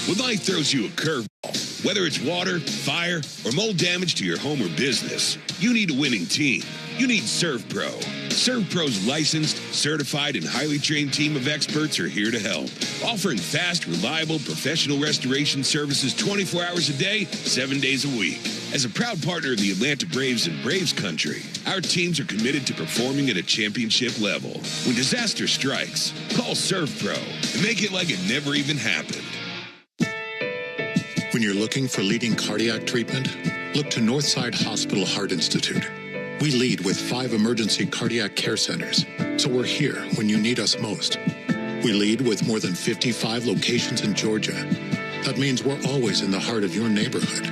When life throws you a curveball, whether it's water, fire, or mold damage to your home or business, you need a winning team. You need ServPro. ServPro's licensed, certified, and highly trained team of experts are here to help, offering fast, reliable, professional restoration services 24 hours a day, 7 days a week. As a proud partner of the Atlanta Braves and Braves Country, our teams are committed to performing at a championship level. When disaster strikes, call ServPro and make it like it never even happened. When you're looking for leading cardiac treatment, look to Northside Hospital Heart Institute. We lead with 5 emergency cardiac care centers, so we're here when you need us most. We lead with more than 55 locations in Georgia. That means we're always in the heart of your neighborhood.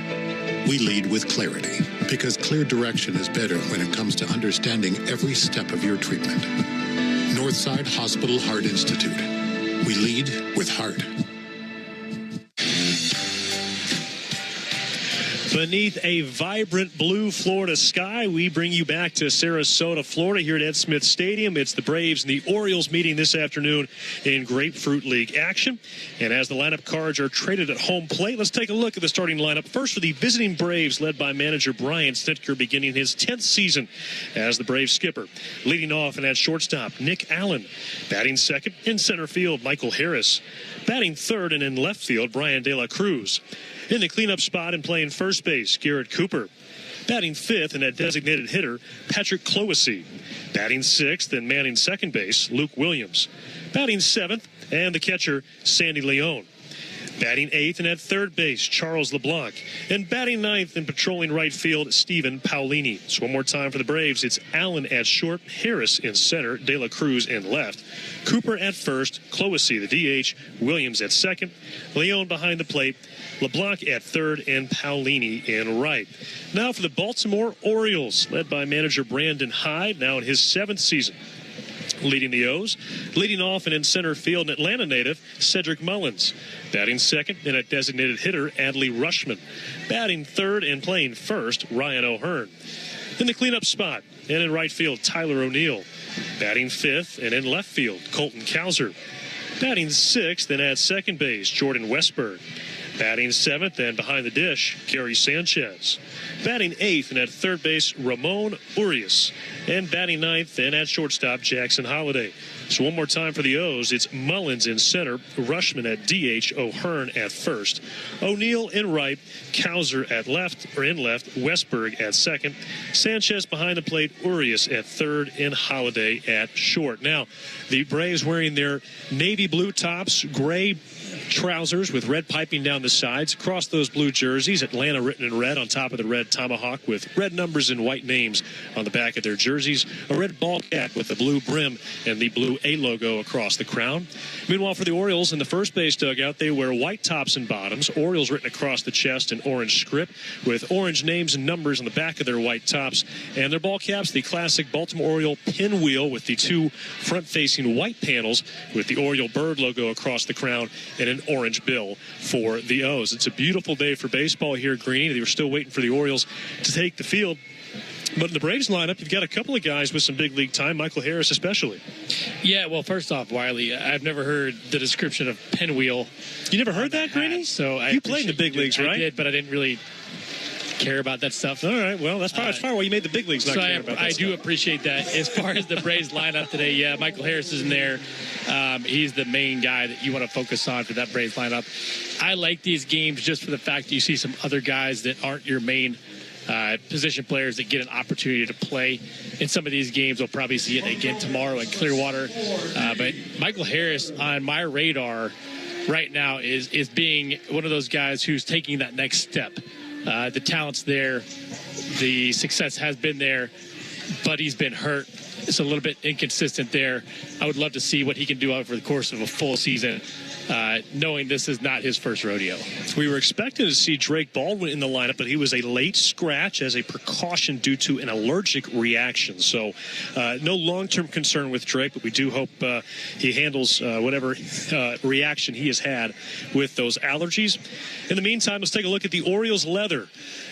We lead with clarity, because clear direction is better when it comes to understanding every step of your treatment. Northside Hospital Heart Institute. We lead with heart. Beneath a vibrant blue Florida sky, we bring you back to Sarasota, Florida, here at Ed Smith Stadium. It's the Braves and the Orioles meeting this afternoon in Grapefruit League action. And as the lineup cards are traded at home plate, let's take a look at the starting lineup. First for the visiting Braves, led by manager Brian Snitker, beginning his 10th season as the Braves skipper. Leading off and at shortstop, Nick Allen. Batting second in center field, Michael Harris. Batting third and in left field, Brian De La Cruz. In the cleanup spot and playing first base, Garrett Cooper. Batting fifth and at designated hitter, Patrick Cloesy. Batting sixth and manning second base, Luke Williams. Batting seventh and the catcher, Sandy Leone. Batting eighth and at third base, Charles LeBlanc. And batting ninth and patrolling right field, Stephen Paolini. So one more time for the Braves, it's Allen at short, Harris in center, De La Cruz in left. Cooper at first, Cloesy the DH, Williams at second, Leone behind the plate, LeBlanc at third, and Paolini in right. Now for the Baltimore Orioles, led by manager Brandon Hyde, now in his 7th season. Leading the O's, leading off and in center field, an Atlanta native, Cedric Mullins. Batting second and a designated hitter, Adley Rushman. Batting third and playing first, Ryan O'Hearn. In the cleanup spot and in right field, Tyler O'Neill. Batting fifth and in left field, Colton Cowser. Batting sixth and at second base, Jordan Westberg. Batting seventh and behind the dish, Gary Sanchez. Batting eighth and at third base, Ramon Urias. And batting ninth and at shortstop, Jackson Holliday. So one more time for the O's, it's Mullins in center, Rushman at DH, O'Hearn at first, O'Neill in right, Cowser at left, or in left, Westberg at second, Sanchez behind the plate, Urias at third, and Holliday at short. Now, the Braves wearing their navy blue tops, gray trousers with red piping down the sides. Across those blue jerseys, Atlanta written in red on top of the red tomahawk with red numbers and white names on the back of their jerseys. A red ball cap with the blue brim and the blue A logo across the crown. Meanwhile, for the Orioles in the first base dugout, they wear white tops and bottoms, Orioles written across the chest in orange script with orange names and numbers on the back of their white tops. And their ball caps, the classic Baltimore Oriole pinwheel with the 2 front-facing white panels with the Oriole bird logo across the crown and an orange bill for the O's. It's a beautiful day for baseball here at Greeny. They were still waiting for the Orioles to take the field. But in the Braves lineup, you've got a couple of guys with some big league time, Michael Harris especially. Yeah, well, first off, Wiley, I've never heard the description of pinwheel. You never heard that, Greeny? So you played in the big leagues, right? I did, but I didn't really care about that stuff. All right, well, that's probably why you made the big leagues. Not care about that I stuff. do appreciate that. As far as the Braves lineup today, yeah, Michael Harris is in there. He's the main guy that you want to focus on for that Braves lineup. I like these games just for the fact that you see some other guys that aren't your main position players that get an opportunity to play in some of these games. We'll probably see it again tomorrow in Clearwater. But Michael Harris on my radar right now is being one of those guys who's taking that next step. The talent's there. The success has been there, but he's been hurt. It's a little bit inconsistent there. I would love to see what he can do over the course of a full season, knowing this is not his first rodeo. We were expecting to see Drake Baldwin in the lineup, but he was a late scratch as a precaution due to an allergic reaction. So no long-term concern with Drake, but we do hope he handles whatever reaction he has had with those allergies. In the meantime, let's take a look at the Orioles leather.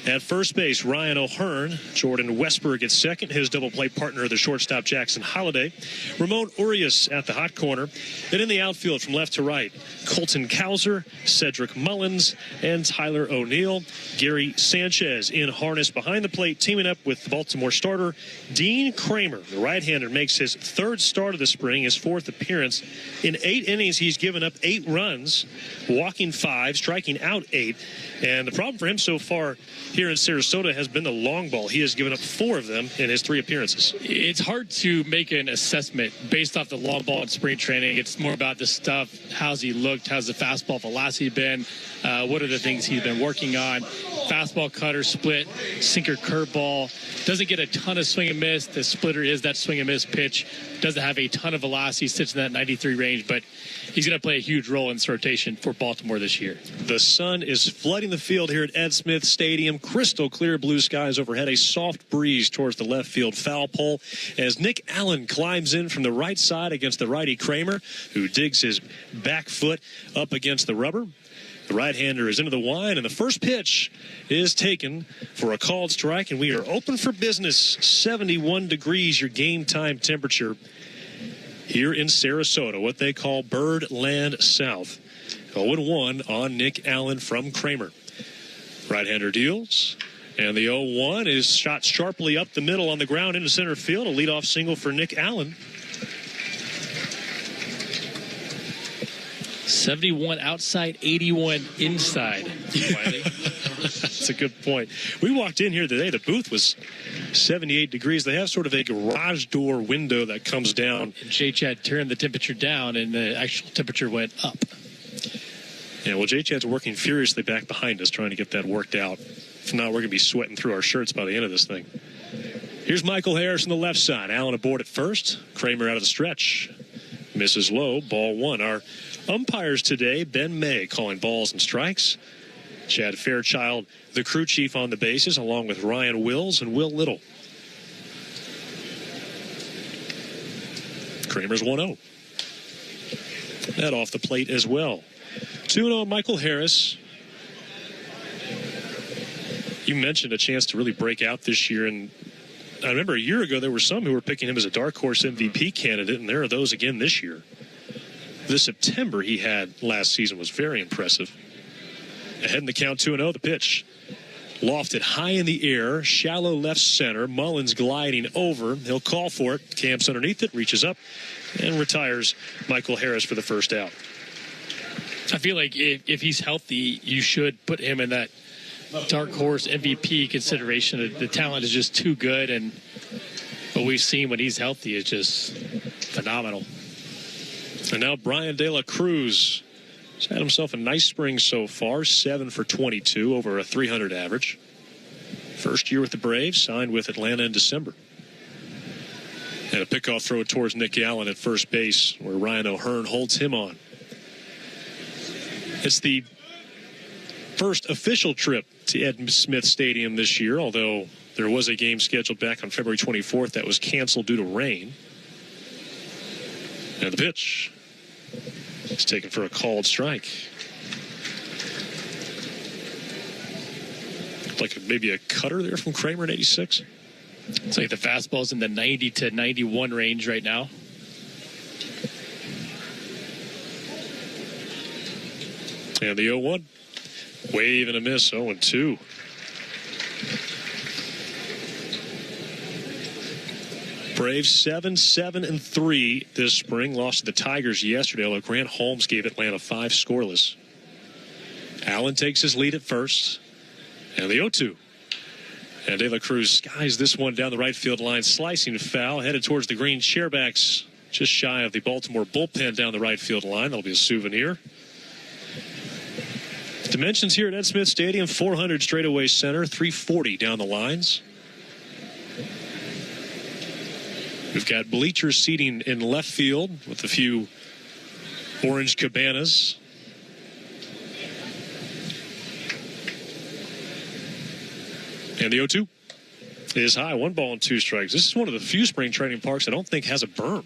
At first base, Ryan O'Hearn. Jordan Westberg at second. His double-play partner, the shortstop, Jackson Holliday. Ramon Urias at the hot corner. And in the outfield from left to right, Colton Cowser, Cedric Mullins, and Tyler O'Neill. Gary Sanchez in harness behind the plate, teaming up with the Baltimore starter, Dean Kramer. The right-hander makes his third start of the spring, his fourth appearance. In 8 innings, he's given up 8 runs, walking 5, striking out 8. And the problem for him so far here in Sarasota has been the long ball. He has given up 4 of them in his 3 appearances. It's hard to make an assessment based off the long ball in spring training. It's more about the stuff. How's he looked? How's the fastball velocity been? What are the things he's been working on? Fastball, cutter, split, sinker, curveball. Doesn't get a ton of swing and miss. The splitter is that swing and miss pitch. Doesn't have a ton of velocity. Sits in that 93 range, but he's going to play a huge role in this rotation for Baltimore this year. The sun is flooding the field here at Ed Smith Stadium. Crystal clear blue skies overhead. A soft breeze towards the left field foul pole as Nick Allen climbs in from the right side against the righty Kramer, who digs his back foot up against the rubber. The right-hander is into the line, and the first pitch is taken for a called strike, and we are open for business. 71 degrees, your game time temperature here in Sarasota, what they call Birdland South. 0-1 on Nick Allen from Kramer. Right-hander deals, and the 0-1 is shot sharply up the middle on the ground into center field. A leadoff single for Nick Allen. 71 outside, 81 inside. That's a good point. We walked in here today. The booth was 78 degrees. They have sort of a garage door window that comes down. And J-Chat turned the temperature down, and the actual temperature went up. Yeah, well, J-Chat's working furiously back behind us trying to get that worked out. If not, we're going to be sweating through our shirts by the end of this thing. Here's Michael Harris on the left side. Allen aboard at first. Kramer out of the stretch. Misses low. Ball 1. Our umpires today, Ben May calling balls and strikes. Chad Fairchild, the crew chief on the bases, along with Ryan Wills and Will Little. Kramer's 1-0. That off the plate as well. 2-0 Michael Harris. You mentioned a chance to really break out this year, and I remember a year ago there were some who were picking him as a dark horse MVP candidate, and there are those again this year. The September he had last season was very impressive. Ahead in the count, 2-0, the pitch. Lofted high in the air, shallow left center. Mullins gliding over. He'll call for it. Camps underneath it, reaches up, and retires Michael Harris for the first out. I feel like if he's healthy, you should put him in that dark horse MVP consideration. The talent is just too good, and what we've seen when he's healthy is just phenomenal. And now Brian De La Cruz has had himself a nice spring so far, 7 for 22, over a 300 average. First year with the Braves, signed with Atlanta in December. And a pickoff throw towards Nick Allen at first base, where Ryan O'Hearn holds him on. It's the first official trip to Ed Smith Stadium this year, although there was a game scheduled back on February 24th that was canceled due to rain. And the pitch is taken for a called strike. Like maybe a cutter there from Kramer at 86. It's like the fastball's in the 90 to 91 range right now. And the 0-1. Wave and a miss, 0-2. Braves 7-3 this spring. Lost to the Tigers yesterday, although Grant Holmes gave Atlanta 5 scoreless. Allen takes his lead at first. And the 0-2. And De La Cruz skies this one down the right field line. Slicing foul, headed towards the green chairbacks. Just shy of the Baltimore bullpen down the right field line. That'll be a souvenir. Dimensions here at Ed Smith Stadium, 400 straightaway center, 340 down the lines. We've got bleacher seating in left field with a few orange cabanas. And the 0-2 is high. 1 ball and 2 strikes. This is one of the few spring training parks I don't think has a berm.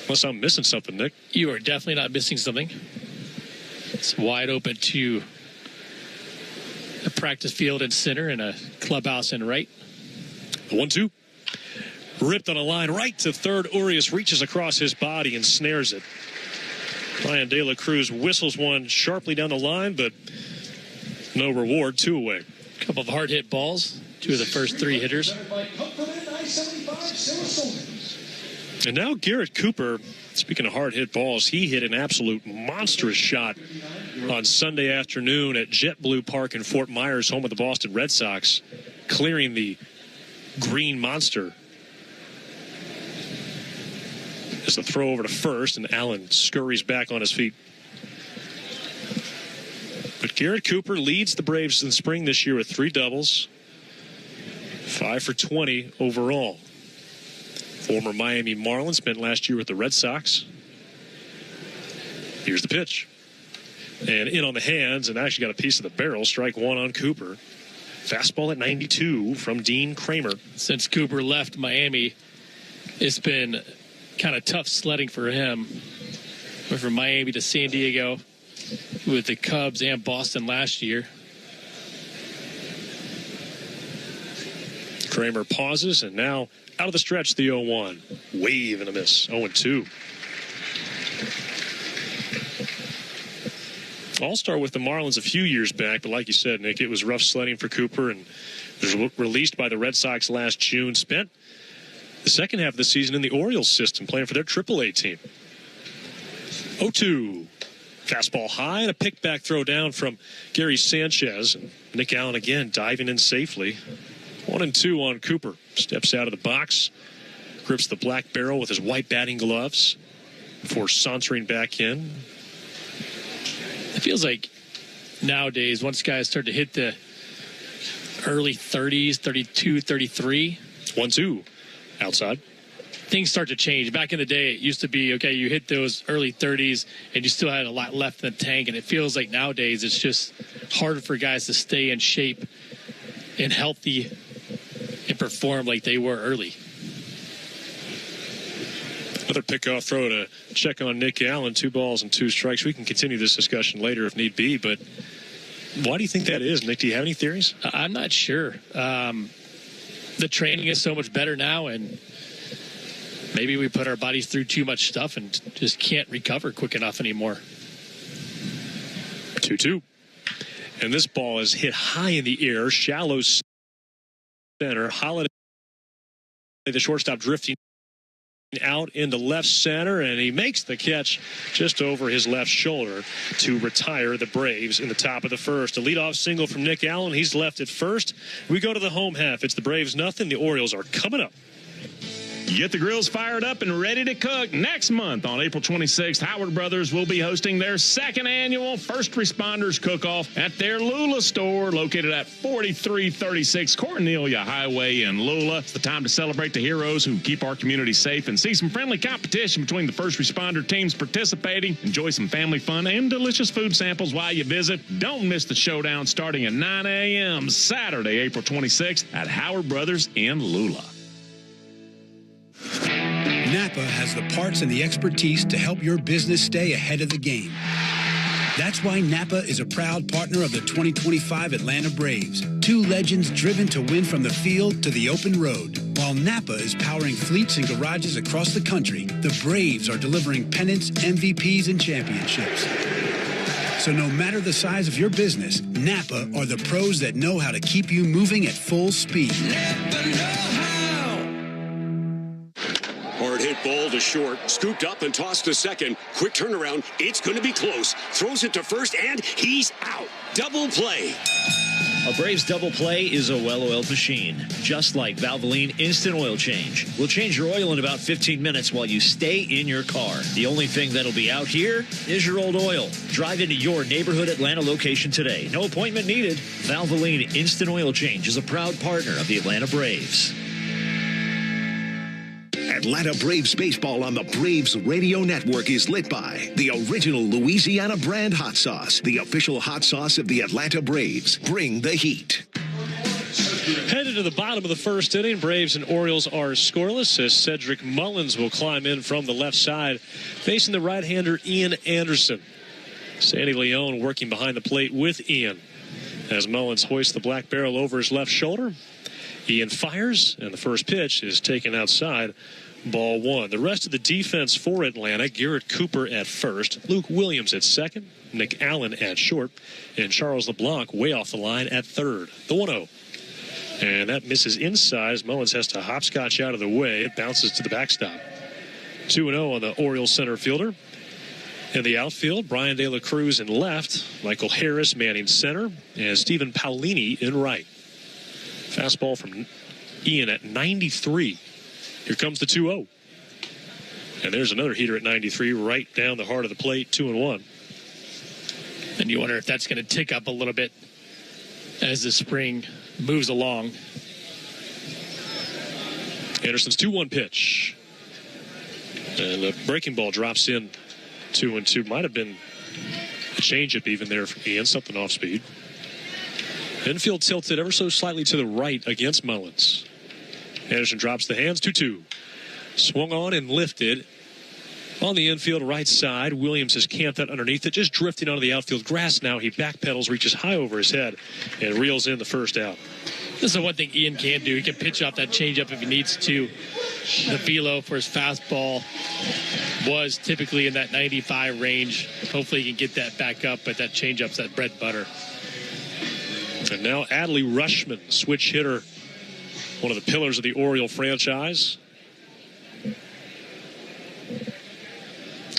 Unless I'm missing something, Nick. You are definitely not missing something. It's wide open to a practice field in center and a clubhouse in right. The 1-2. Ripped on a line right to third. Urias reaches across his body and snares it. Ryan De La Cruz whistles one sharply down the line, but no reward. 2 away. A couple of hard hit balls. 2 of the first 3 hitters. And now Garrett Cooper, speaking of hard hit balls, he hit an absolute monstrous shot on Sunday afternoon at JetBlue Park in Fort Myers, home of the Boston Red Sox, clearing the green monster. As a throw over to first, and Allen scurries back on his feet. But Garrett Cooper leads the Braves in spring this year with 3 doubles, 5 for 20 overall. Former Miami Marlin, spent last year with the Red Sox. Here's the pitch. And in on the hands, and actually got a piece of the barrel. Strike 1 on Cooper. Fastball at 92 from Dean Kramer. Since Cooper left Miami, it's been kind of tough sledding for him. Went from Miami to San Diego with the Cubs and Boston last year. Kramer pauses, and now out of the stretch, the 0-1. Wave and a miss. 0-2. All-star with the Marlins a few years back, but like you said, Nick, it was rough sledding for Cooper, and was released by the Red Sox last June. Spent the second half of the season in the Orioles system, playing for their AAA team. 0-2. Fastball high, and a pick-back throw down from Gary Sanchez. And Nick Allen again diving in safely. 1-2 on Cooper. Steps out of the box, grips the black barrel with his white batting gloves before sauntering back in. It feels like nowadays, once guys start to hit the early 30s, 32, 33. 1-2 outside. Things start to change. Back in the day, it used to be, okay, you hit those early 30s and you still had a lot left in the tank. And it feels like nowadays it's just harder for guys to stay in shape and healthy and perform like they were early. Another pickoff throw to check on Nick Allen. 2 balls and 2 strikes. We can continue this discussion later if need be, but why do you think that is, Nick? Do you have any theories? I'm not sure. The training is so much better now, and maybe we put our bodies through too much stuff and just can't recover quick enough anymore. 2-2. And this ball is hit high in the air, shallow center. Holiday, the shortstop, drifting out into left center, and he makes the catch just over his left shoulder to retire the Braves in the top of the first. A leadoff single from Nick Allen. He's left at first. We go to the home half. It's the Braves nothing. The Orioles are coming up. Get the grills fired up and ready to cook. Next month on April 26th, Howard Brothers will be hosting their 2nd annual First Responders Cook-Off at their Lula store located at 4336 Cornelia Highway in Lula. It's the time to celebrate the heroes who keep our community safe and see some friendly competition between the first responder teams participating. Enjoy some family fun and delicious food samples while you visit. Don't miss the showdown starting at 9 a.m. Saturday, April 26th at Howard Brothers in Lula. Napa has the parts and the expertise to help your business stay ahead of the game. That's why Napa is a proud partner of the 2025 Atlanta Braves. 2 legends driven to win from the field to the open road. While Napa is powering fleets and garages across the country, the Braves are delivering pennants, MVPs, and championships. So no matter the size of your business, Napa are the pros that know how to keep you moving at full speed. Napa know-how. Hard hit ball to short, scooped up and tossed to second. Quick turnaround, it's going to be close. Throws it to first, and he's out. Double play. A Braves double play is a well-oiled machine, just like Valvoline Instant Oil Change. We'll change your oil in about 15 minutes while you stay in your car. The only thing that'll be out here is your old oil. Drive into your neighborhood Atlanta location today. No appointment needed. Valvoline Instant Oil Change is a proud partner of the Atlanta Braves. Atlanta Braves baseball on the Braves Radio Network is lit by the original Louisiana brand hot sauce, the official hot sauce of the Atlanta Braves. Bring the heat. Headed to the bottom of the first inning, Braves and Orioles are scoreless as Cedric Mullins will climb in from the left side, facing the right-hander Ian Anderson. Sandy Leone working behind the plate with Ian as Mullins hoists the black barrel over his left shoulder. Ian fires, and the first pitch is taken outside. Ball one. The rest of the defense for Atlanta, Garrett Cooper at first, Luke Williams at second, Nick Allen at short, and Charles LeBlanc way off the line at third. The 1-0. And that misses inside as Mullins has to hopscotch out of the way. It bounces to the backstop. 2-0 on the Orioles center fielder. In the outfield, Brian De La Cruz in left, Michael Harris manning center, and Stephen Paolini in right. Fastball from Ian at 93. Here comes the 2-0. And there's another heater at 93 right down the heart of the plate, 2-1. And you wonder if that's going to tick up a little bit as the spring moves along. Anderson's 2-1 pitch. And the breaking ball drops in 2-2. Might have been a changeup even there for Ian, something off speed. Infield tilted ever so slightly to the right against Mullins. Anderson drops the hands, 2-2. Swung on and lifted on the infield right side. Williams has camped that underneath it, just drifting onto the outfield grass now. He backpedals, reaches high over his head, and reels in the first out. This is the one thing Ian can do. He can pitch off that changeup if he needs to. The velo for his fastball was typically in that 95 range. Hopefully he can get that back up, but that changeup's that bread and butter. And now Adley Rutschman, switch hitter, one of the pillars of the Oriole franchise.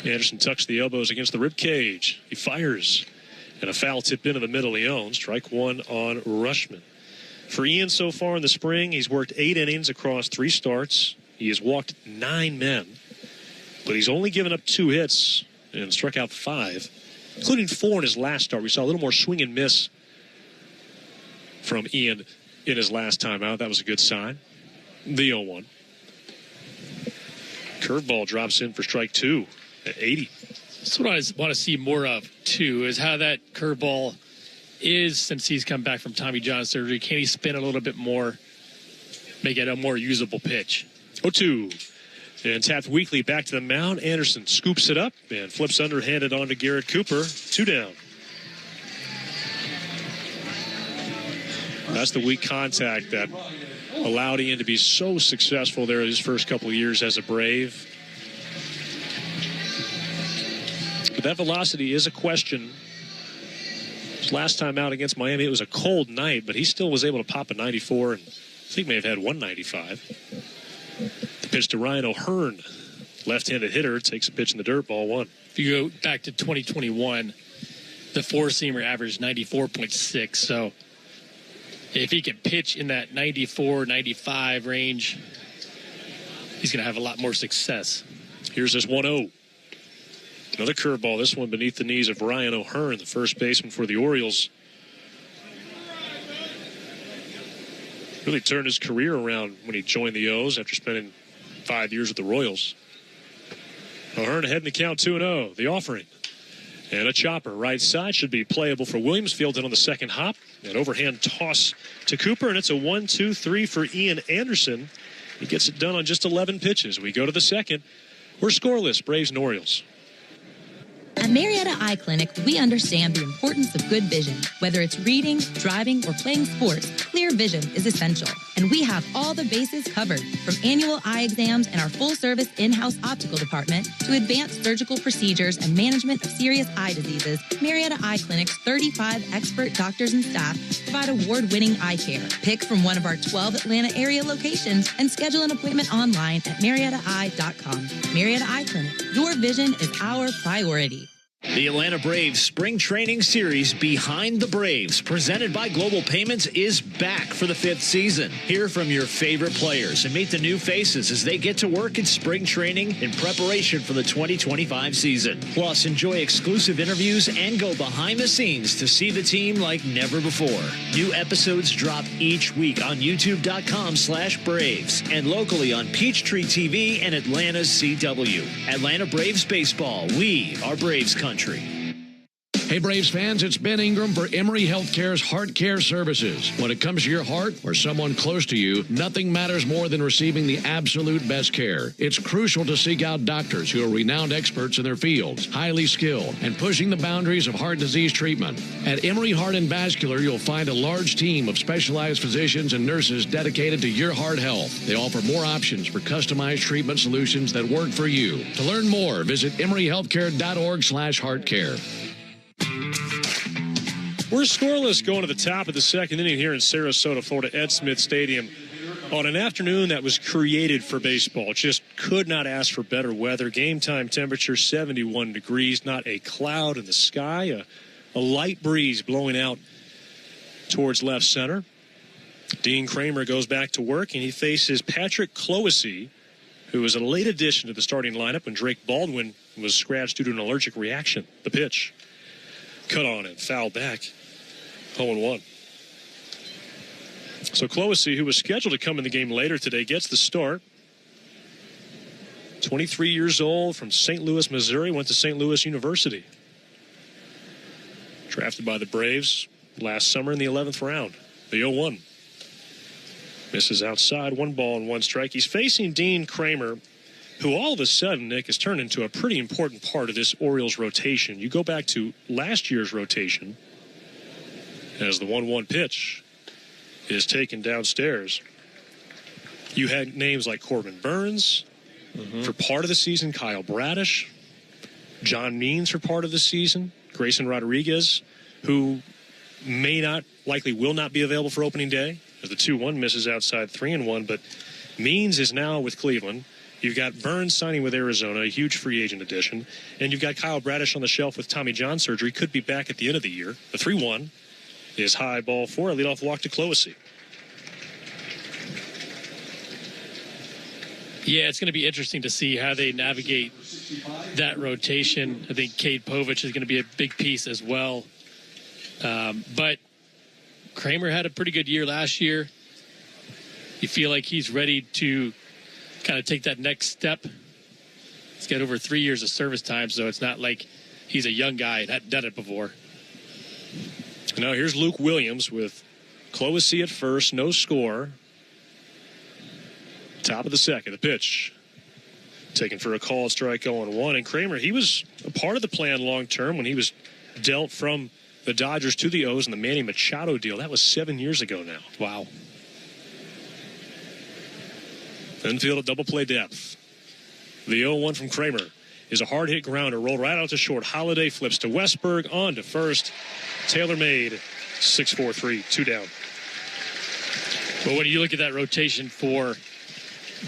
Anderson tucks the elbows against the rib cage. He fires, and a foul tip into the middle he owns. Strike one on Rutschman. For Ian so far in the spring, he's worked 8 innings across 3 starts. He has walked 9 men, but he's only given up 2 hits and struck out 5, including 4 in his last start. We saw a little more swing and miss from Ian in his last time out. That was a good sign. The 0-1. Curveball drops in for strike 2 at 80. That's what I want to see more of, too, is how that curveball is since he's come back from Tommy John surgery. Can he spin a little bit more, make it a more usable pitch? 0-2. And tapped weakly back to the mound. Anderson scoops it up and flips underhanded onto Garrett Cooper. 2 down. That's the weak contact that allowed Ian to be so successful there his first couple of years as a Brave. But that velocity is a question. His last time out against Miami, it was a cold night, but he still was able to pop a 94, and I think may have had 195. The pitch to Ryan O'Hearn, left-handed hitter, takes a pitch in the dirt, ball 1. If you go back to 2021, the four-seamer averaged 94.6, so if he can pitch in that 94, 95 range, he's going to have a lot more success. Here's this 1-0. Another curveball, this one beneath the knees of Ryan O'Hearn, the first baseman for the Orioles. Really turned his career around when he joined the O's after spending 5 years with the Royals. O'Hearn ahead in the count, 2-0. The offering. And a chopper right side should be playable for Williams. Fielded on the second hop. An overhand toss to Cooper, and it's a 1-2-3 for Ian Anderson. He gets it done on just 11 pitches. We go to the second. We're scoreless, Braves and Orioles. At Marietta Eye Clinic, we understand the importance of good vision. Whether it's reading, driving, or playing sports, clear vision is essential. And we have all the bases covered, from annual eye exams and our full-service in-house optical department to advanced surgical procedures and management of serious eye diseases. Marietta Eye Clinic's 35 expert doctors and staff provide award-winning eye care. Pick from one of our 12 Atlanta area locations and schedule an appointment online at MariettaEye.com. Marietta Eye Clinic, your vision is our priority. The Atlanta Braves Spring Training Series Behind the Braves, presented by Global Payments, is back for the 5th season. Hear from your favorite players and meet the new faces as they get to work in spring training in preparation for the 2025 season. Plus, enjoy exclusive interviews and go behind the scenes to see the team like never before. New episodes drop each week on YouTube.com/Braves and locally on Peachtree TV and Atlanta's CW. Atlanta Braves Baseball. We are Braves Country. Hey, Braves fans, it's Ben Ingram for Emory Healthcare's Heart Care Services. When it comes to your heart or someone close to you, nothing matters more than receiving the absolute best care. It's crucial to seek out doctors who are renowned experts in their fields, highly skilled, and pushing the boundaries of heart disease treatment. At Emory Heart and Vascular, you'll find a large team of specialized physicians and nurses dedicated to your heart health. They offer more options for customized treatment solutions that work for you. To learn more, visit emoryhealthcare.org/heartcare. We're scoreless going to the top of the second inning here in Sarasota, Florida, Ed Smith Stadium on an afternoon that was created for baseball. Just could not ask for better weather. Game time temperature 71 degrees, not a cloud in the sky, a light breeze blowing out towards left center. Dean Kramer goes back to work, and he faces Patrick Cloesy, who was a late addition to the starting lineup when Drake Baldwin was scratched due to an allergic reaction. The pitch. Cut on and foul back. 0-1. So Cloesy, who was scheduled to come in the game later today, gets the start. 23 years old, from St. Louis, Missouri, went to St. Louis University. Drafted by the Braves last summer in the 11th round. The 0-1. Misses outside, 1 ball and 1 strike. He's facing Dean Kramer, who all of a sudden, Nick, has turned into a pretty important part of this Orioles rotation. You go back to last year's rotation as the 1-1 pitch is taken downstairs. You had names like Corbin Burns for part of the season, Kyle Bradish, John Means for part of the season, Grayson Rodriguez, who likely will not be available for opening day as the 2-1 misses outside 3-1, but Means is now with Cleveland. You've got Burns signing with Arizona, a huge free agent addition. And you've got Kyle Bradish on the shelf with Tommy John surgery. Could be back at the end of the year. The 3-1 is high, ball 4. A leadoff walk to Cloesy. Yeah, it's going to be interesting to see how they navigate that rotation. I think Cade Povich is going to be a big piece as well. But Kramer had a pretty good year last year. You feel like he's ready to kind of take that next step. He's got over 3 years of service time, so it's not like he's a young guy and hadn't done it before. Now here's Luke Williams with Cloesy at first, no score. Top of the second, the pitch. Taken for a called strike, 0-1. And Kramer, he was a part of the plan long term when he was dealt from the Dodgers to the O's in the Manny Machado deal. That was 7 years ago now. Wow. Infield at double play depth. The 0-1 from Kramer is a hard hit grounder. Rolled right out to short. Holiday flips to Westberg. On to first. Taylor made 6-4-3. 2 down. But when you look at that rotation for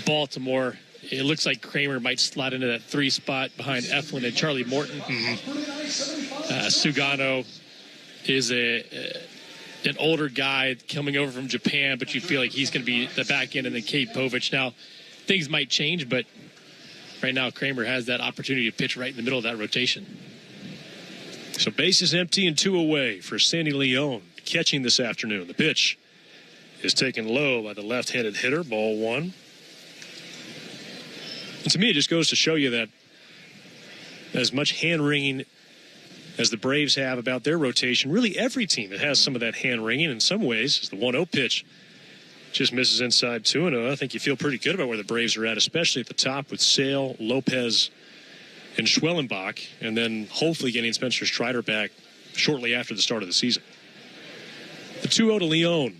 Baltimore, it looks like Kramer might slot into that 3 spot behind Eflin and Charlie Morton. Sugano is an older guy coming over from Japan, but you feel like he's going to be the back end, and then Cade Povich. Now, things might change, but right now Kramer has that opportunity to pitch right in the middle of that rotation. So bases empty and 2 away for Sandy Leon catching this afternoon. The pitch is taken low by the left-handed hitter, ball 1. And to me, it just goes to show you that as much hand-wringing as the Braves have about their rotation, really every team that has some of that hand-wringing in some ways, as the 1-0 pitch just misses inside 2-0. I think you feel pretty good about where the Braves are at, especially at the top with Sale, Lopez, and Schwellenbach, and then hopefully getting Spencer Strider back shortly after the start of the season. The 2-0 to Leon.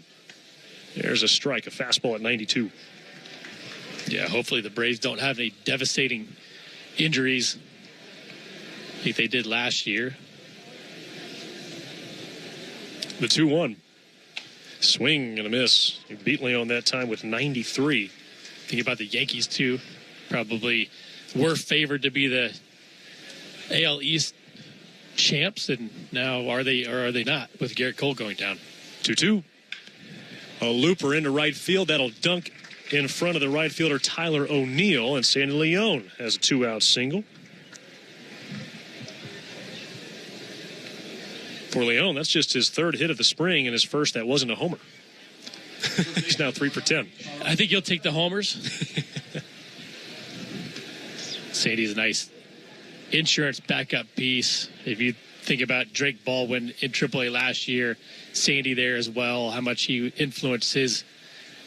There's a strike, a fastball at 92. Yeah, hopefully the Braves don't have any devastating injuries like they did last year. The 2-1. Swing and a miss. He beat Leon that time with 93. Think about the Yankees, too. Probably were favored to be the AL East champs, and now are they or are they not, with Garrett Cole going down? 2-2. A looper into right field. That'll dunk in front of the right fielder Tyler O'Neill, and Sandy Leon has a 2-out single. For Leon, that's just his 3rd hit of the spring, and his first that wasn't a homer. He's now 3 for 10. I think he'll take the homers. Sandy's a nice insurance backup piece. If you think about Drake Baldwin in AAA last year, Sandy there as well, how much he influenced his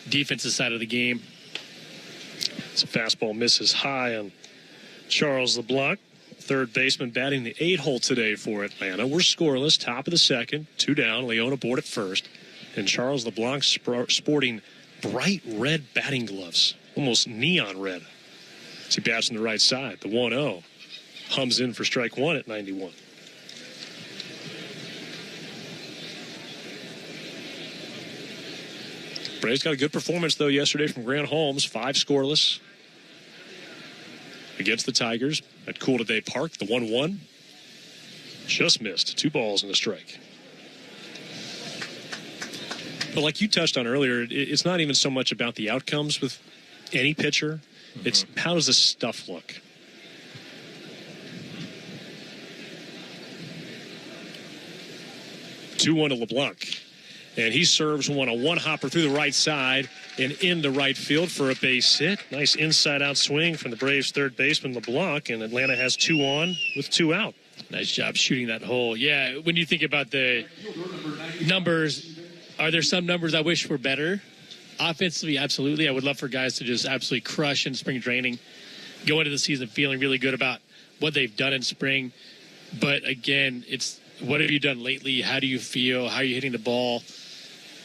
defensive side of the game. It's a fastball misses high on Charles LeBlanc, third baseman, batting the 8-hole today for Atlanta. We're scoreless, top of the second, 2 down. Leon aboard at first. And Charles LeBlanc sporting bright red batting gloves, almost neon red. As he bats on the right side. The 1-0 hums in for strike one at 91. Braves got a good performance, though, yesterday from Grant Holmes. 5 scoreless against the Tigers at Cool Today Park. The 1-1 just missed. 2 balls and a strike. But like you touched on earlier, it's not even so much about the outcomes with any pitcher. It's how does this stuff look? Two-1 to LeBlanc. And he serves one, a one-hopper through the right side and into right field for a base hit. Nice inside-out swing from the Braves' third baseman, LeBlanc, and Atlanta has 2 on with 2 out. Nice job shooting that hole. Yeah, when you think about the numbers, are there some numbers I wish were better? Offensively, absolutely. I would love for guys to just absolutely crush in spring training, go into the season feeling really good about what they've done in spring. But, again, it's what have you done lately? How do you feel? How are you hitting the ball?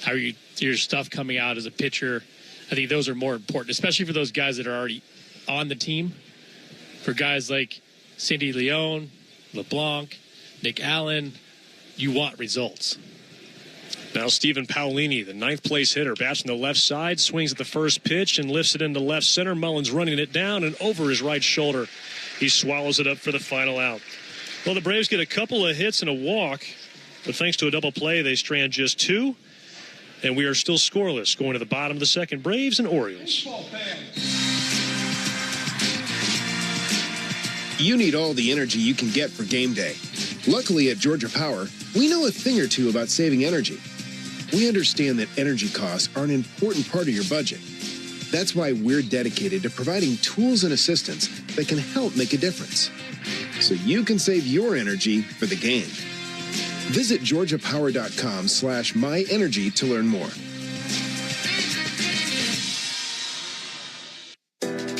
How are your stuff coming out as a pitcher? I think those are more important, especially for those guys that are already on the team. For guys like Cindy Leon, LeBlanc, Nick Allen, you want results. Now Stephen Paolini, the 9th place hitter, bats on the left side, swings at the first pitch and lifts it into left center. Mullins running it down and over his right shoulder. He swallows it up for the final out. Well, the Braves get a couple of hits and a walk, but thanks to a double play, they strand just 2. And we are still scoreless going to the bottom of the second. Braves and Orioles. You need all the energy you can get for game day. Luckily at Georgia Power, we know a thing or two about saving energy. We understand that energy costs are an important part of your budget. That's why we're dedicated to providing tools and assistance that can help make a difference, so you can save your energy for the game. Visit georgiapower.com/myenergy to learn more.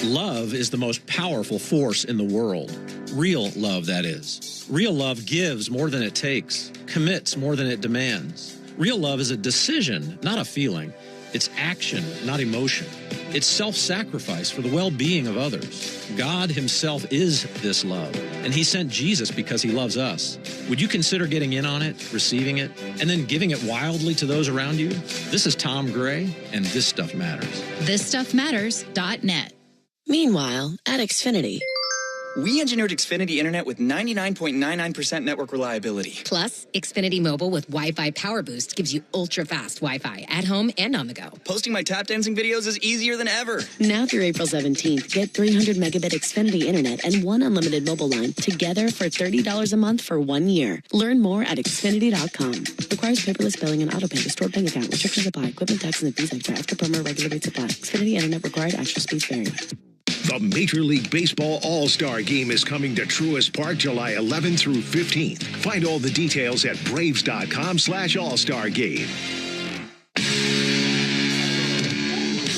Love is the most powerful force in the world. Real love, that is. Real love gives more than it takes, commits more than it demands. Real love is a decision, not a feeling. It's action, not emotion. It's self-sacrifice for the well-being of others. God himself is this love, and he sent Jesus because he loves us. Would you consider getting in on it, receiving it, and then giving it wildly to those around you? This is Tom Gray, and This Stuff Matters. ThisStuffMatters.net. Meanwhile, at Xfinity. We engineered Xfinity Internet with 99.99% network reliability. Plus, Xfinity Mobile with Wi-Fi Power Boost gives you ultra-fast Wi-Fi at home and on the go. Posting my tap dancing videos is easier than ever. Now through April 17th, get 300 megabit Xfinity Internet and 1 unlimited mobile line together for $30 a month for 1 year. Learn more at Xfinity.com. Requires paperless billing and autopay to stored bank account. Restrictions apply. Equipment tax and fees extra. After promo regular rates apply. Xfinity Internet required. Actual speeds vary. The Major League Baseball All-Star Game is coming to Truist Park July 11th through 15th. Find all the details at Braves.com/All-Star Game.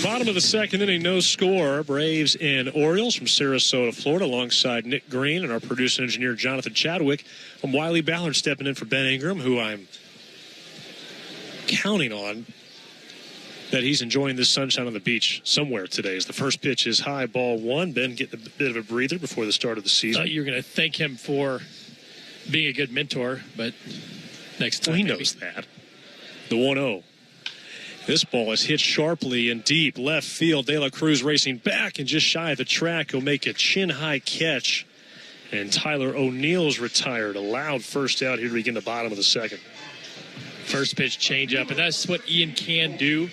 Bottom of the second inning, no score. Braves and Orioles from Sarasota, Florida, alongside Nick Green and our producer and engineer Jonathan Chadwick. I'm Wiley Ballard stepping in for Ben Ingram, who I'm counting on that he's enjoying this sunshine on the beach somewhere today. As the first pitch is high, ball 1. Ben getting a bit of a breather before the start of the season. You're going to thank him for being a good mentor, but next time. Well, he knows that. The 1-0. This ball is hit sharply and deep left field. De La Cruz racing back and just shy of the track. He'll make a chin-high catch. And Tyler O'Neill's retired. A loud first out here to begin the bottom of the second. First pitch changeup, and that's what Ian can do.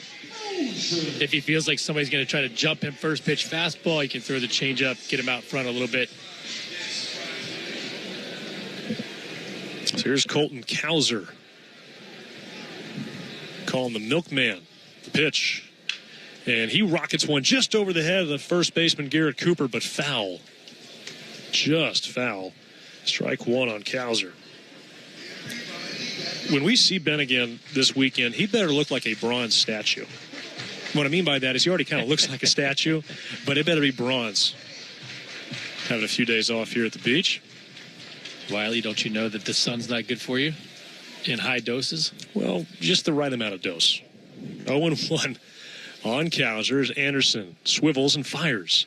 If he feels like somebody's going to try to jump him first pitch fastball, he can throw the changeup, get him out front a little bit. So here's Colton Cowser calling the milkman. The pitch. And he rockets one just over the head of the first baseman, Garrett Cooper, but foul. Just foul. Strike 1 on Cowser. when we see Ben again this weekend, he better look like a bronze statue. What I mean by that is he already kind of looks like a statue, but it better be bronze. Having a few days off here at the beach. Wiley, don't you know that the sun's not good for you in high doses? Well, just the right amount of dose. 0-1 on Cowser as Anderson swivels and fires.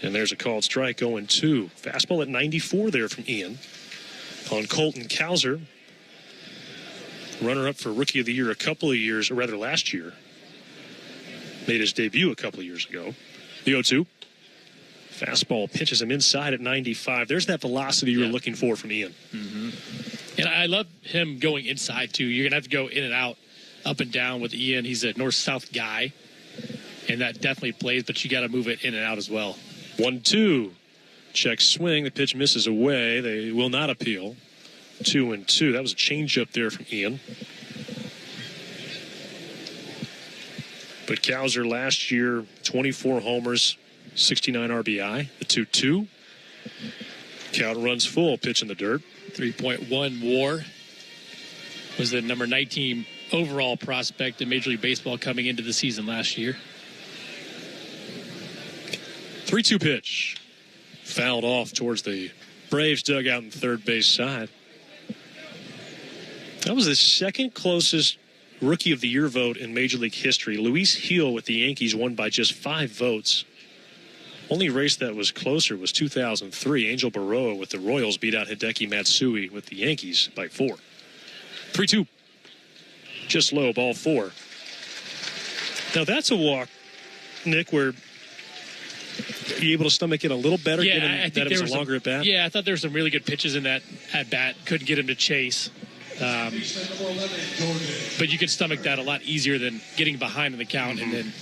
And there's a called strike, 0-2. Fastball at 94 there from Ian. On Colton Cowser, runner-up for Rookie of the Year a couple of years, or rather last year. Made his debut a couple of years ago. The 0-2. Fastball pitches him inside at 95. There's that velocity you were looking for from Ian. Mm-hmm. And I love him going inside, too. You're going to have to go in and out, up and down with Ian. He's a north-south guy, and that definitely plays, but you got to move it in and out as well. 1-2. Check swing. The pitch misses away. They will not appeal. 2-2. That was a changeup there from Ian. But Cowser last year, 24 homers, 69 RBI. The 2-2. Count runs full. Pitch in the dirt. 3.1 WAR. Was the number 19 overall prospect in Major League Baseball coming into the season last year. 3-2 pitch. Fouled off towards the Braves dugout in third base side. That was the second closest Rookie of the Year vote in Major League history. Luis Gil with the Yankees won by just 5 votes. Only race that was closer was 2003. Angel Baroa with the Royals beat out Hideki Matsui with the Yankees by 4. 3-2. Just low, ball 4. Now that's a walk, Nick, where you able to stomach it a little better, given I think that it was a longer at bat? Yeah, I thought there were some really good pitches in that at bat. Couldn't get him to chase. But you can stomach that a lot easier than getting behind in the count and then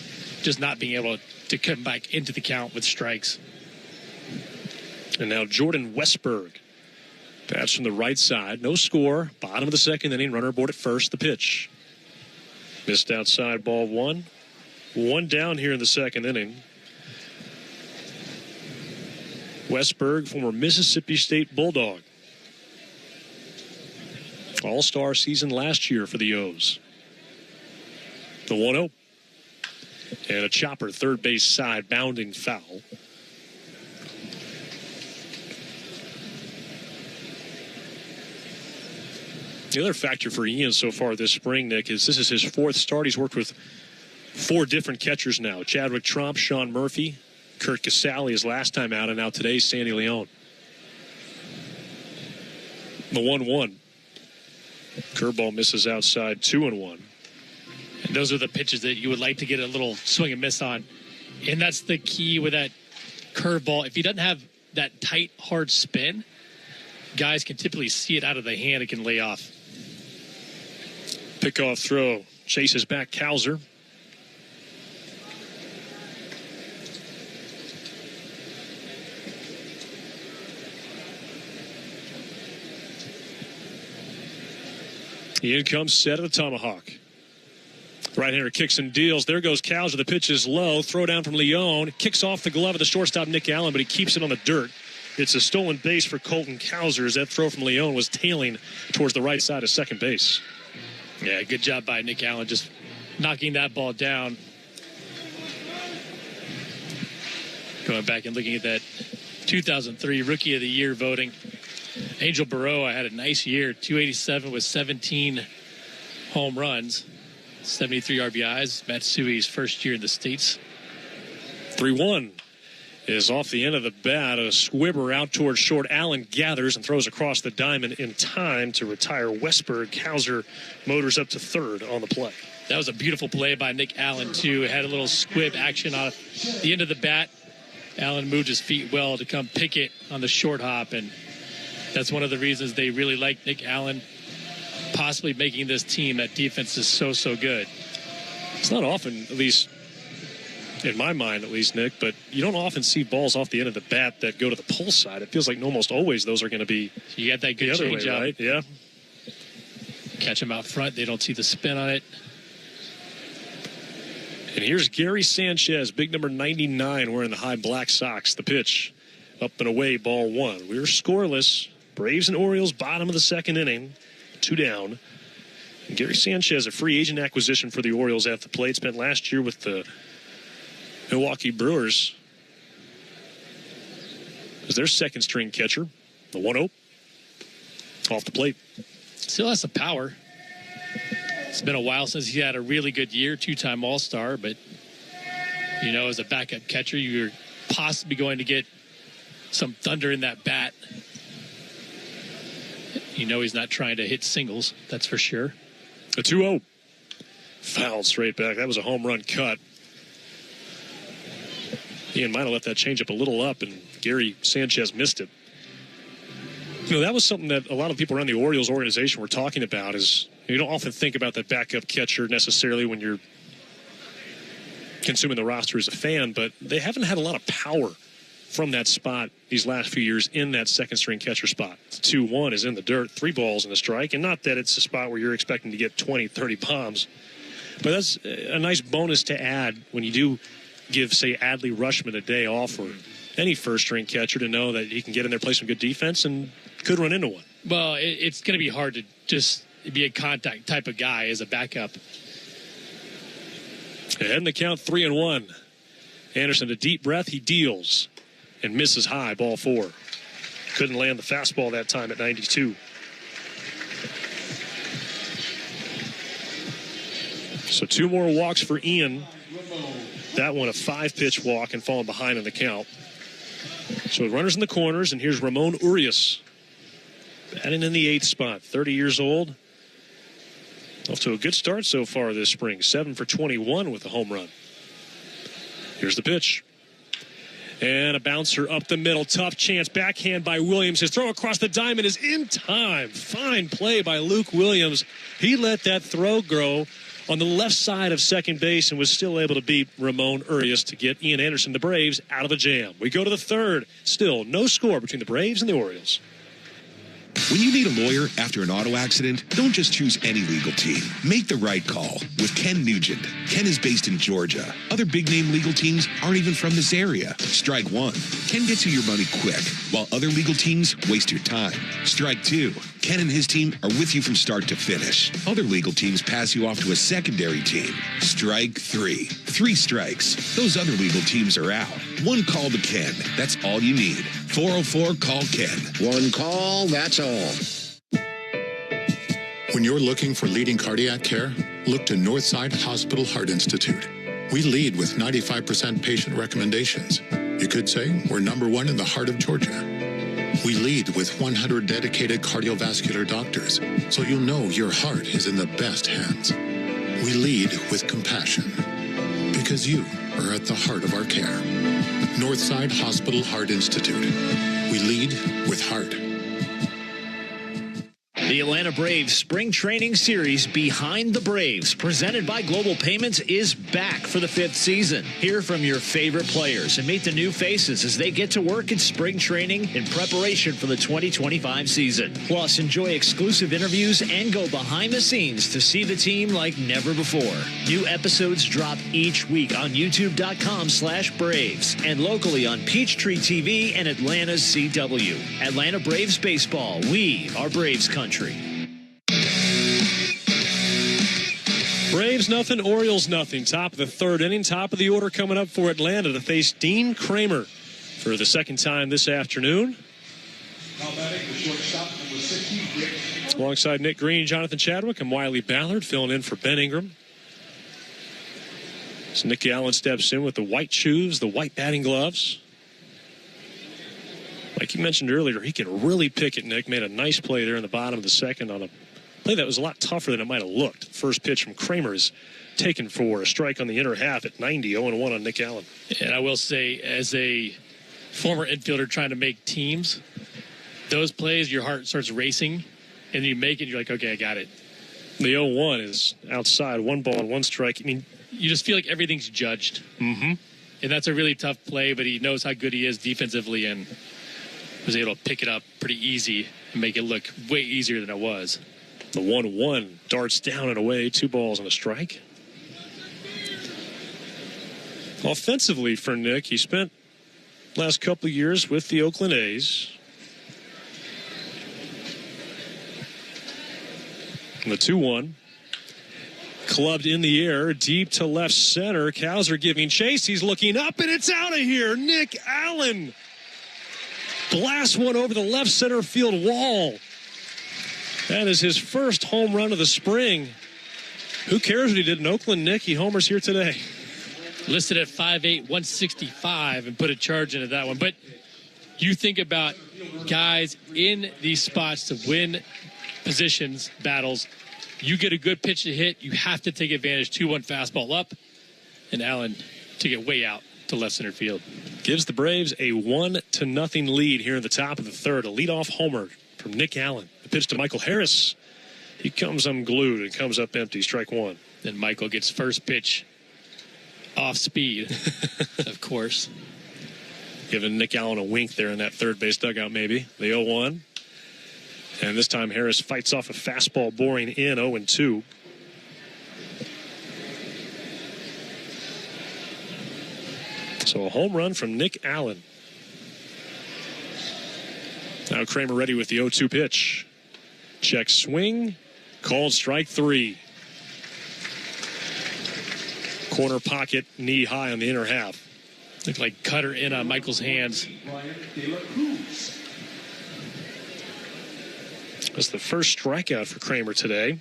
just not being able to come back into the count with strikes. And now Jordan Westberg bats from the right side. No score. Bottom of the second inning. Runner aboard at first. The pitch. Missed outside, ball 1. 1 down here in the second inning. Westberg, former Mississippi State Bulldog. All-star season last year for the O's. The 1-0. And a chopper, third base side, bounding foul. The other factor for Ian so far this spring, Nick, is this is his 4th start. He's worked with 4 different catchers now. Chadwick Tromp, Sean Murphy, Kurt Casale his last time out, and now today's Sandy Leon. The 1-1. Curveball misses outside, 2-1. And those are the pitches that you would like to get a little swing and miss on. And that's the key with that curveball. If he doesn't have that tight, hard spin, guys can typically see it out of the hand. It can lay off. Pickoff throw. Chases back Cowser. Ian comes set of the tomahawk. Right-hander kicks and deals. There goes Cowser. The pitch is low. Throw down from Leon. Kicks off the glove of the shortstop, Nick Allen, but he keeps it on the dirt. It's a stolen base for Colton Cowser as that throw from Leon was tailing towards the right side of second base. Yeah, good job by Nick Allen just knocking that ball down. Going back and looking at that 2003 Rookie of the Year voting. Angel Baroa had a nice year, 287 with 17 home runs, 73 RBIs. Matsui's first year in the States. 3-1 is off the end of the bat. A squibber out towards short. Allen gathers and throws across the diamond in time to retire Westberg. Cowser motors up to third on the play. That was a beautiful play by Nick Allen, too. It had a little squib action on the end of the bat. Allen moved his feet well to come pick it on the short hop, and that's one of the reasons they really like Nick Allen possibly making this team. That defense is so good. It's not often, at least in my mind, at least, Nick, but you don't often see balls off the end of the bat that go to the pull side. It feels like almost always those are going to be you got that good change up, right? Yeah. Catch them out front. They don't see the spin on it. And here's Gary Sanchez, big number 99, wearing the high black socks. The pitch, up and away, ball 1. We're scoreless. Braves and Orioles, bottom of the second inning. 2 down. Gary Sanchez, a free agent acquisition for the Orioles at the plate, spent last year with the Milwaukee Brewers as their second-string catcher. The 1-0 off the plate. Still has some power. It's been a while since he had a really good year, two-time All-Star, but, you know, as a backup catcher, you're possibly going to get some thunder in that bat. You know he's not trying to hit singles, that's for sure. A 2-0. Fouled straight back. That was a home run cut. Ian might have left that changeup a little up, and Gary Sanchez missed it. You know, that was something that a lot of people around the Orioles organization were talking about. Is you don't often think about that backup catcher necessarily when you're consuming the roster as a fan, but they haven't had a lot of power from that spot these last few years in that second-string catcher spot. 2-1 is in the dirt, 3 balls and a strike, and not that it's a spot where you're expecting to get 20, 30 bombs, but that's a nice bonus to add when you do give, say, Adley Rutschman a day off or any first-string catcher to know that he can get in there, play some good defense, and could run into one. Well, it's going to be hard to just be a contact type of guy as a backup. Ahead in the count, 3-1. Anderson, a deep breath, he deals and misses high, ball 4. Couldn't land the fastball that time at 92. So 2 more walks for Ian. That one a 5-pitch walk and falling behind in the count. So runners in the corners, and here's Ramon Urias batting in the 8th spot, 30 years old. Off to a good start so far this spring, 7 for 21 with a home run. Here's the pitch. And a bouncer up the middle. Tough chance. Backhand by Williams. His throw across the diamond is in time. Fine play by Luke Williams. He let that throw grow on the left side of second base and was still able to beat Ramon Urias to get Ian Anderson, the Braves, out of a jam. We go to the 3rd. Still no score between the Braves and the Orioles. When you need a lawyer after an auto accident, don't just choose any legal team. Make the right call with Ken Nugent. Ken is based in Georgia. Other big-name legal teams aren't even from this area. Strike 1. Ken gets you your money quick, while other legal teams waste your time. Strike 2. Ken and his team are with you from start to finish. Other legal teams pass you off to a secondary team. Strike 3. 3 strikes. Those other legal teams are out. 1 call to Ken. That's all you need. 404-CALL-KEN. 1 call, that's all. When you're looking for leading cardiac care, look to Northside Hospital Heart Institute. We lead with 95% patient recommendations. You could say we're #1 in the heart of Georgia. We lead with 100 dedicated cardiovascular doctors, so you'll know your heart is in the best hands. We lead with compassion, because you are at the heart of our care. Northside Hospital Heart Institute. We lead with heart. The Atlanta Braves Spring Training Series Behind the Braves, presented by Global Payments, is back for the 5th season. Hear from your favorite players and meet the new faces as they get to work in spring training in preparation for the 2025 season. Plus, enjoy exclusive interviews and go behind the scenes to see the team like never before. New episodes drop each week on YouTube.com/Braves and locally on Peachtree TV and Atlanta's CW. Atlanta Braves Baseball. We are Braves Country. Braves nothing, Orioles nothing. Top of the 3rd inning, top of the order coming up for Atlanta to face Dean Kramer for the 2nd time this afternoon. Alongside Nick Green, Jonathan Chadwick, and Wiley Ballard filling in for Ben Ingram. So Nicky Allen steps in with the white shoes, the white batting gloves. Like you mentioned earlier, he can really pick it, Nick. Made a nice play there in the bottom of the 2nd on a play that was a lot tougher than it might have looked. First pitch from Kramer is taken for a strike on the inner half at 90, 0-1 on Nick Allen. And I will say, as a former infielder trying to make teams, those plays, your heart starts racing, and you make it, you're like, okay, I got it. The 0-1 is outside, 1 ball and 1 strike. I mean, you just feel like everything's judged. Mm-hmm. And that's a really tough play, but he knows how good he is defensively and was able to pick it up pretty easy and make it look way easier than it was. The 1-1 darts down and away, 2 balls and a strike. Offensively for Nick, he spent last couple of years with the Oakland A's. And the 2-1 Clubbed in the air, deep to left center. Cowser giving chase. He's looking up, and it's out of here. Nick Allen blasts one over the left center field wall. That is his first home run of the spring. Who cares what he did in Oakland, Nick? He homers here today. Listed at 5'8", 165, and put a charge into that one. But you think about guys in these spots to win positions, battles. You get a good pitch to hit, you have to take advantage. 2-1 fastball up, and Allen took it way out to left center field. Gives the Braves a 1-0 lead here in the top of the third. A leadoff homer from Nick Allen. The pitch to Michael Harris. He comes unglued and comes up empty. Strike one. Then Michael gets first pitch off speed, of course. Giving Nick Allen a wink there in that third base dugout, maybe. The 0-1. And this time Harris fights off a fastball boring in 0-2. So a home run from Nick Allen. Now Kramer ready with the 0-2 pitch. Check swing. Called strike three. Corner pocket, knee high on the inner half. Looked like cutter in on Michael's hands. That's the first strikeout for Kramer today.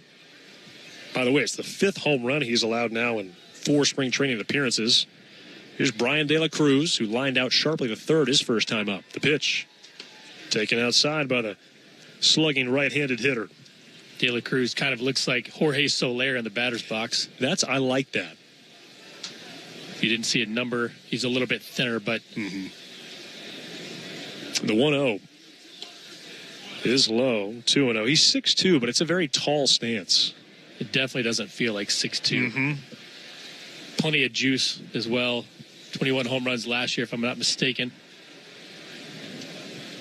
By the way, it's the fifth home run he's allowed now in 4 spring training appearances. Here's Brian De La Cruz, who lined out sharply the third his first time up. The pitch taken outside by the slugging right-handed hitter. De La Cruz kind of looks like Jorge Soler in the batter's box. I like that. If you didn't see a number, he's a little bit thinner, but... The 1-0 is low. 2-0. He's 6'2", but it's a very tall stance. It definitely doesn't feel like 6'2". Plenty of juice as well. 21 home runs last year, if I'm not mistaken.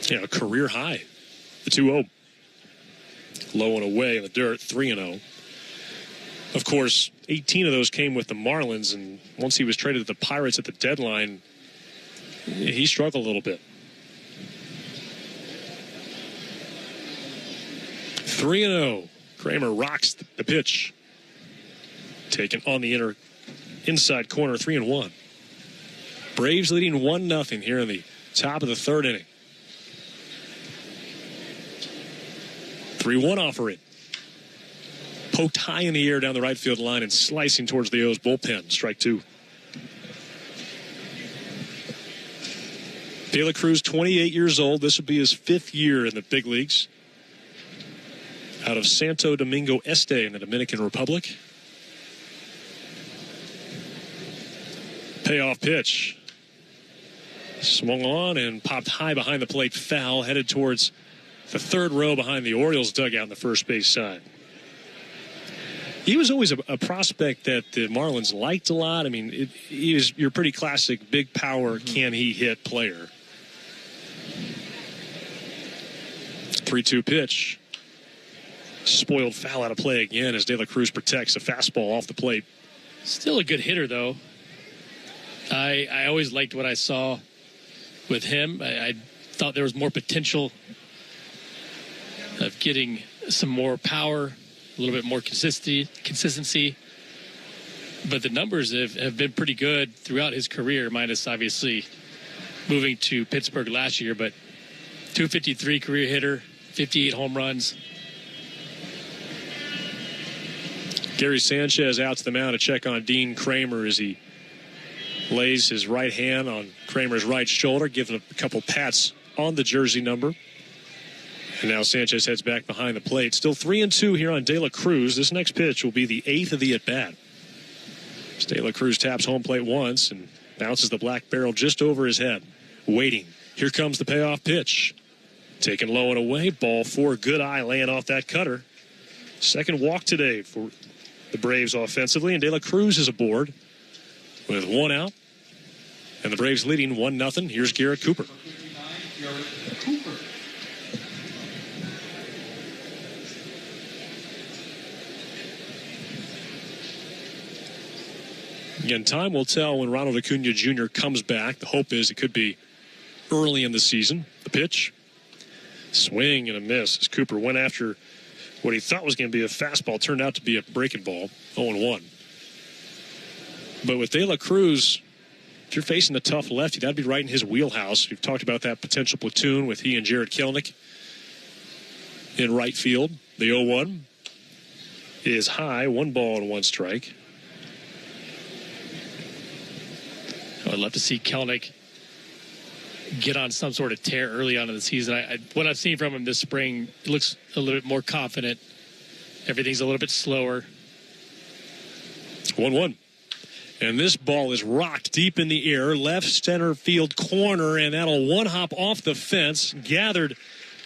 Yeah, a career high. The 2-0. Low and away in the dirt, 3-0. Of course, 18 of those came with the Marlins, and once he was traded to the Pirates at the deadline, he struggled a little bit. 3-0. Kramer rocks the pitch. Taken on the inside corner, 3-1. Braves leading 1-0 here in the top of the third inning. 3-1 offer it. Poked high in the air down the right field line and slicing towards the O's bullpen. Strike two. De La Cruz, 28 years old. This would be his 5th year in the big leagues. Out of Santo Domingo Este in the Dominican Republic. Payoff pitch. Swung on and popped high behind the plate. Foul, headed towards the third row behind the Orioles dugout on the first base side. He was always a prospect that the Marlins liked a lot. I mean, he was your pretty classic big power, can he hit player. 3-2 pitch. Spoiled foul out of play again as De La Cruz protects a fastball off the plate. Still a good hitter, though. I always liked what I saw with him. I thought there was more potential of getting some more power, a little bit more consistency. But the numbers have been pretty good throughout his career, minus obviously moving to Pittsburgh last year. But 253 career hitter, 58 home runs. Gary Sanchez out to the mound to check on Dean Kramer as he lays his right hand on Kramer's right shoulder, giving a couple pats on the jersey number. And now Sanchez heads back behind the plate. Still 3-2 here on De La Cruz. This next pitch will be the 8th of the at-bat. De La Cruz taps home plate once and bounces the black barrel just over his head. Waiting. Here comes the payoff pitch. Taken low and away. Ball 4. Good eye laying off that cutter. Second walk today for the Braves offensively. And De La Cruz is aboard with 1 out. And the Braves leading 1-0. Here's Garrett Cooper. Again, time will tell when Ronald Acuna Jr. comes back. The hope is it could be early in the season. The pitch. Swing and a miss as Cooper went after What he thought was going to be a fastball turned out to be a breaking ball, 0-1. But with De La Cruz, if you're facing a tough lefty, that'd be right in his wheelhouse. We've talked about that potential platoon with he and Jared Kelenic in right field. The 0-1 is high, 1 ball and 1 strike. I'd love to see Kelenic get on some sort of tear early on in the season. What I've seen from him this spring, he looks a little bit more confident. Everything's a little bit slower. 1-1. And this ball is rocked deep in the air, left center field corner, and that'll one hop off the fence, gathered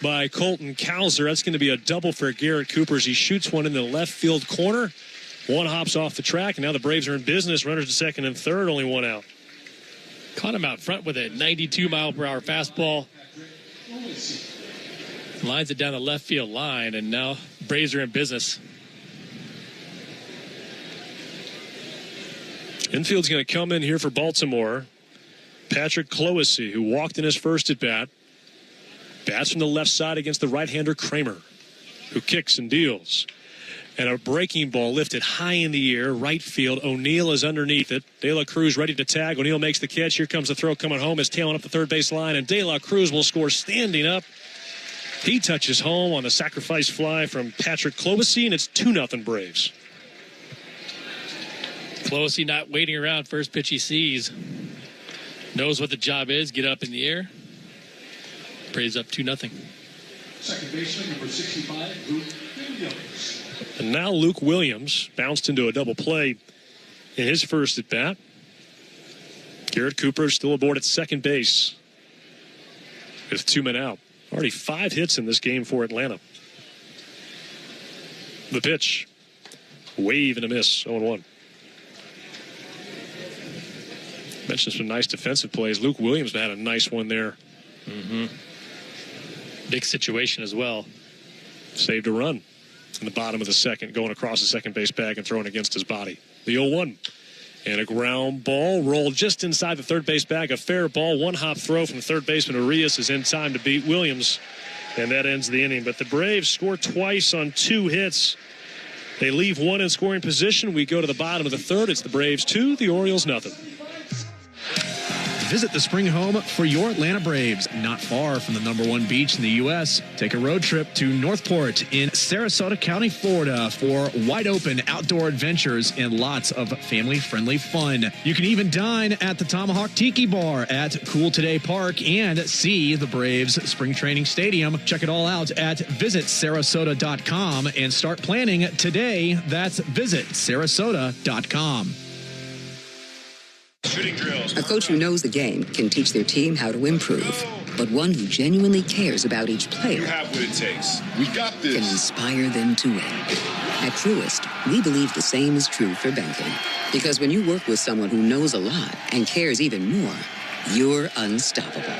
by Colton Cowser. That's going to be a double for Garrett Cooper as he shoots one in the left field corner. One hops off the track, and now the Braves are in business. Runners to second and third, only 1 out. Caught him out front with a 92-mile-per-hour fastball. Lines it down the left field line, and now Braves are in business. Infield's going to come in here for Baltimore. Patrick Cloesy, who walked in his first at-bat. Bats from the left side against the right-hander Kramer, who kicks and deals. And a breaking ball lifted high in the air, right field. O'Neill is underneath it. De La Cruz ready to tag. O'Neill makes the catch. Here comes the throw coming home. It's tailing up the third base line, and De La Cruz will score standing up. He touches home on a sacrifice fly from Patrick Cloesy, and it's 2-0 Braves. Cloesy not waiting around. First pitch he sees. Knows what the job is. Get up in the air. Braves up 2-0. Second baseman, number 65, Luke Williams. And now Luke Williams bounced into a double play in his first at bat. Garrett Cooper still aboard at second base with 2 men out. Already 5 hits in this game for Atlanta. The pitch, wave and a miss, 0-1. Mentioned some nice defensive plays. Luke Williams had a nice one there. Big situation as well. Saved a run in the bottom of the second, going across the second base bag and throwing against his body. The 0-1. And a ground ball rolled just inside the third base bag. A fair ball, 1-hop throw from third baseman Arias is in time to beat Williams. And that ends the inning. But the Braves score twice on 2 hits. They leave 1 in scoring position. We go to the bottom of the third. It's the Braves 2, the Orioles nothing. Visit the spring home for your Atlanta Braves, not far from the #1 beach in the U.S. Take a road trip to Northport in Sarasota County, Florida for wide open outdoor adventures and lots of family-friendly fun. You can even dine at the Tomahawk Tiki Bar at Cool Today Park and see the Braves spring training stadium. Check it all out at visitsarasota.com and start planning today. That's visitsarasota.com. Shooting drills. A coach who knows the game can teach their team how to improve. But one who genuinely cares about each player you have what it takes. We got this. Can inspire them to win. At Truist, we believe the same is true for banking. Because when you work with someone who knows a lot and cares even more, you're unstoppable.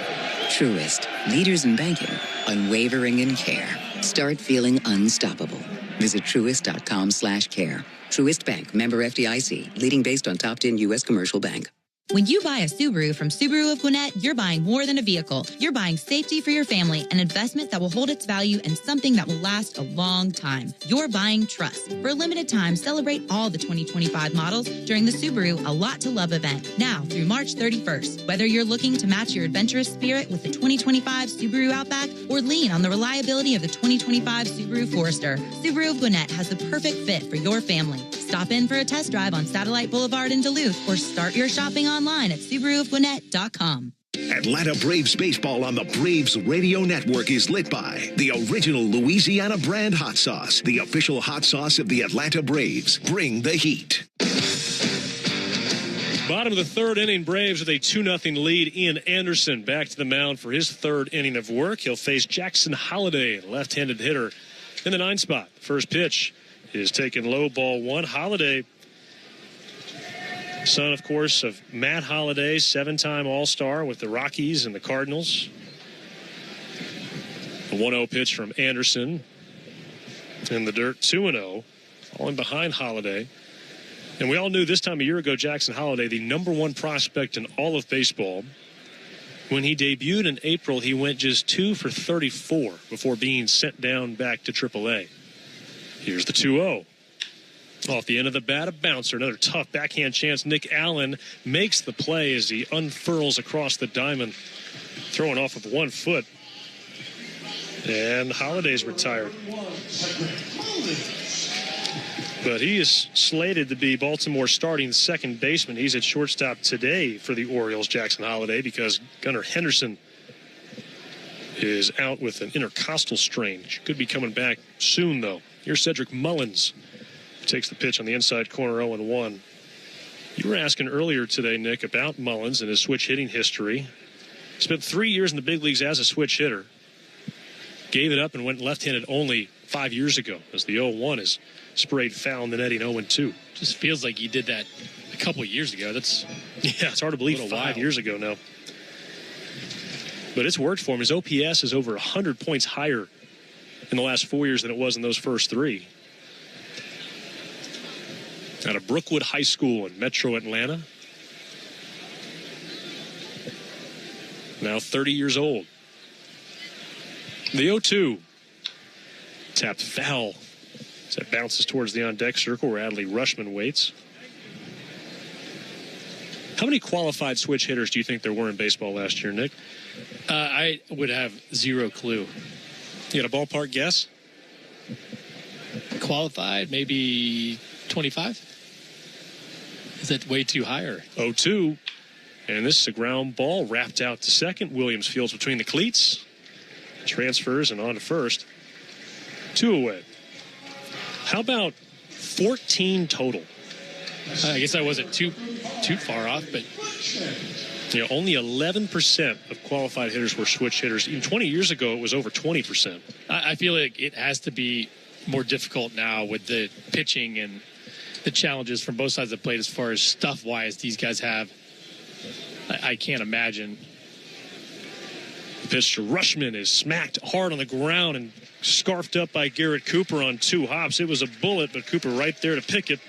Truist, leaders in banking, unwavering in care. Start feeling unstoppable. Visit Truist.com/care. Truist Bank, member FDIC, leading based on top 10 U.S. commercial bank. When you buy a Subaru from Subaru of Gwinnett, you're buying more than a vehicle. You're buying safety for your family, an investment that will hold its value, and something that will last a long time. You're buying trust. For a limited time, celebrate all the 2025 models during the Subaru A Lot to Love event, now through March 31st. Whether you're looking to match your adventurous spirit with the 2025 Subaru Outback or lean on the reliability of the 2025 Subaru Forester, Subaru of Gwinnett has the perfect fit for your family. Stop in for a test drive on Satellite Boulevard in Duluth or start your shopping online at SubaruofGwinnett.com. Atlanta Braves baseball on the Braves Radio Network is lit by the original Louisiana brand hot sauce, the official hot sauce of the Atlanta Braves. Bring the heat. Bottom of the third inning, Braves with a 2-0 lead. Ian Anderson back to the mound for his third inning of work. He'll face Jackson Holliday, left-handed hitter, in the 9th spot. First pitch is taken low, ball 1. Holliday, son, of course, of Matt Holliday, 7-time All-Star with the Rockies and the Cardinals. A 1-0 pitch from Anderson in the dirt, 2-0, falling behind Holliday. And we all knew this time a year ago, Jackson Holliday, the #1 prospect in all of baseball. When he debuted in April, he went just 2 for 34 before being sent down back to AAA. Here's the 2-0. Off the end of the bat, a bouncer. Another tough backhand chance. Nick Allen makes the play as he unfurls across the diamond, throwing off with 1 foot. And Holiday's retired. But he is slated to be Baltimore's starting second baseman. He's at shortstop today for the Orioles, Jackson Holliday, because Gunnar Henderson is out with an intercostal strain. Could be coming back soon, though. Here's Cedric Mullins. Takes the pitch on the inside corner, 0-1. You were asking earlier today, Nick, about Mullins and his switch hitting history. Spent 3 years in the big leagues as a switch hitter. Gave it up and went left-handed only 5 years ago as the 0-1 is sprayed foul in the netting 0-2. Just feels like he did that a couple years ago. Yeah, it's hard to believe 5 years ago now. But it's worked for him. His OPS is over 100 points higher in the last 4 years than it was in those first 3. Out of Brookwood High School in Metro Atlanta. Now 30 years old. The 0-2. Tapped foul. As that bounces towards the on-deck circle where Adley Rushman waits. How many qualified switch hitters do you think there were in baseball last year, Nick? I would have zero clue. You got a ballpark guess? Qualified, maybe 25? Is that way too high? Or 0-2. And this is a ground ball wrapped out to second. Williams fields between the cleats. Transfers and on to first. 2 away. How about 14 total? I guess I wasn't too far off, but only 11% of qualified hitters were switch hitters. Even 20 years ago, it was over 20%. I feel like it has to be more difficult now with the pitching and the challenges from both sides of the plate as far as stuff-wise these guys have. I can't imagine. The pitch to Rushman is smacked hard on the ground and scarfed up by Garrett Cooper on 2 hops. It was a bullet, but Cooper right there to pick it.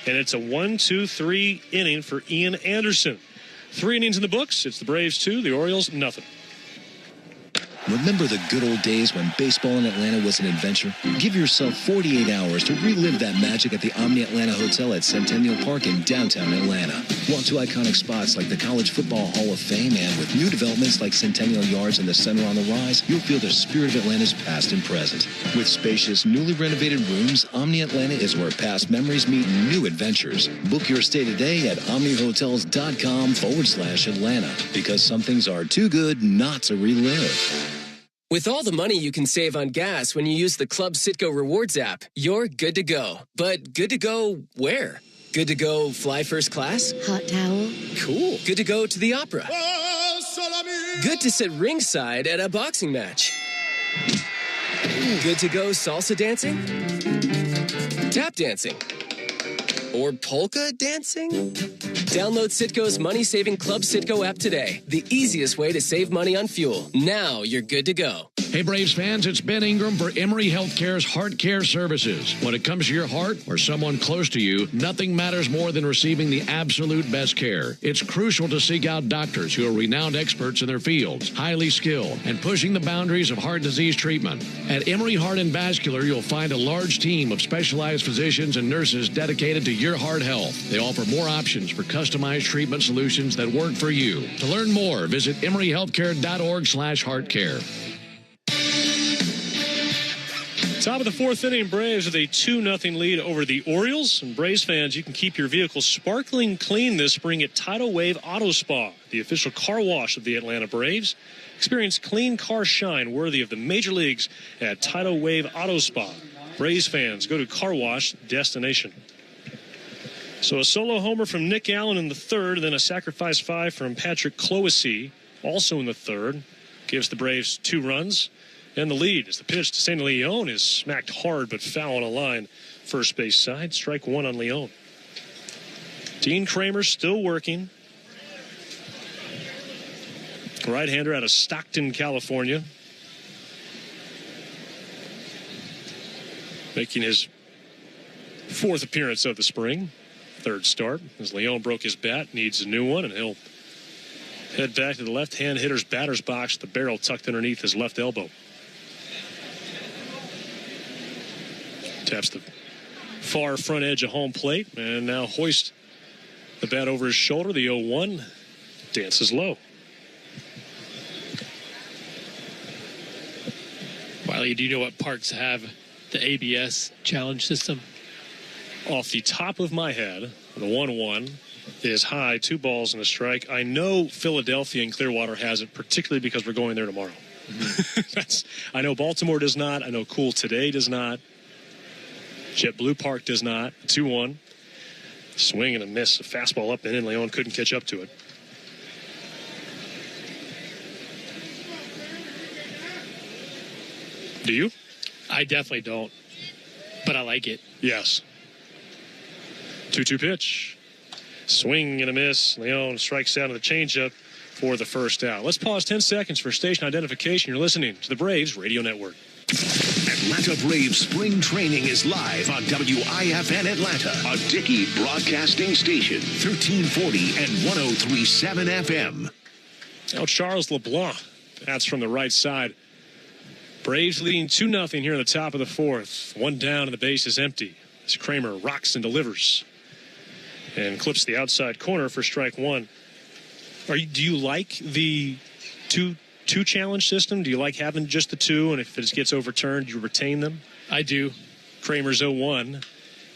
And it's a 1-2-3 inning for Ian Anderson. 3 innings in the books. It's the Braves 2, the Orioles nothing. Remember the good old days when baseball in Atlanta was an adventure? Give yourself 48 hours to relive that magic at the Omni Atlanta Hotel at Centennial Park in downtown Atlanta. Walk to iconic spots like the College Football Hall of Fame, and with new developments like Centennial Yards and the Center on the Rise, you'll feel the spirit of Atlanta's past and present. With spacious, newly renovated rooms, Omni Atlanta is where past memories meet new adventures. Book your stay today at omnihotels.com/Atlanta, because some things are too good not to relive. With all the money you can save on gas when you use the Club Citgo Rewards app, you're good to go. But good to go where? Good to go fly first class? Hot towel? Cool. Good to go to the opera? Good to sit ringside at a boxing match? Good to go salsa dancing? Tap dancing? Or polka dancing? Download Citgo's money-saving Club Citgo app today. The easiest way to save money on fuel. Now you're good to go. Hey, Braves fans, it's Ben Ingram for Emory Healthcare's Heart Care Services. When it comes to your heart or someone close to you, nothing matters more than receiving the absolute best care. It's crucial to seek out doctors who are renowned experts in their fields, highly skilled, and pushing the boundaries of heart disease treatment. At Emory Heart and Vascular, you'll find a large team of specialized physicians and nurses dedicated to your heart health. They offer more options for customized treatment solutions that work for you. To learn more, visit emoryhealthcare.org/heartcare. Top of the 4th inning, Braves with a 2-0 lead over the Orioles. And Braves fans, you can keep your vehicle sparkling clean this spring at Tidal Wave Auto Spa, the official car wash of the Atlanta Braves. Experience clean car shine worthy of the major leagues at Tidal Wave Auto Spa. Braves fans, go to Car Wash Destination. So a solo homer from Nick Allen in the 3rd, then a sacrifice 5 from Patrick Cloesy, also in the 3rd. Gives the Braves 2 runs. And the lead as the pitch to St. Leon is smacked hard but foul on a line. First base side, strike 1 on Leon. Dean Kramer still working. Right-hander out of Stockton, California. Making his 4th appearance of the spring. 3rd start as Leon broke his bat, needs a new one, and he'll head back to the left-hand hitter's batter's box, the barrel tucked underneath his left elbow. Taps the far front edge of home plate, and now hoist the bat over his shoulder. The 0-1 dances low. Wiley, do you know what parks have the ABS challenge system? Off the top of my head, the 1-1 is high, 2 balls and a strike. I know Philadelphia and Clearwater has it, particularly because we're going there tomorrow. I know Baltimore does not. I know Cool Today does not. JetBlue Park does not. 2-1. Swing and a miss. A fastball up and in. Leon couldn't catch up to it. Do you? I definitely don't, but I like it. Yes. 2-2 pitch. Swing and a miss. Leon strikes out of the changeup for the first out. Let's pause 10 seconds for station identification. You're listening to the Braves Radio Network. Atlanta Braves spring training is live on WIFN Atlanta, a Dickey broadcasting station, 1340 and 103.7 FM. Now Charles LeBlanc. That's from the right side. Braves leading 2-0 here in the top of the fourth. 1 down and the base is empty. As Kramer rocks and delivers and clips the outside corner for strike 1. Do you like the two challenge system? Do you like having just the 2, and if it gets overturned, you retain them? I do. Kramer's 0-1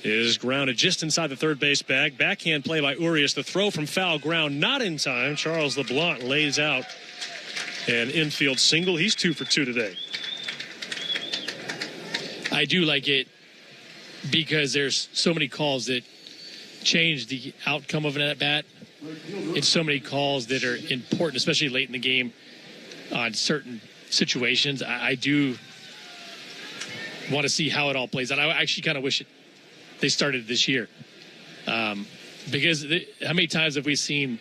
is grounded just inside the third base bag. Backhand play by Urias. The throw from foul ground, not in time. Charles LeBlanc lays out an infield single. He's 2 for 2 today. I do like it because there's so many calls that change the outcome of an at-bat. It's so many calls that are important, especially late in the game on certain situations. I do want to see how it all plays out. I actually kind of wish they started this year. Because how many times have we seen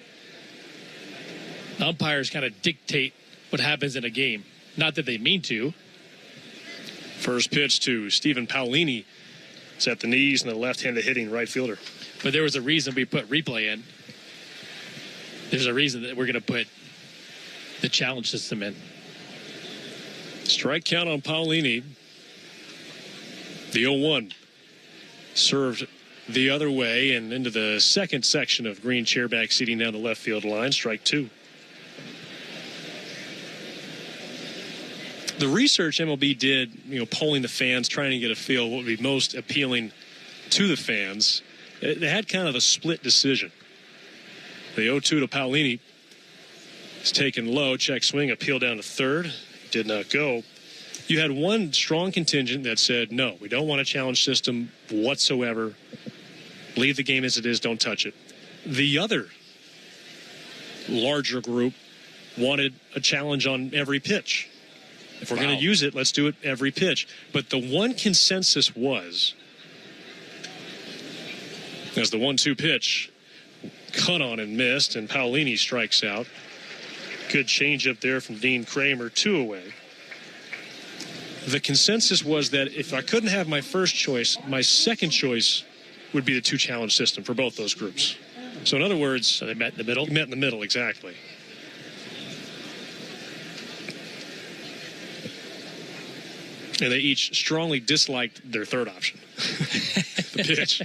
umpires kind of dictate what happens in a game? Not that they mean to. First pitch to Stephen Paolini. It's at the knees and the left-handed hitting right fielder. But there was a reason we put replay in. There's a reason that we're going to put the challenge system in. Strike count on Paolini. The 0-1 served the other way and into the second section of green chairback seating down the left field line. Strike 2. The research MLB did, polling the fans, trying to get a feel what would be most appealing to the fans. They had kind of a split decision. The 0-2 to Paolini is taken low. Check swing, appeal down to third. Did not go. You had one strong contingent that said, no, we don't want a challenge system whatsoever. Leave the game as it is. Don't touch it. The other larger group wanted a challenge on every pitch. If we're going to use it, let's do it every pitch. But the one consensus was, as the 1-2 pitch cut on and missed, and Paolini strikes out. Good changeup there from Dean Kramer, 2 away. The consensus was that if I couldn't have my first choice, my second choice would be the 2 challenge system for both those groups. So in other words, so they met in the middle? Met in the middle, exactly. And they each strongly disliked their third option. The pitch.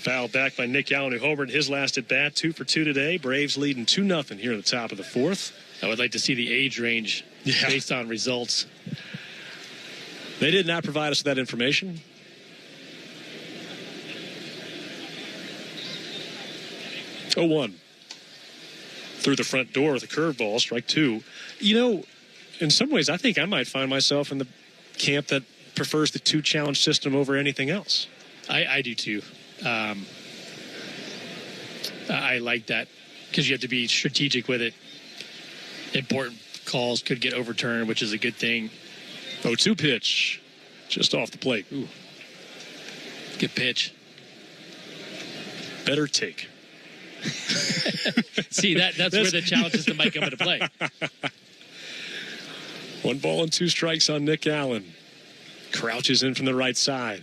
Fouled back by Nick Allen, who homered his last at bat. 2 for 2 today. Braves leading 2-0 here at the top of the fourth. I would like to see the age range based on results. They did not provide us with that information. Oh, 1. Through the front door with a curveball, strike 2. In some ways, I think I might find myself in the camp that prefers the 2 challenge system over anything else. I do too. I like that because you have to be strategic with it. Important calls could get overturned, which is a good thing. 0-2 pitch, just off the plate. Ooh. Good pitch. Better take. See, that's where the challenge system might come into play. 1 ball and 2 strikes on Nick Allen. Crouches in from the right side.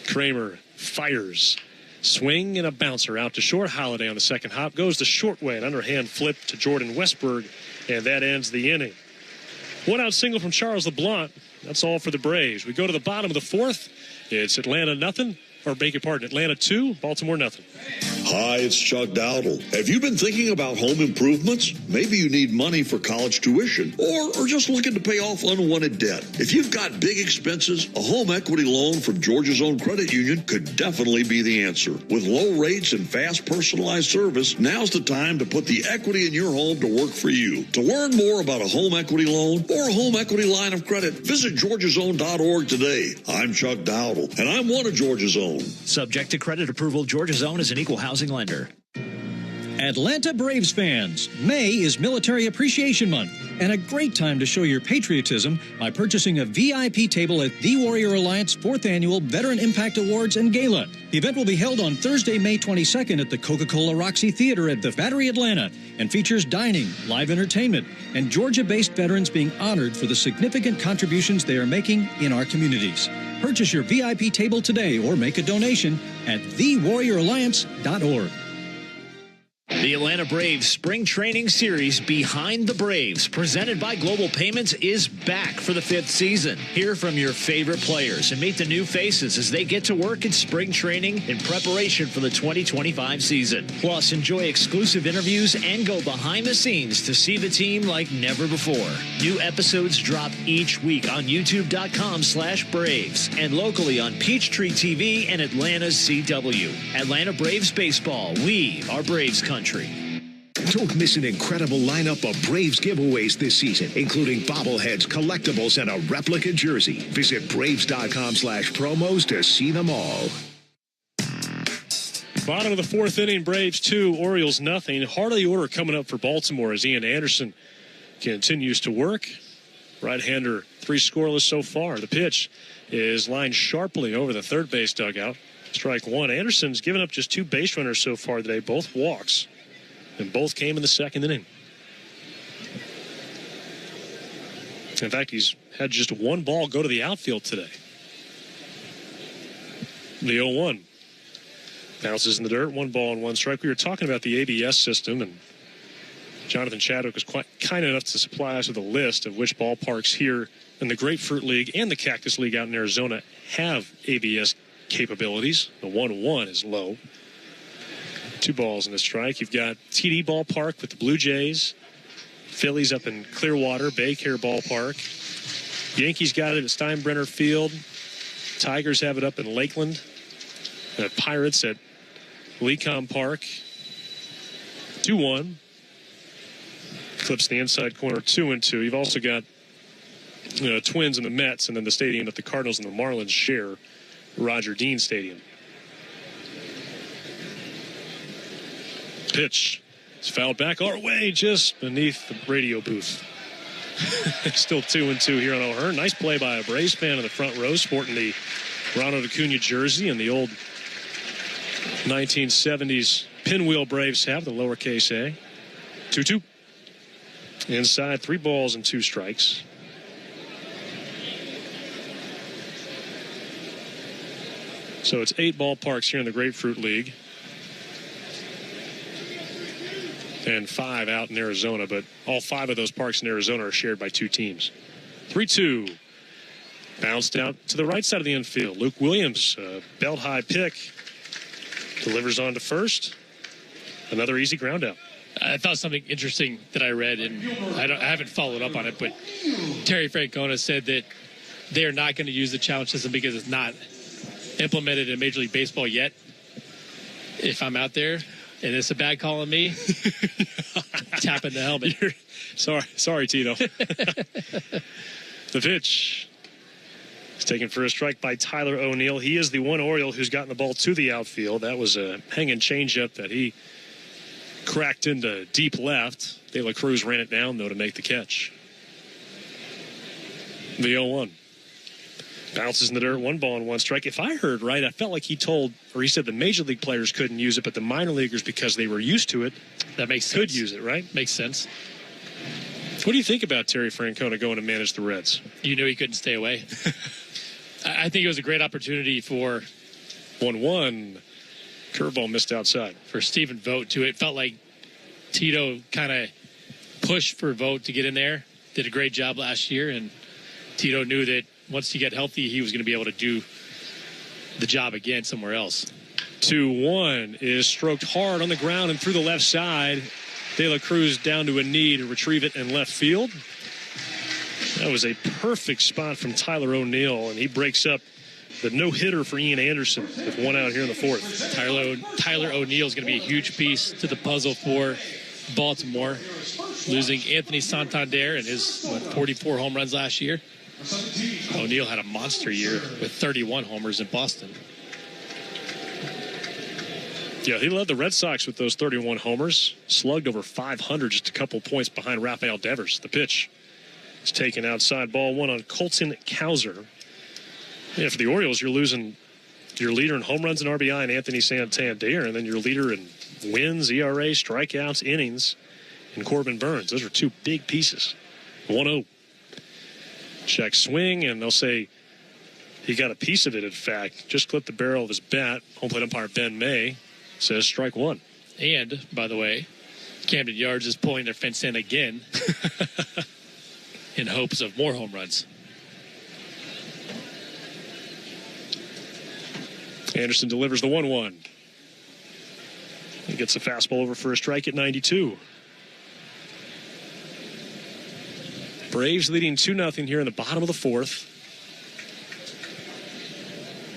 Kramer fires. Swing and a bouncer out to short. Holiday on the second hop. Goes the short way. An underhand flip to Jordan Westberg. And that ends the inning. 1 out single from Charles LeBlanc. That's all for the Braves. We go to the bottom of the fourth. It's Atlanta nothing, or beg your pardon, Atlanta 2, Baltimore nothing. Hi, it's Chuck Dowdle. Have you been thinking about home improvements? Maybe you need money for college tuition or just looking to pay off unwanted debt. If you've got big expenses, a home equity loan from Georgia's own credit union could definitely be the answer. With low rates and fast personalized service, now's the time to put the equity in your home to work for you. To learn more about a home equity loan or a home equity line of credit, visit georgiasown.org today. I'm Chuck Dowdle, and I'm one of Georgia's own. Subject to credit approval, Georgia's own is an equal housing lender. Atlanta Braves fans, May is Military Appreciation Month, and a great time to show your patriotism by purchasing a VIP table at the Warrior Alliance 4th Annual Veteran Impact Awards and Gala. The event will be held on Thursday, May 22nd at the Coca-Cola Roxy Theater at the Battery, Atlanta, and features dining, live entertainment, and Georgia-based veterans being honored for the significant contributions they are making in our communities. Purchase your VIP table today or make a donation at thewarrioralliance.org. The Atlanta Braves Spring Training Series Behind the Braves, presented by Global Payments, is back for the 5th season. Hear from your favorite players and meet the new faces as they get to work in spring training in preparation for the 2025 season. Plus, enjoy exclusive interviews and go behind the scenes to see the team like never before. New episodes drop each week on youtube.com/Braves and locally on Peachtree TV and Atlanta's CW. Atlanta Braves Baseball. We are Braves Country. Don't miss an incredible lineup of Braves giveaways this season, including bobbleheads, collectibles, and a replica jersey. Visit Braves.com/promos to see them all. Bottom of the 4th inning, Braves 2, Orioles nothing. Heart of the order coming up for Baltimore as Ian Anderson continues to work. Right-hander 3 scoreless so far. The pitch is lined sharply over the third base dugout. Strike 1. Anderson's given up just 2 base runners so far today, both walks, and both came in the 2nd inning. In fact, he's had just 1 ball go to the outfield today. The 0-1. Bounces in the dirt, 1 ball and 1 strike. We were talking about the ABS system, and Jonathan Chadwick was quite kind enough to supply us with a list of which ballparks here in the Grapefruit League and the Cactus League out in Arizona have ABS capabilities. The 1-1 is low. 2 balls and a strike. You've got TD Ballpark with the Blue Jays. Phillies up in Clearwater, Baycare Ballpark. Yankees got it at Steinbrenner Field. Tigers have it up in Lakeland. The Pirates at Lecom Park. 2-1. Clips the inside corner, 2-2. You've also got Twins and the Mets, and then the stadium that the Cardinals and the Marlins share, Roger Dean Stadium. Pitch is fouled back our way just beneath the radio booth. Still 2-2 here on O'Hearn. Nice play by a Braves fan in the front row sporting the Ronald Acuna jersey and the old 1970s pinwheel Braves have, the lowercase a. 2-2. Inside, 3 balls and 2 strikes. So it's 8 ballparks here in the Grapefruit League. And 5 out in Arizona, but all 5 of those parks in Arizona are shared by 2 teams. 3-2. Bounced out to the right side of the infield. Luke Williams, belt high pick. Delivers on to first. Another easy ground out. I thought something interesting that I read, and I haven't followed up on it, but Terry Francona said that they are not going to use the challenge system because it's not implemented in Major League Baseball yet. If I'm out there and it's a bad call on me, tapping the helmet. Sorry, Tito. The pitch is taken for a strike by Tyler O'Neill. He is the one Oriole who's gotten the ball to the outfield. That was a hanging changeup that he cracked into deep left. De La Cruz ran it down, though, to make the catch. The 0-1. Bounces in the dirt, 1 ball and 1 strike. If I heard right, I felt like he said the major league players couldn't use it, but the minor leaguers, because they were used to it, that makes could sense. use it, right? Makes sense. What do you think about Terry Francona going to manage the Reds? You knew he couldn't stay away. I think it was a great opportunity for 1-1. Curveball missed outside. For Stephen Vogt, too. It felt like Tito kind of pushed for Vogt to get in there. Did a great job last year, and Tito knew that once he got healthy, he was going to be able to do the job again somewhere else. 2-1 is stroked hard on the ground and through the left side. De La Cruz down to a knee to retrieve it in left field. That was a perfect spot from Tyler O'Neill, and he breaks up the no-hitter for Ian Anderson with one out here in the fourth. Tyler O'Neill is going to be a huge piece to the puzzle for Baltimore, losing Anthony Santander and his 44 home runs last year. O'Neill had a monster year with 31 homers in Boston. Yeah, he led the Red Sox with those 31 homers, slugged over 500, just a couple points behind Rafael Devers. The pitch is taken outside, ball one on Colton Cowser. Yeah, for the Orioles, you're losing your leader in home runs and RBI and Anthony Santander, and then your leader in wins, ERA, strikeouts, innings, and Corbin Burns. Those are two big pieces. 1-0. Check swing, and they'll say he got a piece of it, in fact. Just clipped the barrel of his bat. Home plate umpire Ben May says strike one. And, by the way, Camden Yards is pulling their fence in again in hopes of more home runs. Anderson delivers the 1-1. He gets a fastball over for a strike at 92. Braves leading 2-0 here in the bottom of the fourth.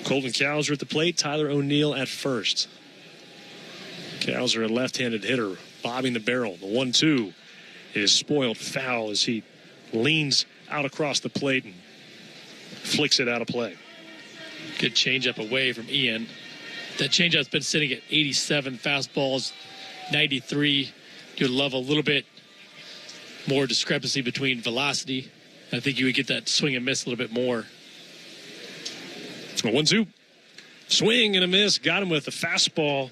Colton Cowser at the plate, Tyler O'Neill at first. Cowser, a left-handed hitter, bobbing the barrel. The 1-2 is spoiled foul as he leans out across the plate and flicks it out of play. Good changeup away from Ian. That changeup's been sitting at 87, fastballs 93. You'd love a little bit more discrepancy between velocity. I think you would get that swing and miss a little bit more. 1-2. Swing and a miss. Got him with the fastball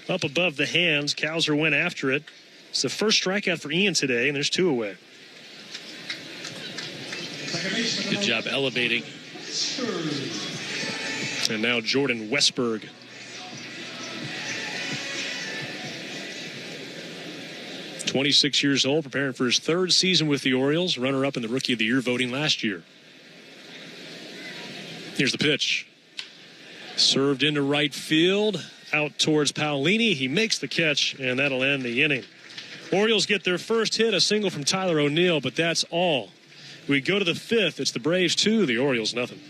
up above the hands. Cowser went after it. It's the first strikeout for Ian today, and there's two away. Good job elevating. And now Jordan Westberg. "26 years old, preparing for his third season with the Orioles, runner-up in the Rookie of the Year voting last year. Here's the pitch. Served into right field, out towards Paolini. He makes the catch, and that'll end the inning. Orioles get their first hit, a single from Tyler O'Neill, but that's all. We go to the fifth. It's the Braves 2, the Orioles nothing.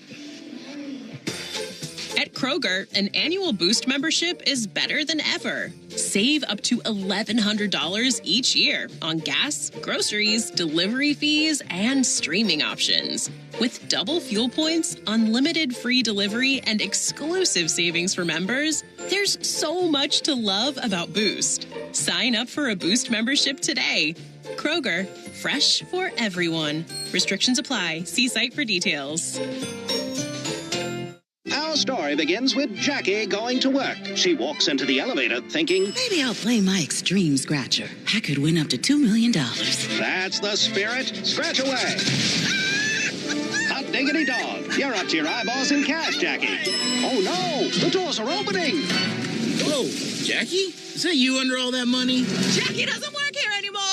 At Kroger, an annual Boost membership is better than ever. Save up to $1,100 each year on gas, groceries, delivery fees, and streaming options. With double fuel points, unlimited free delivery, and exclusive savings for members, there's so much to love about Boost. Sign up for a Boost membership today. Kroger, fresh for everyone. Restrictions apply. See site for details. Our story begins with Jackie going to work. She walks into the elevator thinking, maybe I'll play my extreme scratcher. I could win up to $2 million. That's the spirit. Scratch away. Hot diggity dog. You're up to your eyeballs in cash, Jackie. Oh, no. The doors are opening. Whoa, Jackie? Is that you under all that money? Jackie doesn't work here anymore.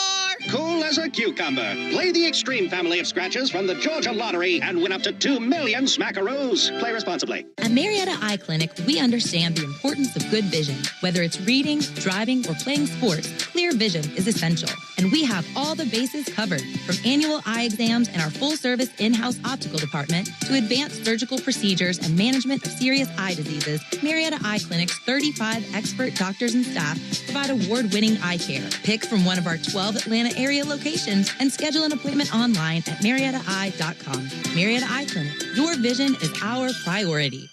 Cool as a cucumber. Play the extreme family of scratchers from the Georgia Lottery and win up to 2 million smackaroos. Play responsibly. At Marietta Eye Clinic, we understand the importance of good vision. Whether it's reading, driving, or playing sports, clear vision is essential. And we have all the bases covered, from annual eye exams and our full-service in-house optical department to advanced surgical procedures and management of serious eye diseases. Marietta Eye Clinic's 35 expert doctors and staff provide award-winning eye care. Pick from one of our 12 Atlanta area locations and schedule an appointment online at MariettaEye.com. Marietta Eye Clinic. Your vision is our priority.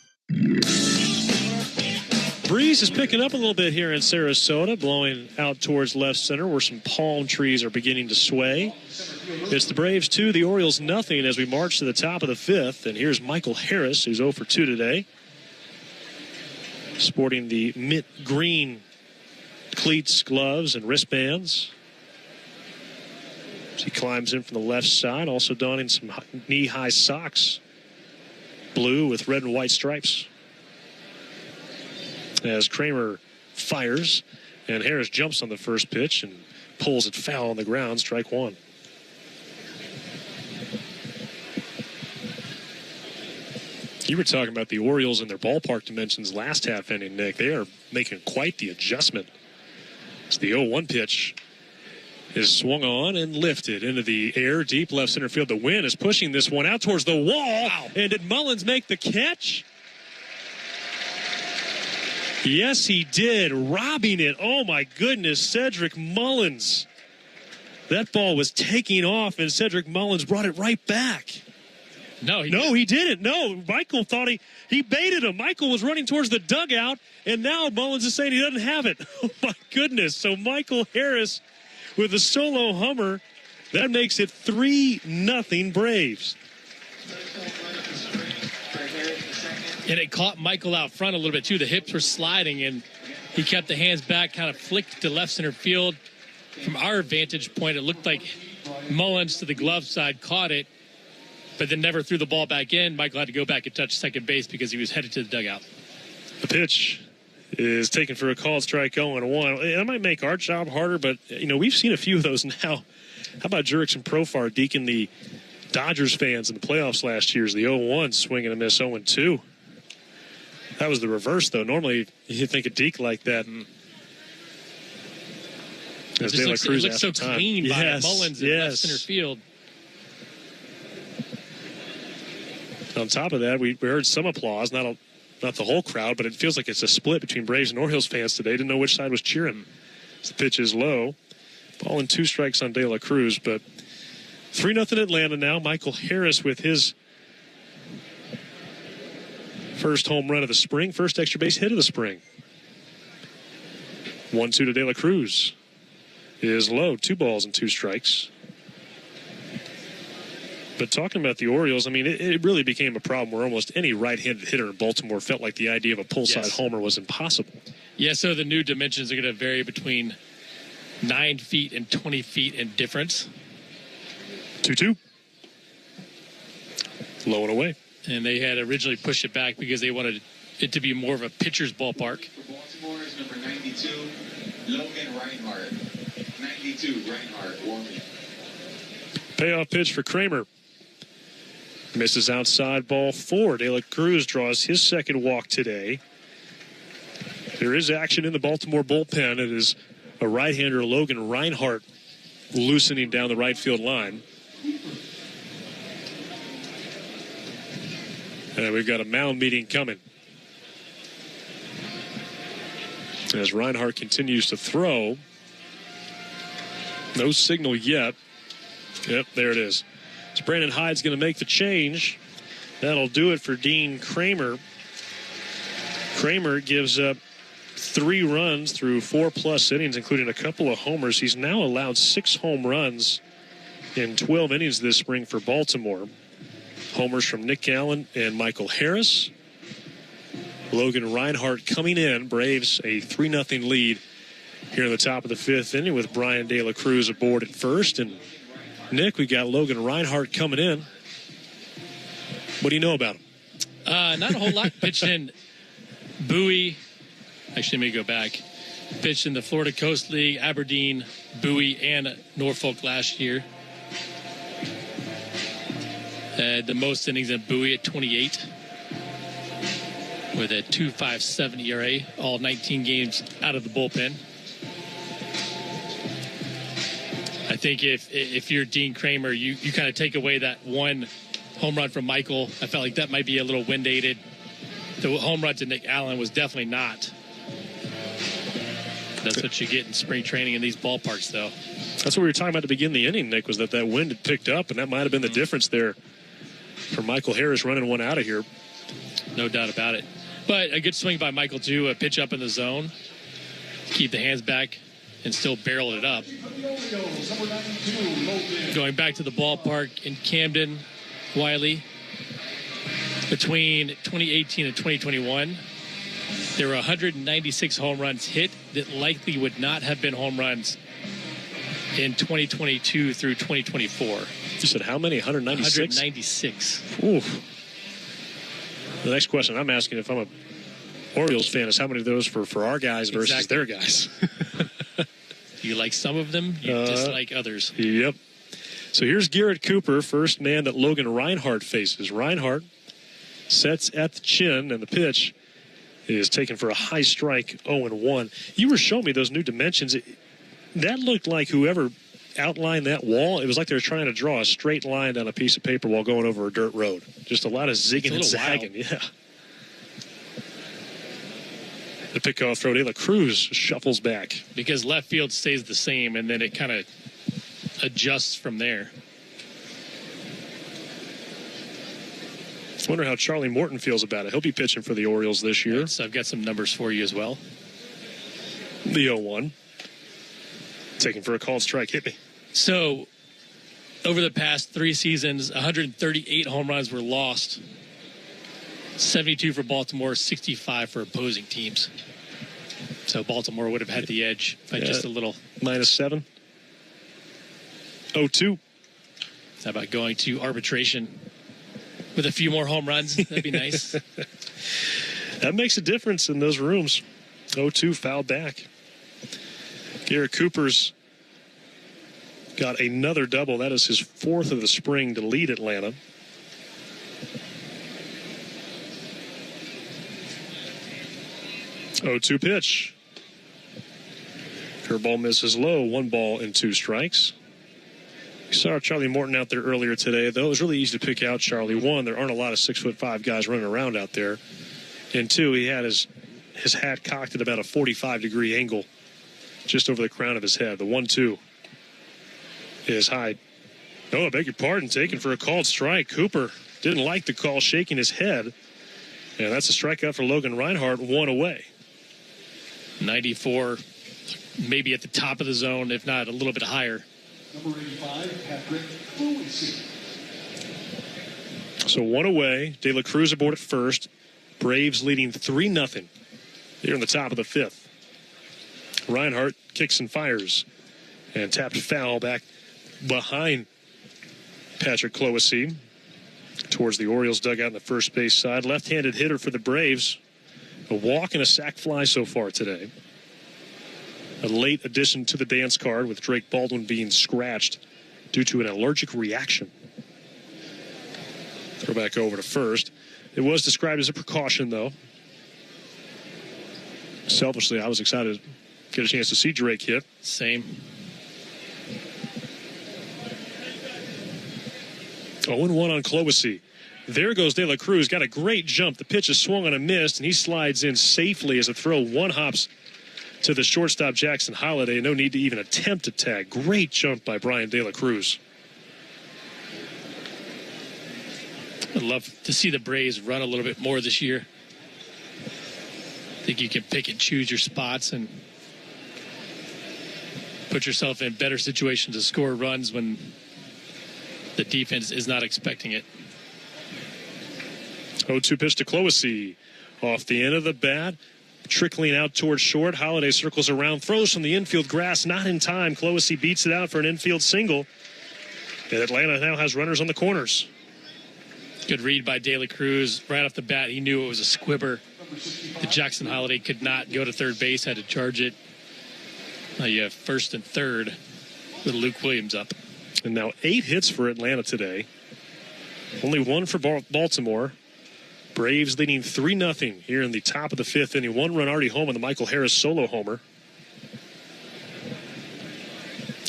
Breeze is picking up a little bit here in Sarasota, blowing out towards left center where some palm trees are beginning to sway. It's the Braves 2, the Orioles nothing as we march to the top of the fifth. And here's Michael Harris, who's 0 for 2 today, sporting the mint green cleats, gloves, and wristbands. He climbs in from the left side, also donning some knee-high socks, blue with red and white stripes. As Kramer fires, and Harris jumps on the first pitch and pulls it foul on the ground, strike one. You were talking about the Orioles and their ballpark dimensions last half inning, Nick. They are making quite the adjustment. It's the 0-1 pitch is swung on and lifted into the air, deep left center field. The wind is pushing this one out towards the wall. Wow. And did Mullins make the catch? Yes, he did, robbing it. Oh, my goodness, Cedric Mullins. That ball was taking off, and Cedric Mullins brought it right back. No, he didn't. No, Michael thought he baited him. Michael was running towards the dugout, and now Mullins is saying he doesn't have it. Oh, my goodness. So Michael Harris with a solo homer. That makes it 3-0 Braves. And it caught Michael out front a little bit, too. The hips were sliding, and he kept the hands back, kind of flicked to left center field. From our vantage point, it looked like Mullins to the glove side caught it, but then never threw the ball back in. Michael had to go back and touch second base because he was headed to the dugout. The pitch is taken for a called strike 0-1. That might make our job harder, but, we've seen a few of those now. How about Jurickson Profar deking the Dodgers fans in the playoffs last year's the 0-1 swing and a miss 0-2. That was the reverse, though. Normally, you think a deke like that. As De La Cruz it looks so time. clean by Mullins in left center field. On top of that, we heard some applause, not the whole crowd, but it feels like it's a split between Braves and Orioles fans today. Didn't know which side was cheering. The pitch is low. Ball and 2 strikes on De La Cruz, but 3-0 Atlanta now. Michael Harris with his first home run of the spring, first extra base hit of the spring. 1-2 to De La Cruz is low. 2 balls and 2 strikes. But talking about the Orioles, it really became a problem where almost any right-handed hitter in Baltimore felt like the idea of a pull-side homer was impossible. Yeah, so the new dimensions are going to vary between 9 feet and 20 feet in difference. 2-2. Low and away. And they had originally pushed it back because they wanted it to be more of a pitcher's ballpark. For Baltimore is number 92, Logan Reinhardt. 92, Reinhardt, warming. Payoff pitch for Kramer. Misses outside, ball 4. De La Cruz draws his second walk today. There is action in the Baltimore bullpen. It is a right-hander, Logan Reinhardt, loosening down the right field line. And we've got a mound meeting coming. As Reinhardt continues to throw. No signal yet. Yep, there it is. So Brandon Hyde's going to make the change. That'll do it for Dean Kramer. Kramer gives up 3 runs through 4+ innings, including a couple of homers. He's now allowed 6 home runs in 12 innings this spring for Baltimore. Homers from Nick Allen and Michael Harris. Logan Reinhardt coming in. Braves a 3-0 lead here in the top of the 5th inning with Brian De La Cruz aboard at first. And Nick, we got Logan Reinhardt coming in. What do you know about him? Not a whole lot. Pitched in Bowie. Actually, let me go back. Pitched in the Florida Coast League, Aberdeen, Bowie, and Norfolk last year. The most innings in Bowie at 28 with a 2.57 ERA, all 19 games out of the bullpen. I think if you're Dean Kramer, you kind of take away that one home run from Michael. I felt like that might be a little wind-aided. The home run to Nick Allen was definitely not. That's what you get in spring training in these ballparks, though. That's what we were talking about at the beginning of the inning, Nick, was that wind had picked up, and that might have been the difference there for Michael Harris running one out of here. No doubt about it. But a good swing by Michael, too. A pitch up in the zone. Keep the hands back and still barrel it up. Going back to the ballpark in Camden, Wiley. Between 2018 and 2021, there were 196 home runs hit that likely would not have been home runs in 2022 through 2024. You said how many? 196? 196. Oof. The next question I'm asking, if I'm a Orioles fan, is how many of those for our guys versus their guys? You like some of them, you dislike others. Yep. So here's Garrett Cooper, first man that Logan Reinhardt faces. Reinhardt Sets at the chin, and the pitch is taken for a high strike, 0-1. You were showing me those new dimensions. That looked like whoever outlined that wall, it was like they were trying to draw a straight line down a piece of paper while going over a dirt road. Just a lot of zigging and zagging. Wild. Yeah. The pickoff throw, De La Cruz shuffles back. Because left field stays the same, and then it kind of adjusts from there. I wonder how Charlie Morton feels about it. He'll be pitching for the Orioles this year. So I've got some numbers for you as well. The 0-1. Taking for a called strike. Hit me. So, over the past 3 seasons, 138 home runs were lost. 72 for Baltimore, 65 for opposing teams. So Baltimore would have had the edge by just a little. -7. 0-2. How about going to arbitration with a few more home runs? That'd be nice. That makes a difference in those rooms. 0-2 foul back. Garrett Cooper's got another double. That is his 4th of the spring to lead Atlanta. Oh, 2 pitch. Curveball misses low. 1 ball and 2 strikes. We saw Charlie Morton out there earlier today, though. It was really easy to pick out Charlie. 1, there aren't a lot of 6'5" guys running around out there. And 2, he had his hat cocked at about a 45-degree angle just over the crown of his head. The 1-2 is high. Oh, I beg your pardon, taken for a called strike. Cooper didn't like the call, shaking his head. And that's a strikeout for Logan Reinhart, 1 away. 94, maybe at the top of the zone, if not a little bit higher. Number 85, Patrick Fluency. So 1 away. De La Cruz aboard at first. Braves leading 3-0 here in the top of the 5th. Reinhart kicks and fires and tapped foul back behind Patrick Cloesy towards the Orioles dugout on the first base side. Left-handed hitter for the Braves. A walk and a sac fly so far today. A late addition to the dance card with Drake Baldwin being scratched due to an allergic reaction. Throw back over to first. It was described as a precaution, though. Selfishly, I was excited to get a chance to see Drake hit. Same. 0-1 on Cloesy. There goes De La Cruz. Got a great jump. The pitch is swung on a miss, and he slides in safely as a throw 1 hops to the shortstop Jackson Holiday. No need to even attempt a tag. Great jump by Brian De La Cruz. I'd love to see the Braves run a little bit more this year. I think you can pick and choose your spots and put yourself in better situations to score runs when the defense is not expecting it. 0-2 pitch to Cloesy. Off the end of the bat. Trickling out towards short. Holiday circles around. Throws from the infield grass. Not in time. Cloesy beats it out for an infield single. And Atlanta now has runners on the corners. Good read by De La Cruz. Right off the bat, he knew it was a squibber. The Jackson Holiday could not go to third base. Had to charge it. Now you have first and third with Luke Williams up. And now 8 hits for Atlanta today. Only 1 for Baltimore. Braves leading 3-0 here in the top of the 5th inning. 1 run already home on the Michael Harris solo homer.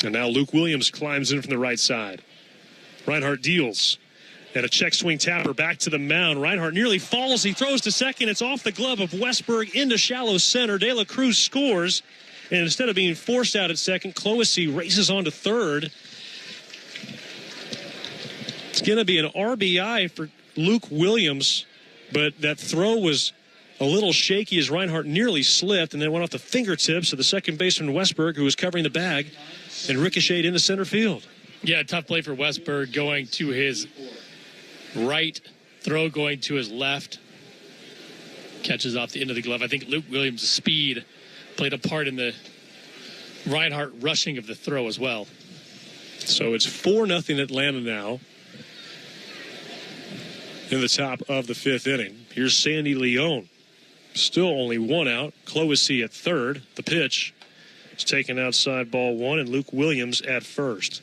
And now Luke Williams climbs in from the right side. Reinhart deals. And a check swing tapper back to the mound. Reinhart nearly falls. He throws to second. It's off the glove of Westberg into shallow center. De La Cruz scores. And instead of being forced out at second, Cloesy races on to third. It's going to be an RBI for Luke Williams. But that throw was a little shaky as Reinhart nearly slipped and then went off the fingertips of the second baseman Westberg, who was covering the bag, and ricocheted into center field. Yeah, tough play for Westberg, going to his right, throw going to his left. Catches off the end of the glove. I think Luke Williams' speed played a part in the Reinhart rushing of the throw as well. So it's 4-0 Atlanta now in the top of the 5th inning. Here's Sandy Leone. Still only 1 out. Cloesy at third. The pitch is taken outside, ball 1, and Luke Williams at first.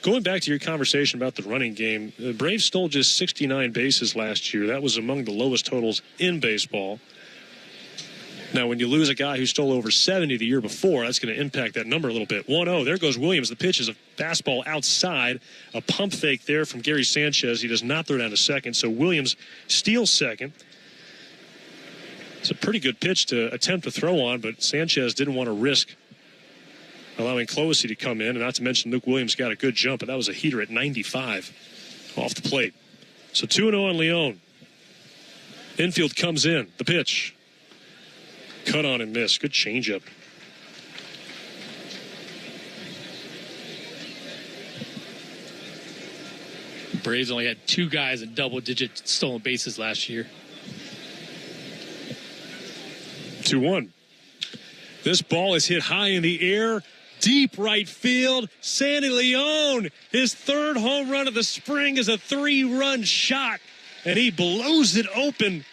Going back to your conversation about the running game, the Braves stole just 69 bases last year. That was among the lowest totals in baseball. Now, when you lose a guy who stole over 70 the year before, that's going to impact that number a little bit. 1-0. There goes Williams. The pitch is a fastball outside. A pump fake there from Gary Sanchez. He does not throw down to second, so Williams steals second. It's a pretty good pitch to attempt to throw on, but Sanchez didn't want to risk allowing Closey to come in, and not to mention Luke Williams got a good jump, but that was a heater at 95 off the plate. So 2-0 on Leon. Infield comes in. The pitch. Cut on and miss. Good changeup. Braves only had 2 guys in double-digit stolen bases last year. 2-1. This ball is hit high in the air. Deep right field. Sandy Leon, his 3rd home run of the spring, is a 3-run shot, and he blows it open,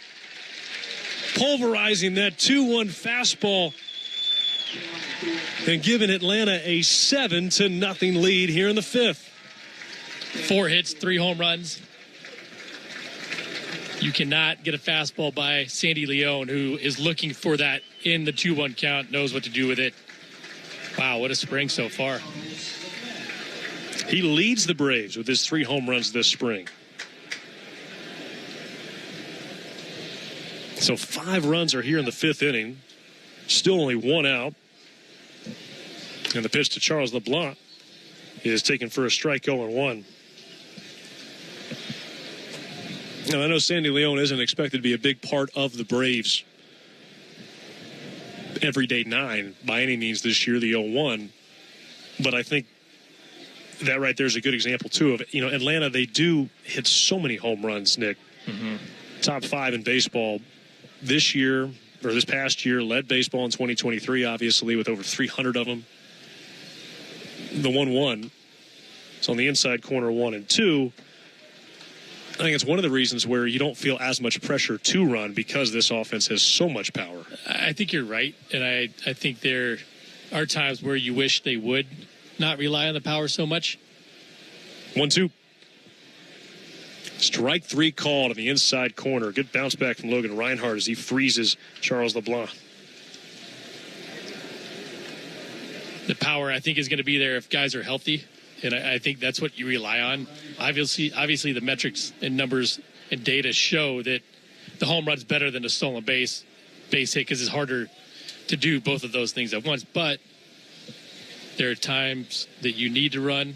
pulverizing that 2-1 fastball and giving Atlanta a 7-0 lead here in the 5th. 4 hits, 3 home runs. You cannot get a fastball by Sandy Leon, who is looking for that in the 2-1 count, knows what to do with it. Wow, what a spring so far. He leads the Braves with his 3 home runs this spring. So 5 runs are here in the 5th inning. Still only 1 out. And the pitch to Charles LeBlanc is taken for a strike 0-1. Now, I know Sandy Leon isn't expected to be a big part of the Braves' everyday 9 by any means this year, the 0-1. But I think that right there is a good example, too, of, Atlanta, they do hit so many home runs, Nick. Mm-hmm. Top 5 in baseball this year, or this past year, led baseball in 2023, obviously, with over 300 of them. The 1-1 is on the inside corner, 1 and 2. I think it's one of the reasons where you don't feel as much pressure to run because this offense has so much power. I think you're right, and I think there are times where you wish they would not rely on the power so much. 1-2. Strike 3 called on the inside corner. Good bounce back from Logan Reinhardt as he freezes Charles LeBlanc. The power, I think, is going to be there if guys are healthy, and I think that's what you rely on. Obviously, the metrics and numbers and data show that the home run's better than a stolen base hit because it's harder to do both of those things at once. But there are times that you need to run.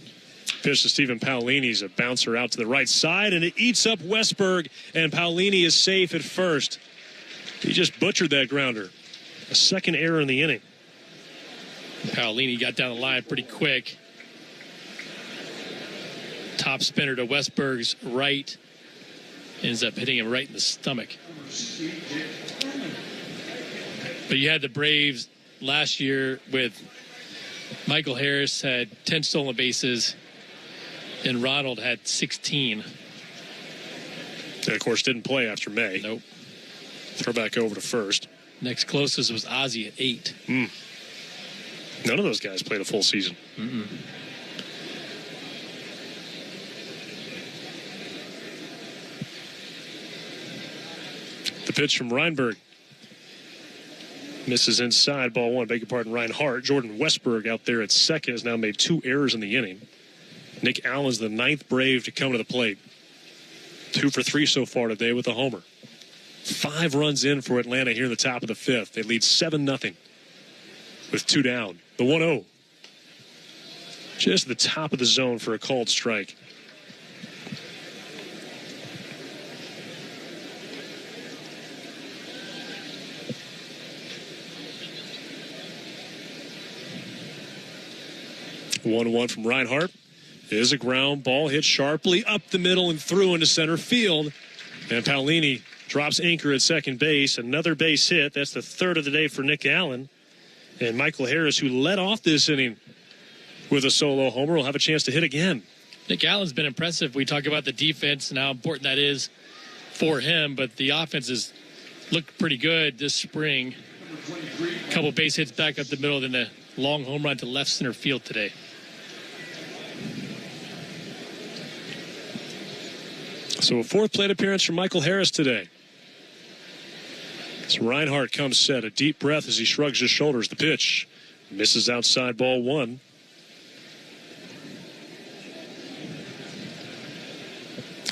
Pitch to Stephen Paolini's a bouncer out to the right side, and it eats up Westberg, and Paolini is safe at first. He just butchered that grounder. A 2nd error in the inning. Paolini got down the line pretty quick. Top spinner to Westberg's right. Ends up hitting him right in the stomach. But you had the Braves last year with Michael Harris had 10 stolen bases, and Ronald had 16. And, of course, didn't play after May. Nope. Throw back over to first. Next closest was Ozzie at 8. None of those guys played a full season. Mm-mm. The pitch from Reinberg. Misses inside, ball 1. Beg your pardon, Reinhardt. Jordan Westberg out there at second has now made 2 errors in the inning. Nick Allen's the 9th Brave to come to the plate. 2 for 3 so far today with a homer. 5 runs in for Atlanta here in the top of the 5th. They lead 7-0 with 2 down. The 1-0. Just the top of the zone for a called strike. One from Reinhardt. Is a ground ball hit sharply up the middle and through into center field. And Paolini drops anchor at second base. Another base hit. That's the 3rd of the day for Nick Allen. And Michael Harris, who led off this inning with a solo homer, will have a chance to hit again. Nick Allen's been impressive. We talk about the defense and how important that is for him, but the offense has looked pretty good this spring. A couple base hits back up the middle, then the long home run to left center field today. So a fourth plate appearance from Michael Harris today. So Reinhardt comes set. A deep breath as he shrugs his shoulders. The pitch misses outside, ball one.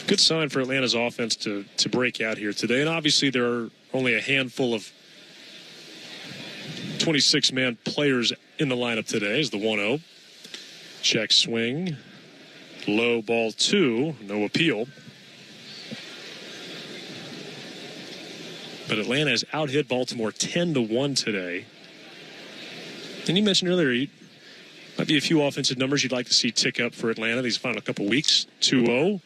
Good sign for Atlanta's offense to break out here today. And obviously there are only a handful of 26-man players in the lineup today as the 1-0. Check swing. Low, ball two. No appeal. But Atlanta has out-hit Baltimore 10-1 today. And you mentioned earlier, might be a few offensive numbers you'd like to see tick up for Atlanta these final couple weeks. 2-0.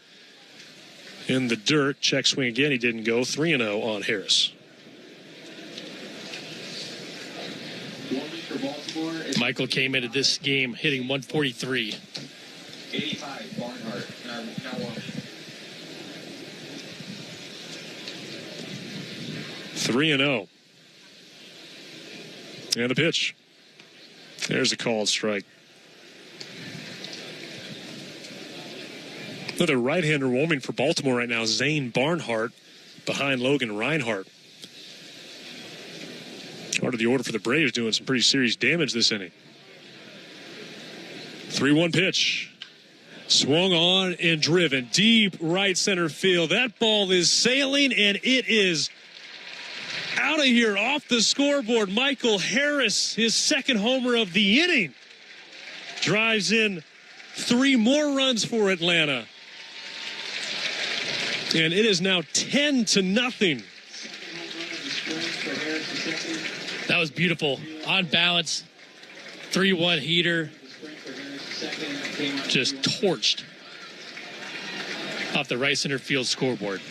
In the dirt, check swing again. He didn't go. 3-0 on Harris. Michael came into this game hitting 143. 85, Barnhart. Now one. 3-0. And the pitch. There's a called strike. Another right-hander warming for Baltimore right now, Zane Barnhart, behind Logan Reinhardt. Part of the order for the Braves doing some pretty serious damage this inning. 3-1 pitch. Swung on and driven. Deep right center field. That ball is sailing, and it is out of here off the scoreboard. Michael Harris, his second homer of the inning, drives in 3 more runs for Atlanta. And it is now 10-0. That was beautiful. On balance, 3-1 heater. Just torched off the right center field scoreboard.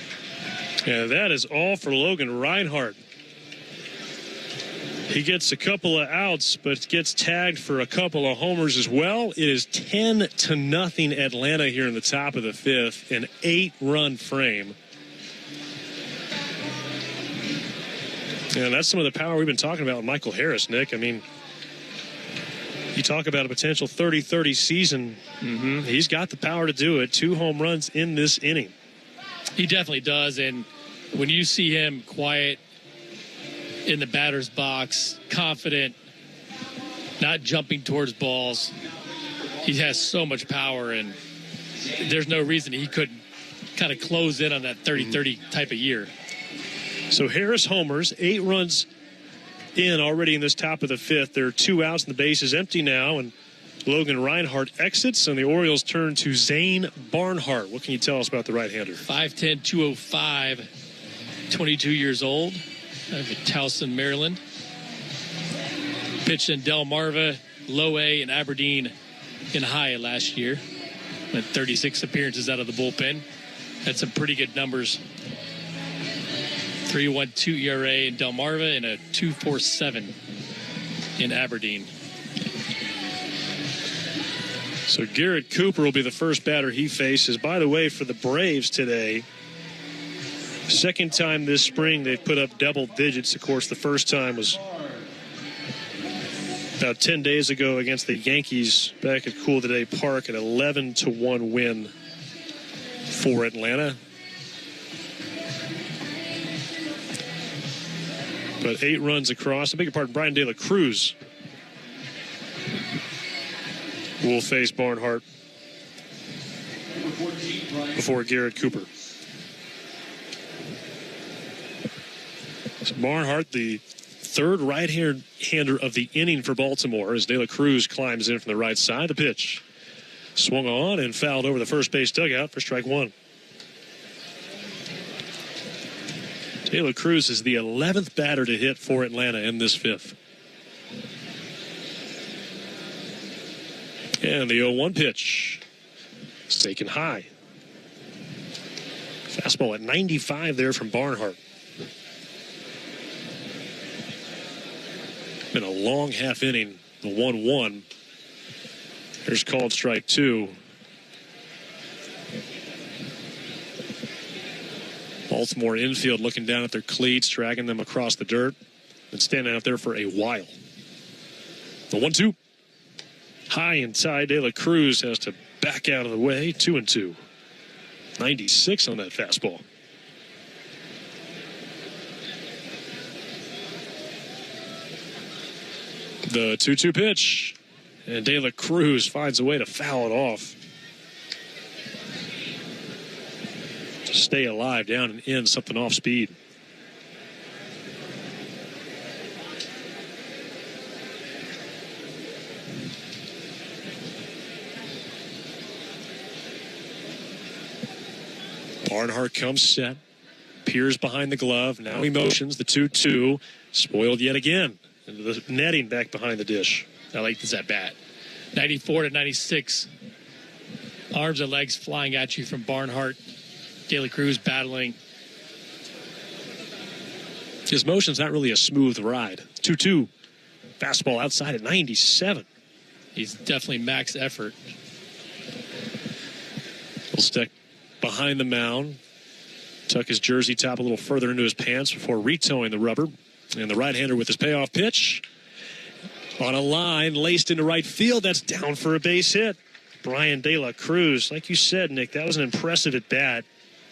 And that is all for Logan Reinhardt. He gets a couple of outs, but gets tagged for a couple of homers as well. It is 10-0 Atlanta here in the top of the fifth, an 8-run frame. And that's some of the power we've been talking about with Michael Harris, Nick. I mean, you talk about a potential 30-30 season. He's got the power to do it. 2 home runs in this inning. He definitely does. And when you see him quiet in the batter's box, confident, not jumping towards balls, he has so much power, and there's no reason he couldn't kind of close in on that 30-30 type of year. So Harris homers, 8 runs in already in this top of the fifth. There are 2 outs and the base is empty now, and Logan Reinhardt exits, and the Orioles turn to Zane Barnhart. What can you tell us about the right-hander? 5'10", 205, 22 years old, out of Towson, Maryland. Pitched in Delmarva, Low A, and Aberdeen in high last year. Had 36 appearances out of the bullpen. Had some pretty good numbers. 3.12 ERA in Delmarva and a 2.47 in Aberdeen. So Garrett Cooper will be the first batter he faces. By the way, for the Braves today, second time this spring they've put up double digits. Of course, the first time was about 10 days ago against the Yankees back at Cool Today Park, an 11-1 win for Atlanta. But 8 runs across. I beg your pardon, Brian De La Cruz will face Barnhart before Garrett Cooper. So Barnhart, the third right-hander of the inning for Baltimore, as De La Cruz climbs in from the right side. The pitch swung on and fouled over the first base dugout for strike one. De La Cruz is the 11th batter to hit for Atlanta in this fifth. And the 0-1 pitch is taken high. Fastball at 95 there from Barnhart. Been a long half inning, the 1-1. Here's called strike two. Baltimore infield looking down at their cleats, dragging them across the dirt, and standing out there for a while. The 1-2. High inside. De La Cruz has to back out of the way. 2-2. 96 on that fastball. The 2-2 pitch. And De La Cruz finds a way to foul it off. To stay alive, down and in, something off speed. Barnhart comes set. Peers behind the glove. Now he motions. The 2-2. Spoiled yet again. Into the netting back behind the dish. I like this at bat. 94 to 96. Arms and legs flying at you from Barnhart. De La Cruz battling. His motion's not really a smooth ride. 2-2. Fastball outside at 97. He's definitely max effort. He'll stick behind the mound. Tuck his jersey top a little further into his pants before retowing the rubber. And the right-hander with his payoff pitch. On a line, laced into right field. That's down for a base hit. Brian De La Cruz. Like you said, Nick, that was an impressive at-bat.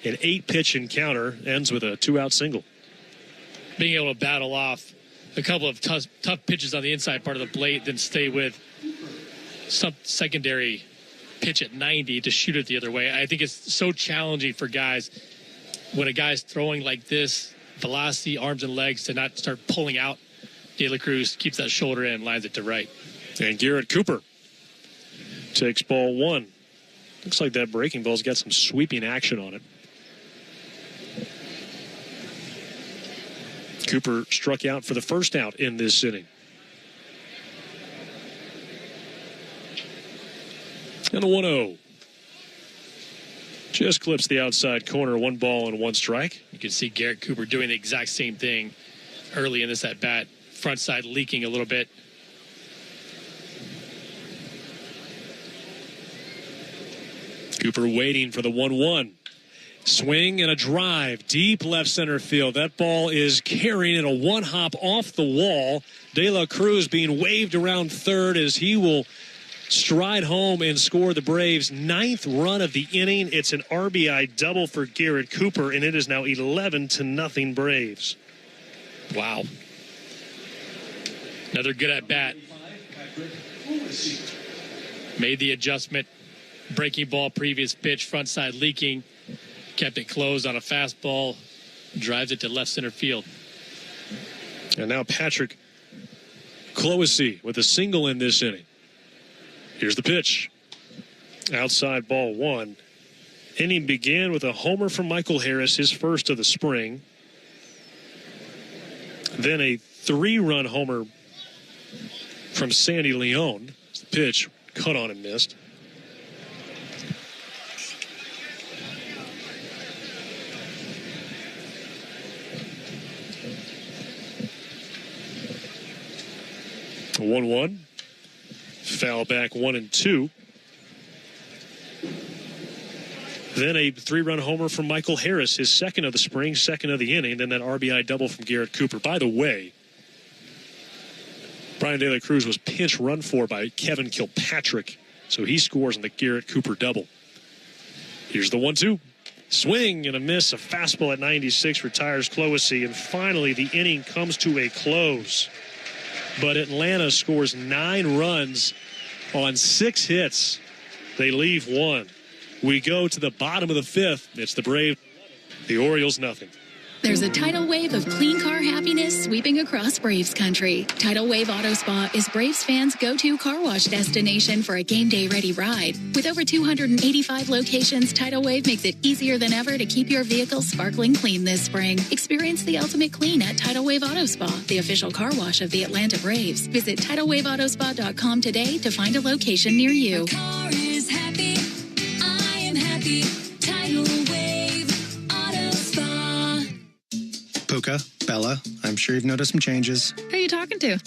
An 8-pitch encounter ends with a 2-out single. Being able to battle off a couple of tough pitches on the inside part of the plate, then stay with some secondary pitch at 90 to shoot it the other way. I think it's so challenging for guys when a guy's throwing like this, velocity, arms and legs, to not start pulling out. De La Cruz keeps that shoulder in, lines it to right. And Garrett Cooper takes ball one. Looks like that breaking ball's got some sweeping action on it. Cooper struck out for the first out in this inning. And the 1-0. Just clips the outside corner, 1 ball and 1 strike. You can see Garrett Cooper doing the exact same thing early in this at-bat. Front side leaking a little bit. Cooper waiting for the 1-1. Swing and a drive, deep left center field. That ball is carrying in a one-hop off the wall. De La Cruz being waved around third as he will stride home and score the Braves' 9th run of the inning. It's an RBI double for Garrett Cooper, and it is now 11-0 Braves. Wow. Another good at-bat. Made the adjustment. Breaking ball, previous pitch, front side leaking. Kept it closed on a fastball. Drives it to left center field. And now Patrick Cloesy with a single in this inning. Here's the pitch. Outside ball 1. Inning began with a homer from Michael Harris, his first of the spring. Then a 3-run homer from Sandy Leon. The pitch cut on and missed. A 1-1. Foul back 1-2. Then a 3-run homer from Michael Harris, his second of the spring, second of the inning. Then that RBI double from Garrett Cooper. By the way, Brian De La Cruz was pinch run for by Kevin Kilpatrick, so he scores on the Garrett Cooper double. Here's the 1-2. Swing and a miss. A fastball at 96 retires Cloesy, and finally the inning comes to a close. But Atlanta scores 9 runs on 6 hits. They leave 1. We go to the bottom of the 5th. It's the Braves. The Orioles, nothing. There's a tidal wave of clean car happiness sweeping across Braves country. Tidal Wave Auto Spa is Braves fans' go-to car wash destination for a game day ready ride. With over 285 locations, Tidal Wave makes it easier than ever to keep your vehicle sparkling clean this spring. Experience the ultimate clean at Tidal Wave Auto Spa, the official car wash of the Atlanta Braves. Visit TidalWaveAutospa.com today to find a location near you. My car is happy. I am happy. Tidal Wave Auto Spa. Puka, Bella, I'm sure you've noticed some changes. Who are you talking to?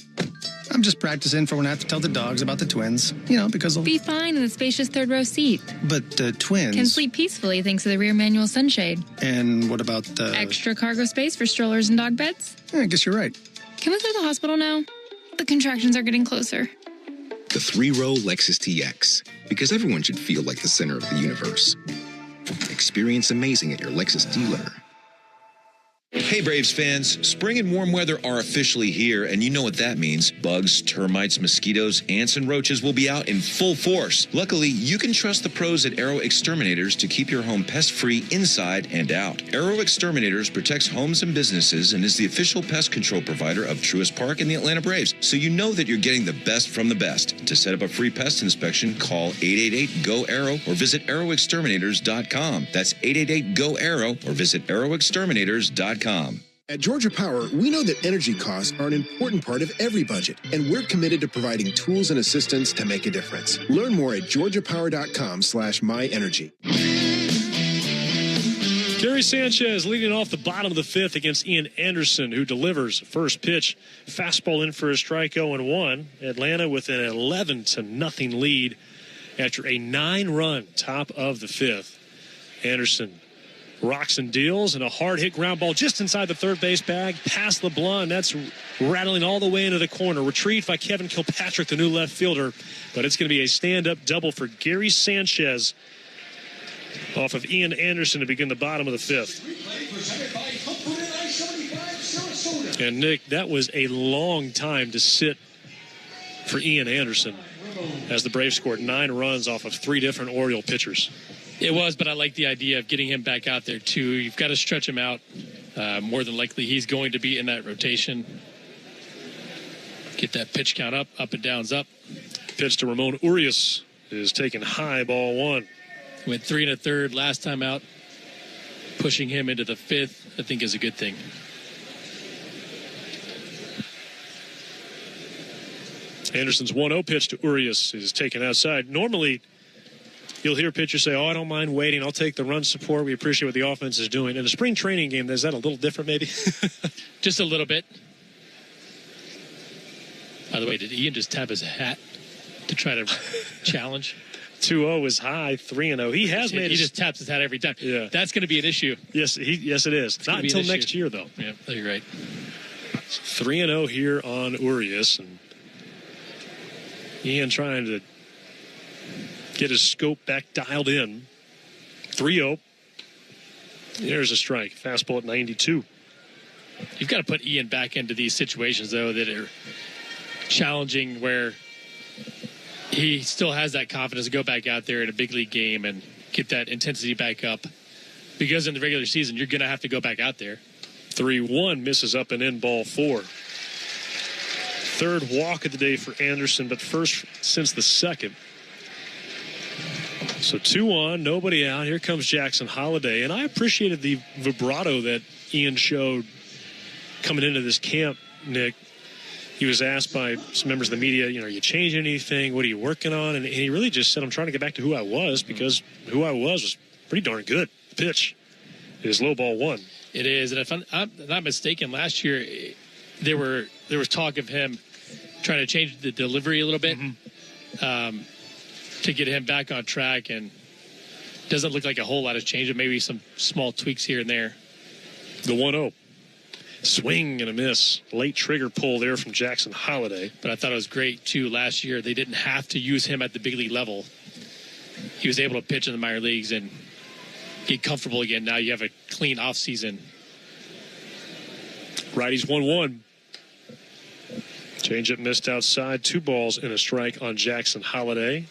I'm just practicing for when I have to tell the dogs about the twins. You know, because they'll... Be fine in the spacious third row seat. But the twins... Can sleep peacefully thanks to the rear manual sunshade. And what about the... Extra cargo space for strollers and dog beds? Yeah, I guess you're right. Can we go to the hospital now? The contractions are getting closer. The 3-row Lexus TX. Because everyone should feel like the center of the universe. Experience amazing at your Lexus dealer. Hey Braves fans, spring and warm weather are officially here, and you know what that means. Bugs, termites, mosquitoes, ants, and roaches will be out in full force. Luckily, you can trust the pros at Arrow Exterminators to keep your home pest-free inside and out. Arrow Exterminators protects homes and businesses and is the official pest control provider of Truist Park and the Atlanta Braves, so you know that you're getting the best from the best. To set up a free pest inspection, call 888-GO-ARROW or visit arrowexterminators.com. That's 888-GO-ARROW or visit arrowexterminators.com. At Georgia Power, we know that energy costs are an important part of every budget, and we're committed to providing tools and assistance to make a difference. Learn more at georgiapower.com/myenergy. Gary Sanchez leading off the bottom of the fifth against Ian Anderson, who delivers first pitch. Fastball in for a strike, 0-1. Atlanta with an 11-0 lead after a 9-run top of the fifth. Anderson rocks and deals, and a hard-hit ground ball just inside the third base bag, past LeBlanc. That's rattling all the way into the corner. Retrieved by Kevin Kilpatrick, the new left fielder. But it's going to be a stand-up double for Gary Sanchez off of Ian Anderson to begin the bottom of the fifth. And, Nick, that was a long time to sit for Ian Anderson as the Braves scored 9 runs off of 3 different Oriole pitchers. It was, but I like the idea of getting him back out there, too. You've got to stretch him out. More than likely, he's going to be in that rotation. Get that pitch count up and downs up. Pitch to Ramon Urias is taken high, ball 1. Went 3 1/3 last time out. Pushing him into the fifth, I think, is a good thing. Anderson's 1-0 pitch to Urias is taken outside. Normally, you'll hear pitchers say, I don't mind waiting. I'll take the run support. We appreciate what the offense is doing. In a spring training game, is that a little different maybe? Just a little bit. By the way, did Ian just tap his hat to try to challenge? 2-0 is high, 3-0. He just taps his hat every time. Yeah. That's going to be an issue. Yes, it is. Not until next year, though. Yeah, you're right. 3-0 here on Urias. And Ian trying to get his scope back dialed in. 3-0. There's a strike. Fastball at 92. You've got to put Ian back into these situations, though, that are challenging, where he still has that confidence to go back out there in a big league game and get that intensity back up. Because in the regular season, you're going to have to go back out there. 3-1 misses up and in, ball 4. Third walk of the day for Anderson, but first since the second. So 2-on, nobody out. Here comes Jackson Holliday. And I appreciated the vibrato that Ian showed coming into this camp, Nick. He was asked by some members of the media, are you changing anything? What are you working on? And he really just said, I'm trying to get back to who I was, because who I was pretty darn good. The pitch is low, ball 1. It is. And if I'm not mistaken, last year there was talk of him trying to change the delivery a little bit to get him back on track, and doesn't look like a whole lot has changed. Maybe some small tweaks here and there. The 1-0. Swing and a miss. Late trigger pull there from Jackson Holliday. But I thought it was great, too. Last year, they didn't have to use him at the big league level. He was able to pitch in the minor leagues and get comfortable again. Now you have a clean offseason. Righties 1-1. Changeup missed outside. 2 balls and a strike on Jackson Holliday.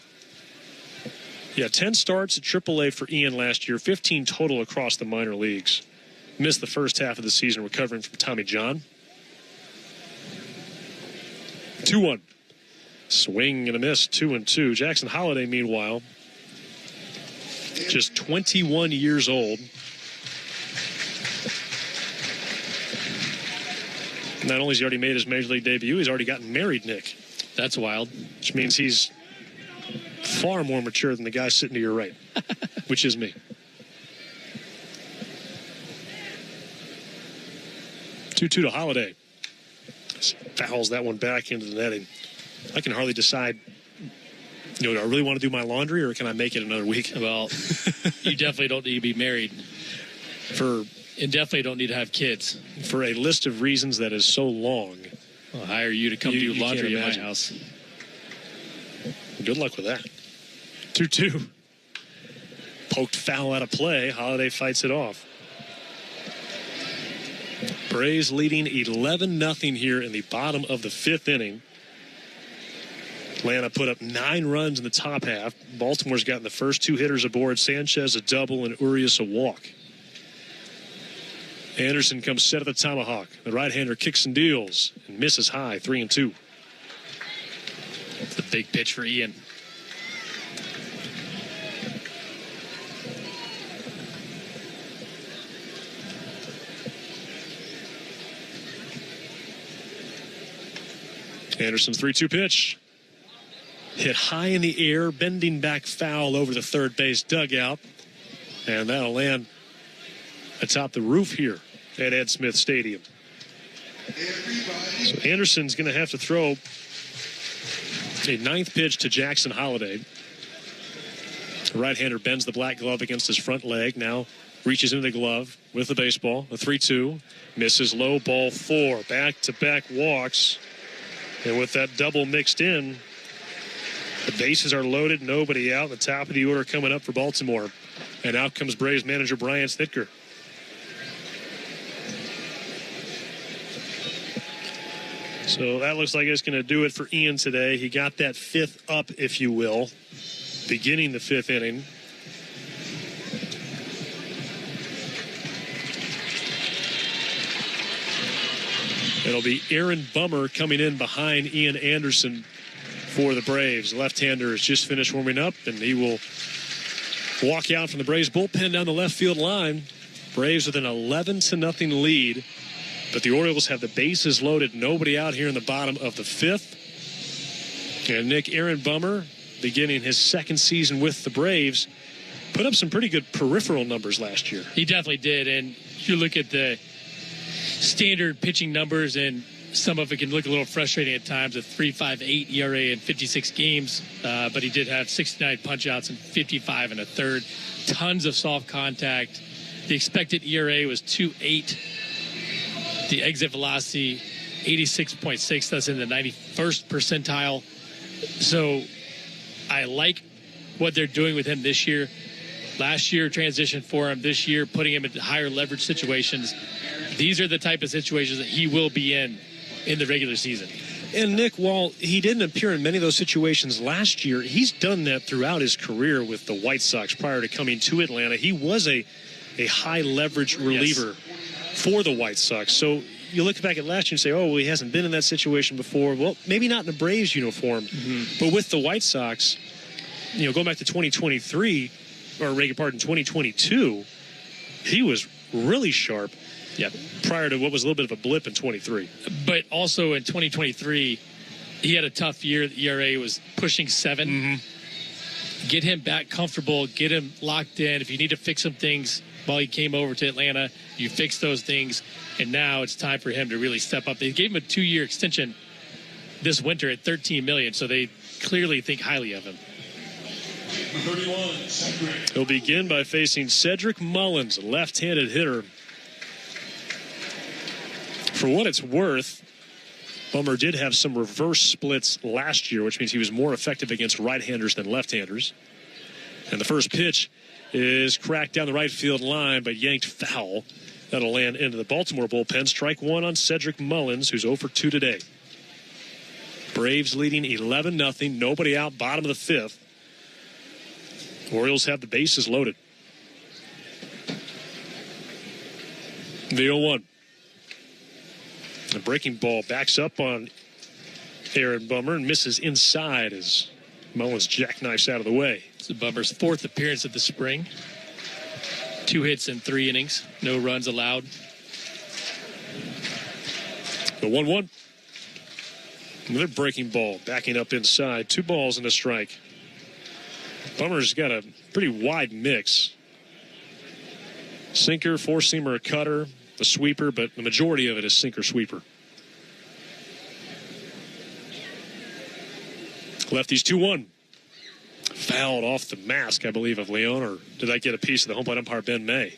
10 starts at AAA for Ian last year. 15 total across the minor leagues. Missed the first half of the season recovering from Tommy John. 2-1. Swing and a miss, 2-2. Jackson Holliday, meanwhile, just 21 years old. Not only has he already made his Major League debut, he's already gotten married, Nick. That's wild. Which means he's far more mature than the guy sitting to your right, which is me. 2-2 to Holliday. Fouls that one back into the netting. I can hardly decide, do I really want to do my laundry, or can I make it another week? Well, you definitely don't need to be married. And definitely don't need to have kids. For a list of reasons that is so long. I'll hire you to come do laundry at my house. Good luck with that. 2-2. Poked foul out of play. Holiday fights it off. Braves leading 11-0 here in the bottom of the 5th inning. Atlanta put up 9 runs in the top half. Baltimore's gotten the first 2 hitters aboard. Sanchez a double and Urias a walk. Anderson comes set at the tomahawk. The right-hander kicks and deals and misses high, 3-2. It's the big pitch for Ian. Anderson's 3-2 pitch. Hit high in the air, bending back foul over the third base dugout. And that'll land atop the roof here at Ed Smith Stadium. So Anderson's going to have to throw a 9th pitch to Jackson Holiday. The right-hander bends the black glove against his front leg. Now reaches into the glove with the baseball. A 3-2. Misses low, ball 4. Back-to-back walks. And with that double mixed in, the bases are loaded, nobody out. The top of the order coming up for Baltimore. And out comes Braves manager Brian Snitker. So that looks like it's going to do it for Ian today. He got that 5th up, if you will, beginning the 5th inning. It'll be Aaron Bummer coming in behind Ian Anderson for the Braves. Left-hander has just finished warming up, and he will walk out from the Braves bullpen down the left field line. Braves with an 11-0 lead, but the Orioles have the bases loaded, nobody out here in the bottom of the 5th. And Nick, Aaron Bummer, beginning his 2nd season with the Braves, put up some pretty good peripheral numbers last year. He definitely did, and you look at the standard pitching numbers, and some of it can look a little frustrating at times. A 3.58 ERA in 56 games, but he did have 69 punch-outs and 55 and a third. Tons of soft contact. The expected ERA was 2.8. The exit velocity, 86.6. That's in the 91st percentile. So I like what they're doing with him this year. Last year, transition for him. This year, putting him into higher leverage situations. These are the type of situations that he will be in the regular season. And Nick, while he didn't appear in many of those situations last year, he's done that throughout his career with the White Sox prior to coming to Atlanta. He was a high leverage reliever for the White Sox. So you look back at last year and say, oh, well, he hasn't been in that situation before. Well, maybe not in the Braves uniform, but with the White Sox, going back to 2023, or regular pardon, 2022, he was really sharp. Yeah. Prior to what was a little bit of a blip in 23. But also in 2023, he had a tough year. The ERA was pushing 7. Get him back comfortable. Get him locked in. If you need to fix some things while he came over to Atlanta, you fix those things. And now it's time for him to really step up. They gave him a 2-year extension this winter at $13 million, so they clearly think highly of him. He'll begin by facing Cedric Mullins, a left-handed hitter. For what it's worth, Bummer did have some reverse splits last year, which means he was more effective against right-handers than left-handers. And the first pitch is cracked down the right field line, but yanked foul. That'll land into the Baltimore bullpen. Strike 1 on Cedric Mullins, who's 0 for 2 today. Braves leading 11-0. Nobody out, bottom of the 5th. Orioles have the bases loaded. The 0-1. The breaking ball backs up on Aaron Bummer and misses inside as Mullins jackknifes out of the way. It's Bummer's 4th appearance of the spring. 2 hits in 3 innings. No runs allowed. The 1-1. Another breaking ball backing up inside. 2 balls and a strike. Bummer's got a pretty wide mix. Sinker, four-seamer, a cutter, a sweeper, but the majority of it is sinker sweeper. Lefties 2-1. Fouled off the mask, I believe, of Leon, or did I get a piece of the home plate umpire, Ben May?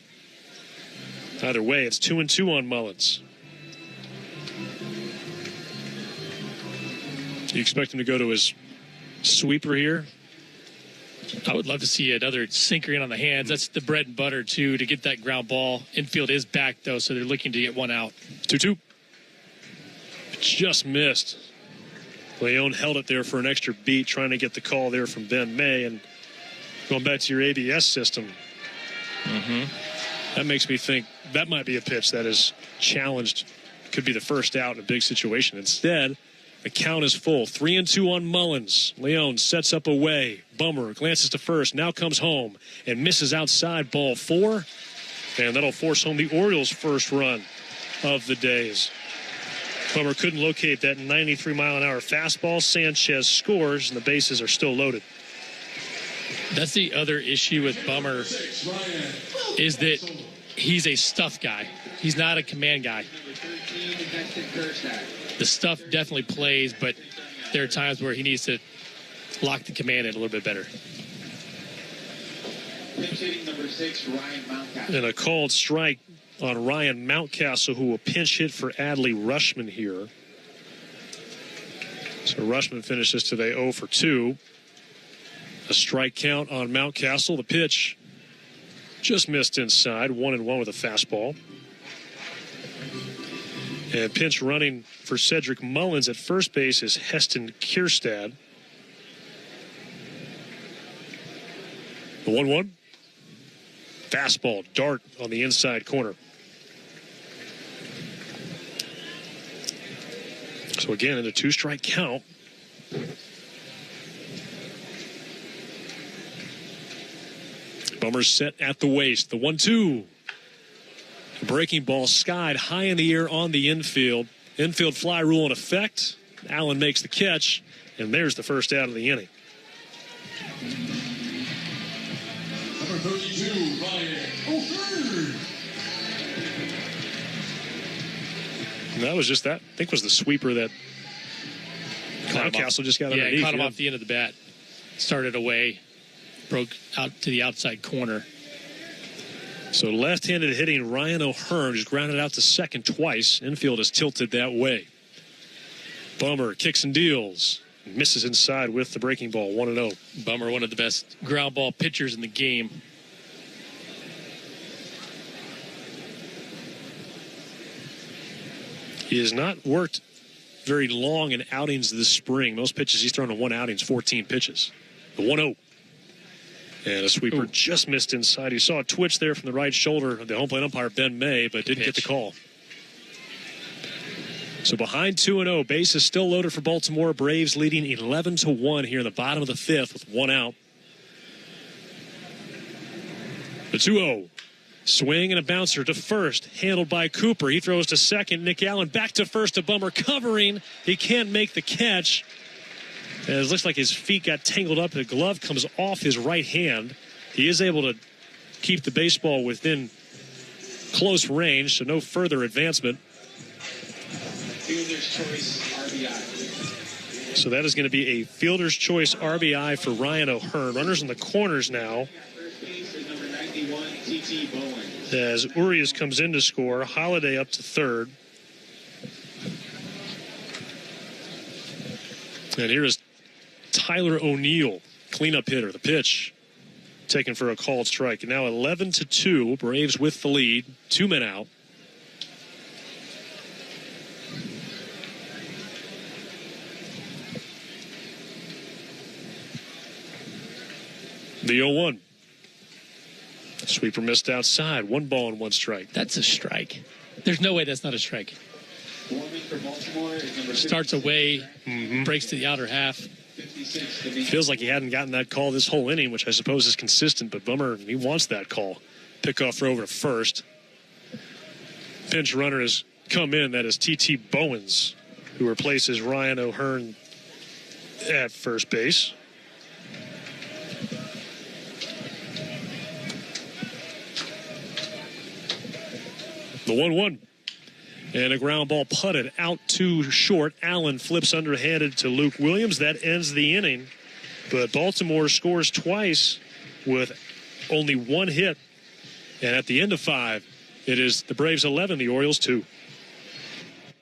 Either way, it's 2-2 on Mullins. You expect him to go to his sweeper here? I would love to see another sinker in on the hands. That's the bread and butter, too, to get that ground ball. Infield is back, though, so they're looking to get one out. 2-2. Just missed. Leone held it there for an extra beat, trying to get the call there from Ben May. And going back to your ABS system, that makes me think that might be a pitch that is challenged. Could be the first out in a big situation. Instead, the count is full. 3-2 on Mullins. Leone sets up away. Bummer glances to first. Now comes home and misses outside, ball 4. And that'll force home the Orioles' first run of the days. Bummer couldn't locate that 93-mile-an-hour fastball. Sanchez scores, and the bases are still loaded. That's the other issue with Bummer, is that he's a stuff guy. He's not a command guy. The stuff definitely plays, but there are times where he needs to lock the command in a little bit better. Number 6, Ryan Mountcastle. And a called strike on Ryan Mountcastle, who will pinch hit for Adley Rushman here. So Rushman finishes today 0 for 2. A strike count on Mountcastle. The pitch just missed inside, 1-1 with a fastball. And pinch running for Cedric Mullins at first base is Heston Kierstad. The 1-1. Fastball, dart on the inside corner. So again, in a 2-strike count. Bummer's set at the waist. The 1-2. Breaking ball skied high in the air on the infield. Infield fly rule in effect. Allen makes the catch, and there's the first out of the inning. Number 32, Ryan O'Hearn. And that was just that. I think was the sweeper that Mountcastle just got underneath. Yeah, he caught him off the end of the bat. Started away, broke out to the outside corner. So left-handed hitting Ryan O'Hearn just grounded out to second twice. Infield is tilted that way. Bummer kicks and deals. Misses inside with the breaking ball, 1-0. Bummer, one of the best ground ball pitchers in the game. He has not worked very long in outings this spring. Most pitches he's thrown in one outing is 14 pitches. The 1-0. And a sweeper just missed inside. He saw a twitch there from the right shoulder of the home plate umpire, Ben May, but didn't get the call. So behind 2-0, base is still loaded for Baltimore. Braves leading 11-1 here in the bottom of the fifth with one out. The 2-0. Swing and a bouncer to first, handled by Cooper. He throws to second. Nick Allen back to first to Bummer, covering. He can't make the catch. And it looks like his feet got tangled up. The glove comes off his right hand. He is able to keep the baseball within close range, so no further advancement. Fielder's choice RBI. So that is going to be a fielder's choice RBI for Ryan O'Hearn. Runners in the corners now. Number 91, T.T. Bowen. As Urias comes in to score, Holiday up to third. And here is Tyler O'Neill, cleanup hitter. The pitch taken for a called strike. And now 11-2, Braves with the lead. 2 men out. The 0-1. Sweeper missed outside. 1 ball and 1 strike. That's a strike. There's no way that's not a strike. For Baltimore is number Starts away, breaks to the outer half. 56. Feels like he hadn't gotten that call this whole inning, which I suppose is consistent, but Bummer, he wants that call. Pickoff throw over to first. Pinch runner has come in. That is T.T. Bowens, who replaces Ryan O'Hearn at first base. The 1-1. And a ground ball putted out too short. Allen flips underhanded to Luke Williams. That ends the inning. But Baltimore scores twice with only 1 hit. And at the end of 5, it is the Braves 11, the Orioles 2.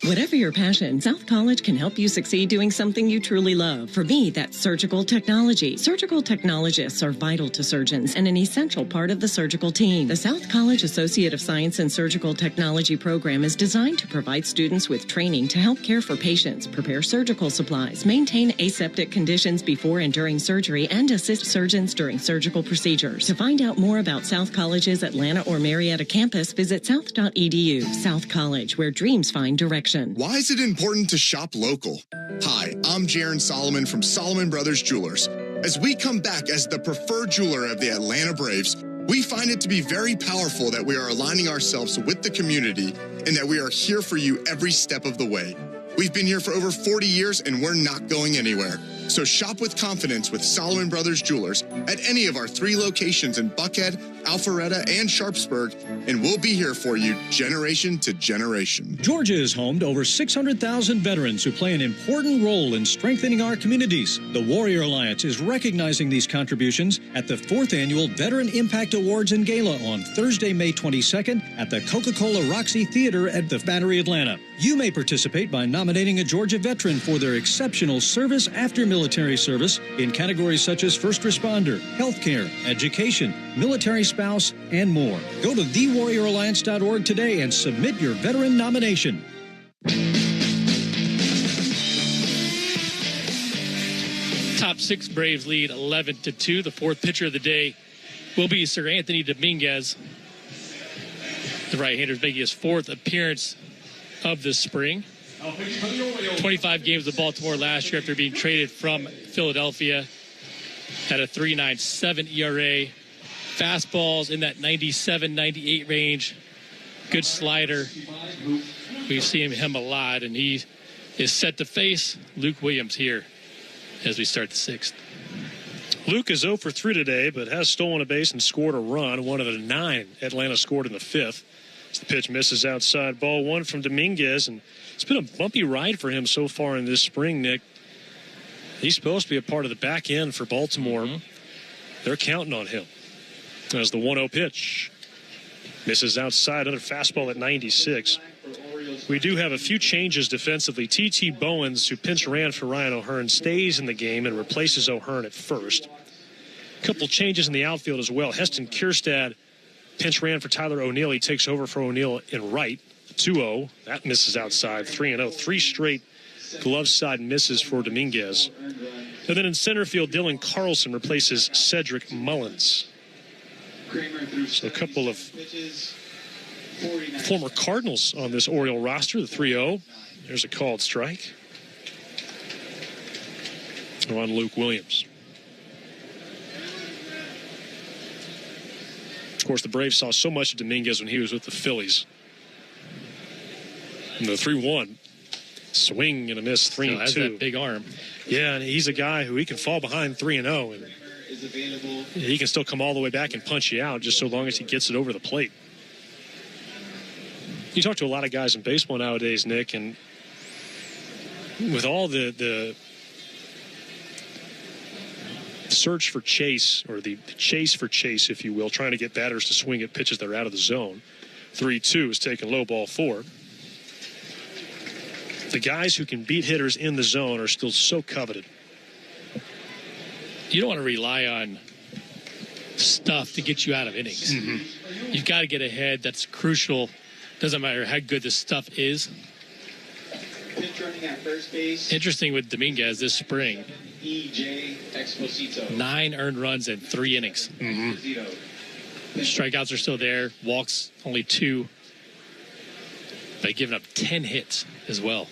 Whatever your passion, South College can help you succeed doing something you truly love. For me, that's surgical technology. Surgical technologists are vital to surgeons and an essential part of the surgical team. The South College Associate of Science and Surgical Technology program is designed to provide students with training to help care for patients, prepare surgical supplies, maintain aseptic conditions before and during surgery, and assist surgeons during surgical procedures. To find out more about South College's Atlanta or Marietta campus, visit south.edu. South College, where dreams find direction. Why is it important to shop local? Hi, I'm Jaron Solomon from Solomon Brothers Jewelers. As we come back as the preferred jeweler of the Atlanta Braves, we find it to be very powerful that we are aligning ourselves with the community and that we are here for you every step of the way. We've been here for over 40 years and we're not going anywhere. So shop with confidence with Solomon Brothers Jewelers at any of our 3 locations in Buckhead, Alpharetta, and Sharpsburg, and we'll be here for you generation to generation. Georgia is home to over 600,000 veterans who play an important role in strengthening our communities. The Warrior Alliance is recognizing these contributions at the 4th Annual Veteran Impact Awards and Gala on Thursday, May 22nd at the Coca-Cola Roxy Theater at the Battery, Atlanta. You may participate by nominating a Georgia veteran for their exceptional service after military service in categories such as first responder, healthcare, education, military spouse, and more. Go to thewarrioralliance.org today and submit your veteran nomination. Top 6 Braves lead 11-2. The 4th pitcher of the day will be Sir Anthony Dominguez. The right-hander is making his 4th appearance of this spring. 25 games with Baltimore last year after being traded from Philadelphia. Had a 3.97 ERA. Fastballs in that 97, 98 range. Good slider. We've seen him a lot, and he is set to face Luke Williams here as we start the 6th. Luke is 0 for 3 today, but has stolen a base and scored a run. One of the 9 Atlanta scored in the 5th. As the pitch misses outside, ball 1 from Dominguez, and it's been a bumpy ride for him so far in this spring, Nick. He's supposed to be a part of the back end for Baltimore. They're counting on him. As the 1-0 pitch misses outside, another fastball at 96. We do have a few changes defensively. T.T. Bowens, who pinch ran for Ryan O'Hearn, stays in the game and replaces O'Hearn at first. A couple changes in the outfield as well. Heston Kierstad pinch ran for Tyler O'Neill. He takes over for O'Neill in right. 2-0. That misses outside. 3-0. 3 straight glove side misses for Dominguez. And then in center field, Dylan Carlson replaces Cedric Mullins. So a couple of former Cardinals on this Oriole roster. The 3-0. There's a called strike on Luke Williams. Of course, the Braves saw so much of Dominguez when he was with the Phillies. And the 3-1. Swing and a miss, 3-2. Has that big arm. Yeah, and he's a guy who he can fall behind 3-0, and he can still come all the way back and punch you out just so long as he gets it over the plate. You talk to a lot of guys in baseball nowadays, Nick, and with all the search for chase, or the chase for chase, if you will, trying to get batters to swing at pitches that are out of the zone. 3-2 is taking low ball 4. The guys who can beat hitters in the zone are still so coveted. You don't want to rely on stuff to get you out of innings. You've got to get ahead. That's crucial. Doesn't matter how good the stuff is. Pitch running at first base. Interesting with Dominguez this spring. E.J. Exposito. 9 earned runs in 3 innings. Strikeouts are still there. Walks only 2. They've given up 10 hits as well.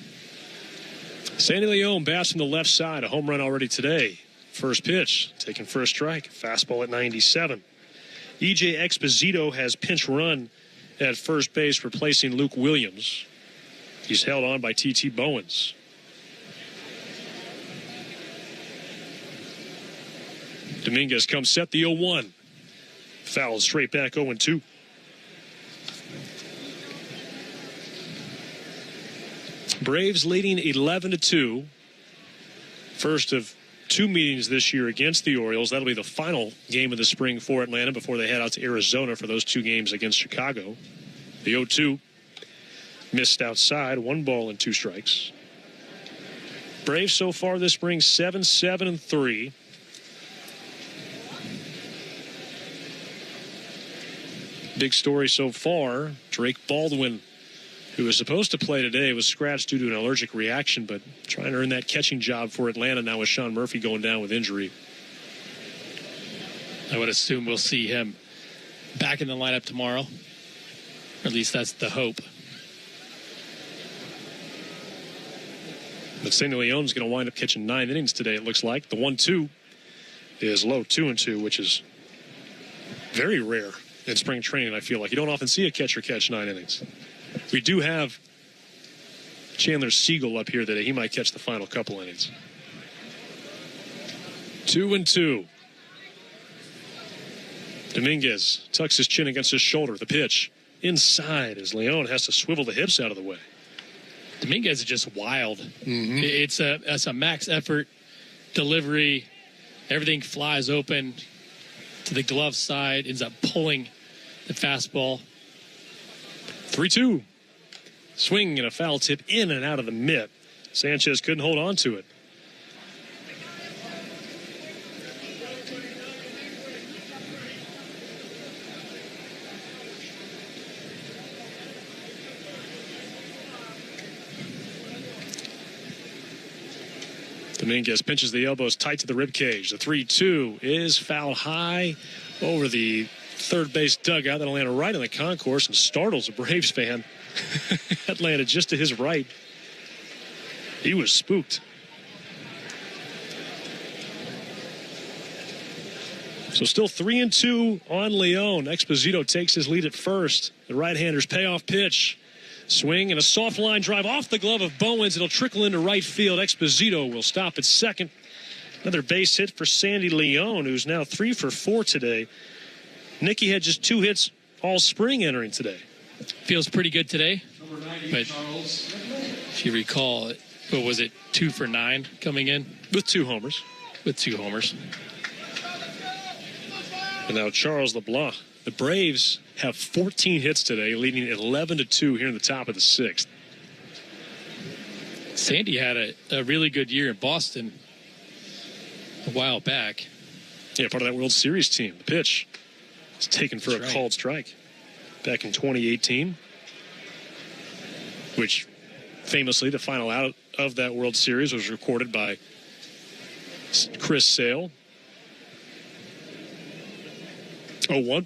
Sandy Leon bats from the left side. A home run already today. First pitch, taken for a strike. Fastball at 97. E.J. Exposito has pinch run at first base, replacing Luke Williams. He's held on by T.T. Bowens. Dominguez comes set, the 0-1. Foul straight back, 0-2. Braves leading 11-2. First of 2 meetings this year against the Orioles. That'll be the final game of the spring for Atlanta before they head out to Arizona for those 2 games against Chicago. The 0-2. Missed outside, 1 ball and 2 strikes. Braves so far this spring 7-7-3. Big story so far, Drake Baldwin, who was supposed to play today, was scratched due to an allergic reaction, but trying to earn that catching job for Atlanta now with Sean Murphy going down with injury. I would assume we'll see him back in the lineup tomorrow. Or at least that's the hope. But Sandy Leon's going to wind up catching 9 innings today, it looks like. The 1-2 is low, 2-2, which is very rare in spring training, I feel like. You don't often see a catcher catch 9 innings. We do have Chandler Siegel up here today. He might catch the final couple innings. 2-2. Dominguez tucks his chin against his shoulder. The pitch inside as Leon has to swivel the hips out of the way. Dominguez is just wild. Mm-hmm. It's a max effort delivery. Everything flies open to the glove side, ends up pulling the fastball. 3-2. Swing and a foul tip in and out of the mitt. Sanchez couldn't hold on to it. Dominguez pinches the elbows tight to the rib cage. The 3-2 is fouled high over the third base dugout. That'll land right in the concourse and startles a Braves fan. That landed just to his right. He was spooked. So still 3-2 on Leon. Exposito takes his lead at first. The right-hander's payoff pitch. Swing and a soft line drive off the glove of Bowens. It'll trickle into right field. Exposito will stop at second. Another base hit for Sandy Leon, who's now 3 for 4 today. Nicky had just 2 hits all spring entering today. Feels pretty good today. But if you recall, what was it, 2 for 9 coming in? With 2 homers. With 2 homers. And now Charles LeBlanc. The Braves have 14 hits today, leading 11-2 here in the top of the 6th. Sandy had a really good year in Boston a while back. Yeah, part of that World Series team. The pitch is taken for a called strike back in 2018, which famously the final out of that World Series was recorded by Chris Sale. 0-1.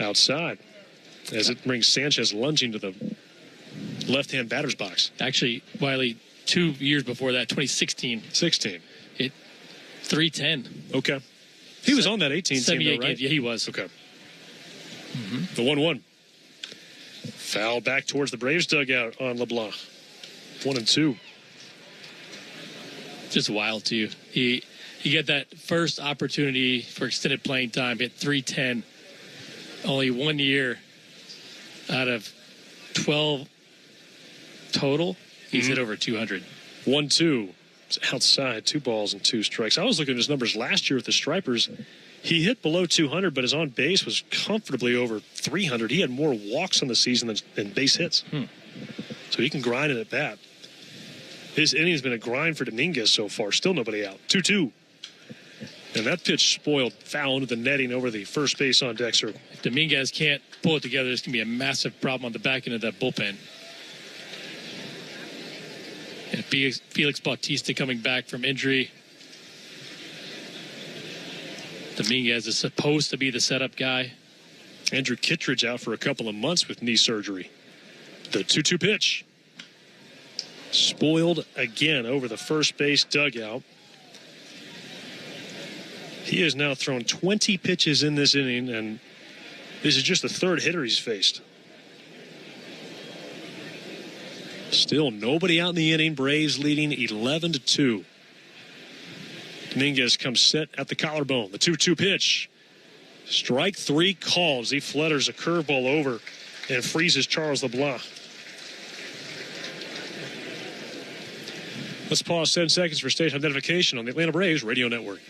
Outside as it brings Sanchez lunging to the left-hand batter's box. Actually, Wiley, 2 years before that, 2016. 16. It 310. Okay. He was on that 18 team, though, right? Yeah, he was. Okay. The 1-1. Foul back towards the Braves dugout on LeBlanc. 1-2. Just wild, too. He get that first opportunity for extended playing time, hit 310. Only 1 year out of 12 total, he's hit over 200. 1-2. It's outside, 2 balls and 2 strikes. I was looking at his numbers last year with the Stripers. He hit below 200, but his on base was comfortably over 300. He had more walks on the season than base hits. So he can grind it at bat. His inning has been a grind for Dominguez so far. Still nobody out. 2-2. And that pitch spoiled, foul into the netting over the first base on deck circle. If Dominguez can't pull it together, there's going to be a massive problem on the back end of that bullpen. And Felix Bautista coming back from injury. Dominguez is supposed to be the setup guy. Andrew Kittredge out for a couple of months with knee surgery. The 2-2 pitch. Spoiled again over the first base dugout. He has now thrown 20 pitches in this inning, and this is just the 3rd hitter he's faced. Still nobody out in the inning. Braves leading 11-2. Dominguez comes set at the collarbone. The 2-2 pitch. Strike 3 calls. He flutters a curveball over and freezes Charles LeBlanc. Let's pause 10 seconds for station identification on the Atlanta Braves Radio Network.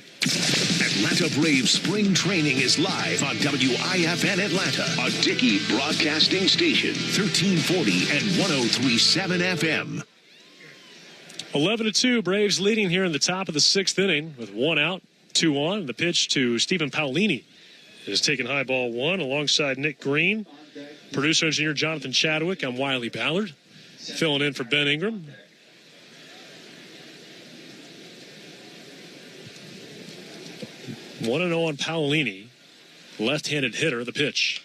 Atlanta Braves spring training is live on WIFN Atlanta, a Dickey broadcasting station, 1340 and 103.7 FM. 11-2, Braves leading here in the top of the sixth inning with 1 out, 2 on. The pitch to Stephen Paolini is taking high ball 1 alongside Nick Green. Producer engineer Jonathan Chadwick. I'm Wiley Ballard, filling in for Ben Ingram. One 1-0 on Paolini, left-handed hitter. The pitch,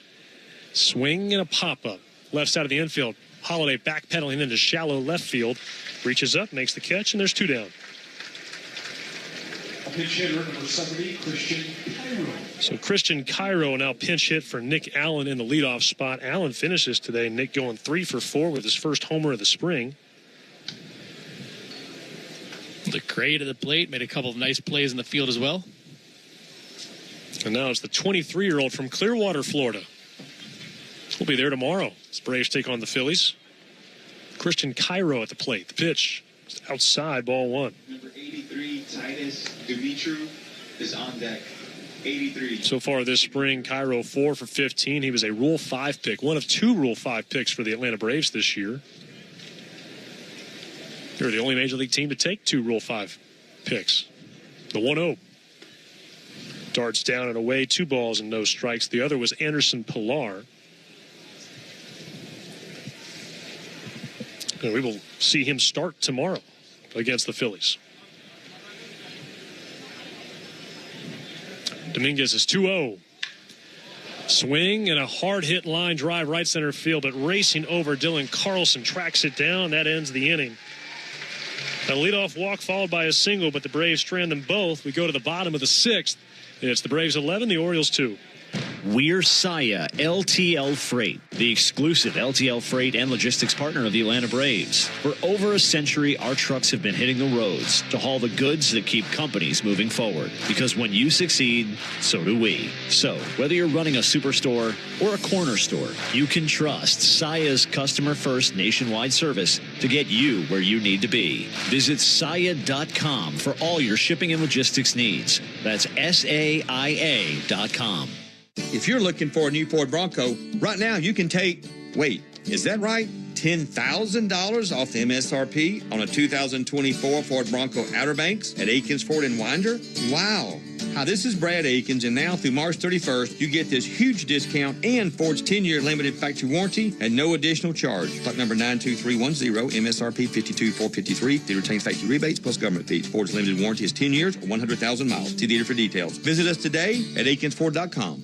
swing and a pop-up, left side of the infield. Holiday backpedaling into shallow left field, reaches up, makes the catch, and there's 2 down. A pinch hitter, number 70, Christian Cairo. So Christian Cairo now pinch hit for Nick Allen in the leadoff spot. Allen finishes today. Nick going 3 for 4 with his first homer of the spring. Looked great at the plate, made a couple of nice plays in the field as well. And now it's the 23-year-old from Clearwater, Florida. We'll be there tomorrow as Braves take on the Phillies. Christian Cairo at the plate. The pitch outside, ball 1. Number 83, Titus Dumitru, is on deck. 83. So far this spring, Cairo 4 for 15. He was a Rule 5 pick, one of 2 Rule 5 picks for the Atlanta Braves this year. They're the only Major League team to take 2 Rule 5 picks. The 1-0. Darts down and away, 2 balls and no strikes. The other was Anderson Pilar. And we will see him start tomorrow against the Phillies. Dominguez is 2-0. Swing and a hard hit line drive right center field, but racing over Dylan Carlson tracks it down. That ends the inning. A leadoff walk followed by a single, but the Braves strand them both. We go to the bottom of the 6th. It's the Braves 11, the Orioles 2. We're Saia LTL Freight, the exclusive LTL freight and logistics partner of the Atlanta Braves. For over a century, our trucks have been hitting the roads to haul the goods that keep companies moving forward. Because when you succeed, so do we. So, whether you're running a superstore or a corner store, you can trust Saia's customer-first nationwide service to get you where you need to be. Visit Saia.com for all your shipping and logistics needs. That's SAIA.com. If you're looking for a new Ford Bronco, right now you can take, wait, is that right? $10,000 off the MSRP on a 2024 Ford Bronco Outer Banks at Akins Ford in Winder? Wow. Hi, this is Brad Akins, and now through March 31st, you get this huge discount and Ford's 10-year limited factory warranty at no additional charge. Plot number 92310, MSRP 52453. It retains factory rebates plus government fees. Ford's limited warranty is 10 years or 100,000 miles. See dealer for details. Visit us today at AkinsFord.com.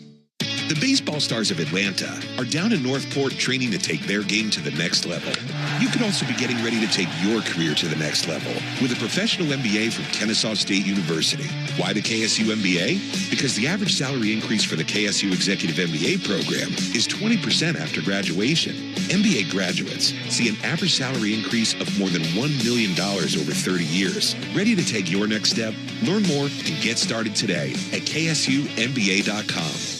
The baseball stars of Atlanta are down in Northport training to take their game to the next level. You could also be getting ready to take your career to the next level with a professional MBA from Kennesaw State University. Why the KSU MBA? Because the average salary increase for the KSU Executive MBA program is 20% after graduation. MBA graduates see an average salary increase of more than $1 million over 30 years. Ready to take your next step? Learn more and get started today at KSUMBA.com.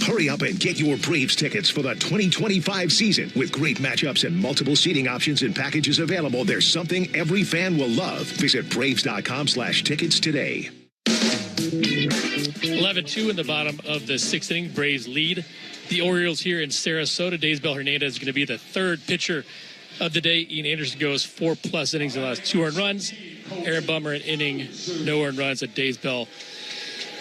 Hurry up and get your Braves tickets for the 2025 season. With great matchups and multiple seating options and packages available, there's something every fan will love. Visit Braves.com/tickets today. 11-2 in the bottom of the 6th inning. Braves lead the Orioles here in Sarasota. Daysbel Hernandez is going to be the 3rd pitcher of the day. Ian Anderson goes 4+ innings in the last 2 earned runs. Aaron Bummer an inning, no earned runs at Daysbel.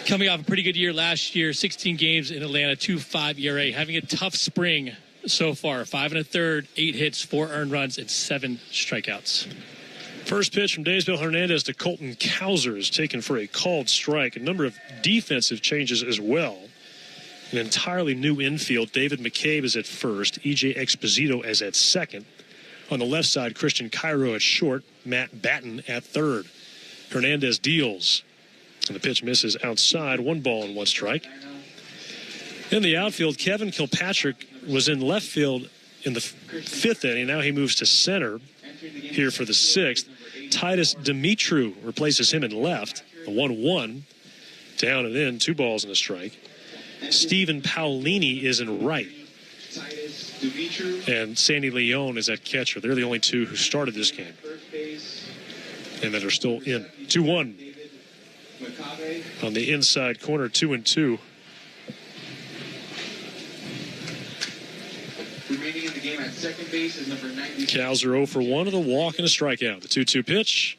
Coming off a pretty good year last year, 16 games in Atlanta, 2.5 ERA. Having a tough spring so far. 5 1/3, 8 hits, 4 earned runs, and 7 strikeouts. First pitch from Daysbel Hernandez to Colton Cowser is taken for a called strike. A number of defensive changes as well. An entirely new infield. David McCabe is at first. E.J. Exposito is at second. On the left side, Christian Cairo at short. Matt Batten at third. Hernandez deals. And the pitch misses outside. 1 ball and 1 strike. In the outfield, Kevin Kilpatrick was in left field in the 5th inning. Now he moves to center here for the 6th. Titus Dumitru replaces him in left. The 1-1. Down and in. 2 balls and a strike. Stephen Paolini is in right. And Sandy Leon is at catcher. They're the only 2 who started this game and that are still in. 2-1. on the inside corner, 2-2. Remaining in the game at second base is number 90. Cows are 0 for 1 with a walk and a strikeout. The 2-2 pitch.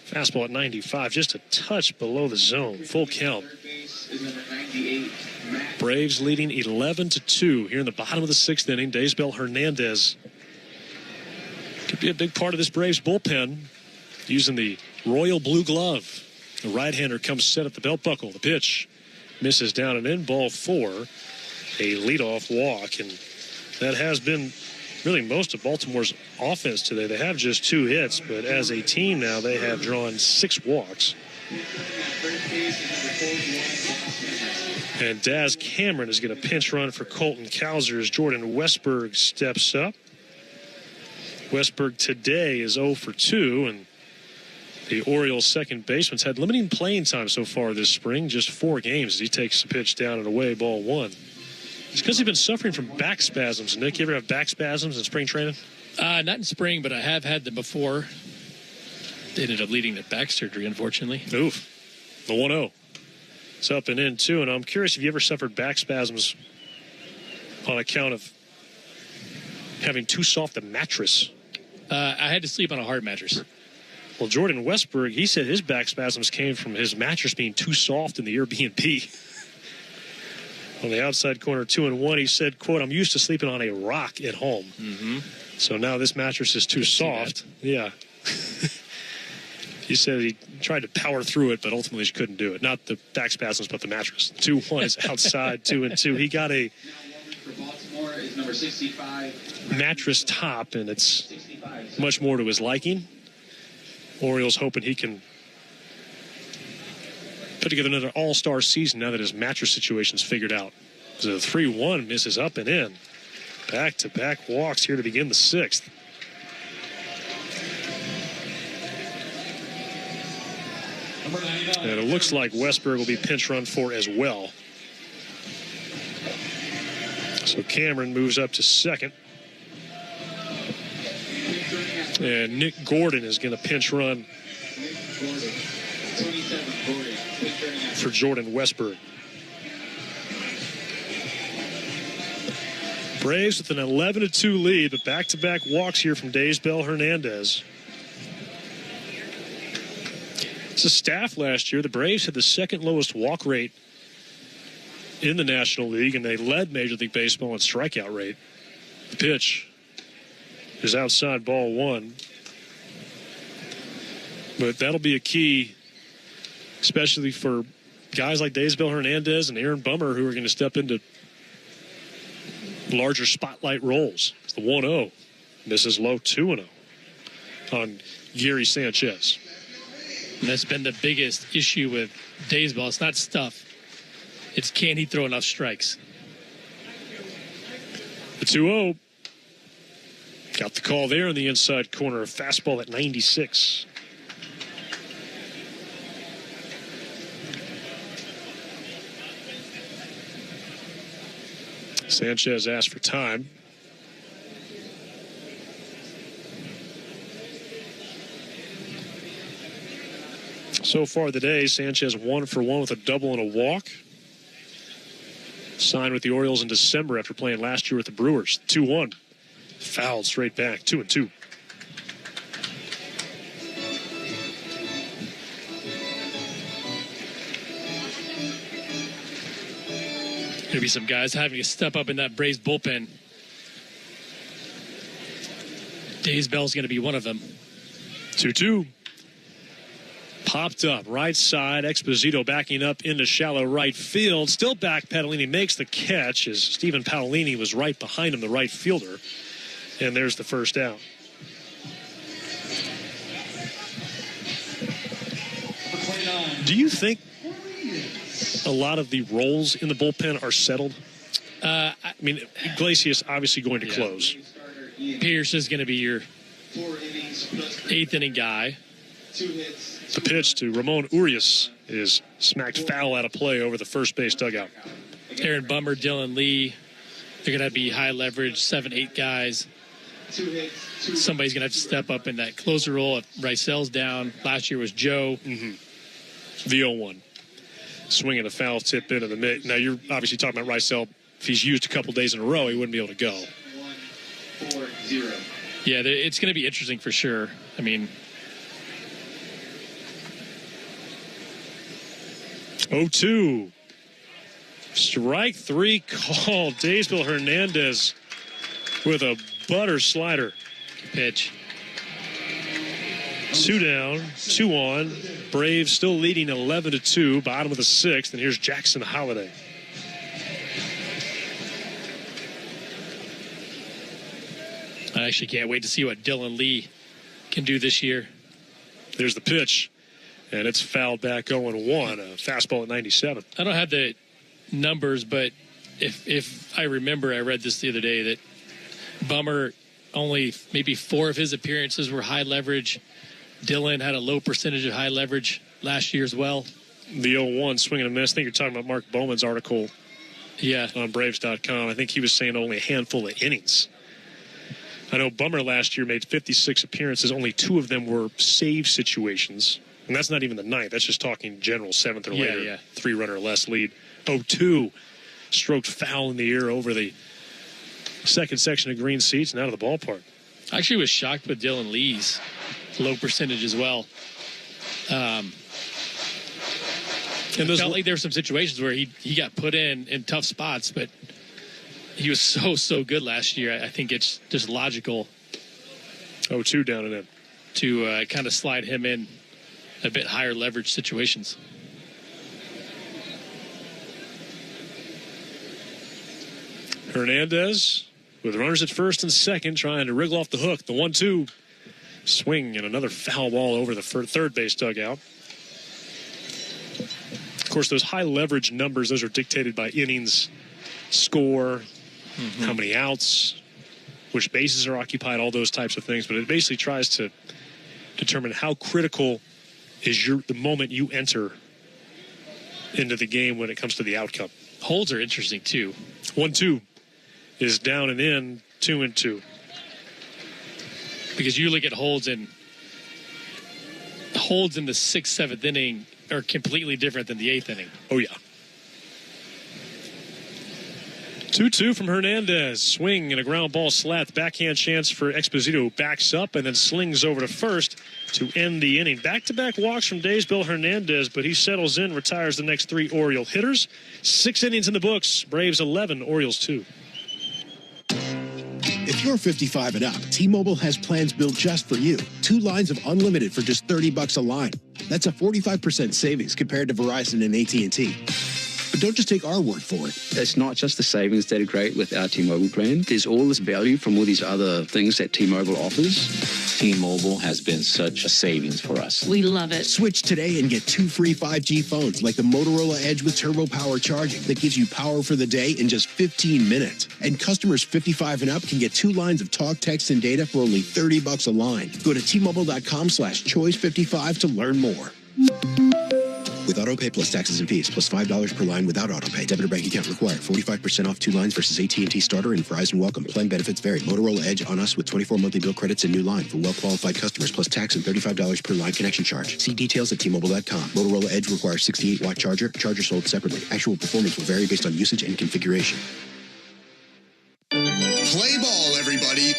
Fastball at 95, just a touch below the zone. Full count. Third base is number 98. Matt. Braves leading 11-2 here in the bottom of the 6th inning. Daysbel Hernandez could be a big part of this Braves bullpen using the royal blue glove. The right-hander comes set at the belt buckle. The pitch misses down and in. Ball 4. A leadoff walk, and that has been really most of Baltimore's offense today. They have just 2 hits, but as a team now, they have drawn 6 walks. And Daz Cameron is going to pinch run for Colton Cowser as Jordan Westberg steps up. Westberg today is 0 for 2, and the Orioles' second baseman's had limiting playing time so far this spring, just 4 games as he takes the pitch down and away, ball 1. It's because he's been suffering from back spasms. Nick, you ever have back spasms in spring training? Not in spring, but I have had them before. They ended up leading to back surgery, unfortunately. Oof. The 1-0. It's up and in, too. And I'm curious if you ever suffered back spasms on account of having too soft a mattress. I had to sleep on a hard mattress. Well, Jordan Westberg, he said his back spasms came from his mattress being too soft in the Airbnb. On the outside corner, 2-1, he said, quote, "I'm used to sleeping on a rock at home." Mm-hmm. So now this mattress is too soft. Yeah. He said he tried to power through it, but ultimately he couldn't do it. Not the back spasms, but the mattress. 2-1 is outside, 2-2. He got a For Baltimore is number 65. mattress top, and it's much more to his liking. Orioles hoping he can put together another all-star season now that his mattress situation's figured out. So the 3-1 misses up and in. Back-to-back walks here to begin the 6th. And it looks like Westberg will be pinch run for as well. So Cameron moves up to second. And Nick Gordon is going to pinch run for Jordan Westberg. Braves with an 11-2 lead, but back-to-back walks here from Daysbel Hernandez. It's a staff last year. The Braves had the second lowest walk rate in the National League, and they led Major League Baseball in strikeout rate. The pitch is outside, ball 1. But that'll be a key, especially for guys like Daysbel Hernandez and Aaron Bummer, who are going to step into larger spotlight roles. It's the 1-0. Misses low, 2-0 on Gary Sanchez. And that's been the biggest issue with Daysbel. It's not stuff. It's can he throw enough strikes? The 2-0. Got the call there in the inside corner. A fastball at 96. Sanchez asked for time. So far today, Sanchez 1 for 1 with a double and a walk. Signed with the Orioles in December after playing last year with the Brewers. 2-1. Fouled straight back. 2-2. Going to be some guys having to step up in that Braves bullpen. Daysbel's going to be one of them. 2-2. Popped up right side. Exposito backing up into shallow right field. Still backpedaling. He makes the catch as Stephen Paolini was right behind him, the right fielder. And there's the first out. Do you think a lot of the roles in the bullpen are settled? I mean, Iglesias obviously going to close. Pierce is going to be your 8th inning guy. The pitch to Ramon Urias is smacked foul out of play over the first base dugout. Aaron Bummer, Dylan Lee, they're going to be high leverage, 7-8 guys. Somebody's going to have to step up in that closer role if Reisel's down. Last year was Joe. The 0-1. swinging a foul tip into the mitt. Now, you're obviously talking about Rysel. If he's used a couple days in a row, he wouldn't be able to go. 1-4-0. Yeah, it's going to be interesting for sure. I mean, 0-2. Strike 3 call. Daysville Hernandez with a butter slider. Pitch. 2 down, 2 on. Braves still leading 11-2, bottom of the 6th. And here's Jackson Holiday. I actually can't wait to see what Dylan Lee can do this year. There's the pitch, and it's fouled back 0-1. A fastball at 97. I don't have the numbers, but if I remember, I read this the other day that Bummer, only maybe 4 of his appearances were high leverage. Dylan had a low percentage of high leverage last year as well. The 0-1 swing and a miss. I think you're talking about Mark Bowman's article on Braves.com. I think he was saying only a handful of innings. I know Bummer last year made 56 appearances. Only 2 of them were save situations. And that's not even the 9th. That's just talking general 7th or later. Yeah. 3-run or less lead. 0-2. Stroked foul in the air over the second section of green seats and out of the ballpark. I actually was shocked with Dylan Lee's low percentage as well. And it felt like there were some situations where he got put in tough spots, but he was so good last year. I think it's just logical. 0-2 down and in. To kind of slide him in a bit higher leverage situations. Hernandez with runners at first and second, trying to wriggle off the hook. The 1-2 swing and another foul ball over the third base dugout. Of course, those high leverage numbers, those are dictated by innings, score, how many outs, which bases are occupied, all those types of things. But it basically tries to determine how critical is the moment you enter into the game when it comes to the outcome. Holds are interesting too. 1-2 is down and in, 2-2. Because you look at holds in the 6th, 7th inning are completely different than the 8th inning. Oh, yeah. 2-2 from Hernandez. Swing and a ground ball slat. Backhand chance for Exposito. Backs up and then slings over to first to end the inning. Back-to-back walks from Daysville Hernandez, but he settles in, retires the next 3 Oriole hitters. 6 innings in the books. Braves 11, Orioles 2. If you're 55 and up, T-Mobile has plans built just for you. 2 lines of unlimited for just $30 a line. That's a 45% savings compared to Verizon and AT&T. But don't just take our word for it. It's not just the savings that are great with our T-Mobile plan. There's all this value from all these other things that T-Mobile offers. T-Mobile has been such a savings for us. We love it. Switch today and get 2 free 5G phones like the Motorola Edge with Turbo Power charging that gives you power for the day in just 15 minutes. And customers 55 and up can get 2 lines of talk, text, and data for only $30 a line. Go to T-Mobile.com/choice55 to learn more. With AutoPay plus taxes and fees, plus $5 per line without AutoPay. Debit or bank account required. 45% off 2 lines versus AT&T Starter and Verizon Welcome. Plan benefits vary. Motorola Edge on us with 24 monthly bill credits and new line for well-qualified customers, plus tax and $35 per line connection charge. See details at T-Mobile.com. Motorola Edge requires 68-watt charger. Charger sold separately. Actual performance will vary based on usage and configuration. Play ball, everybody.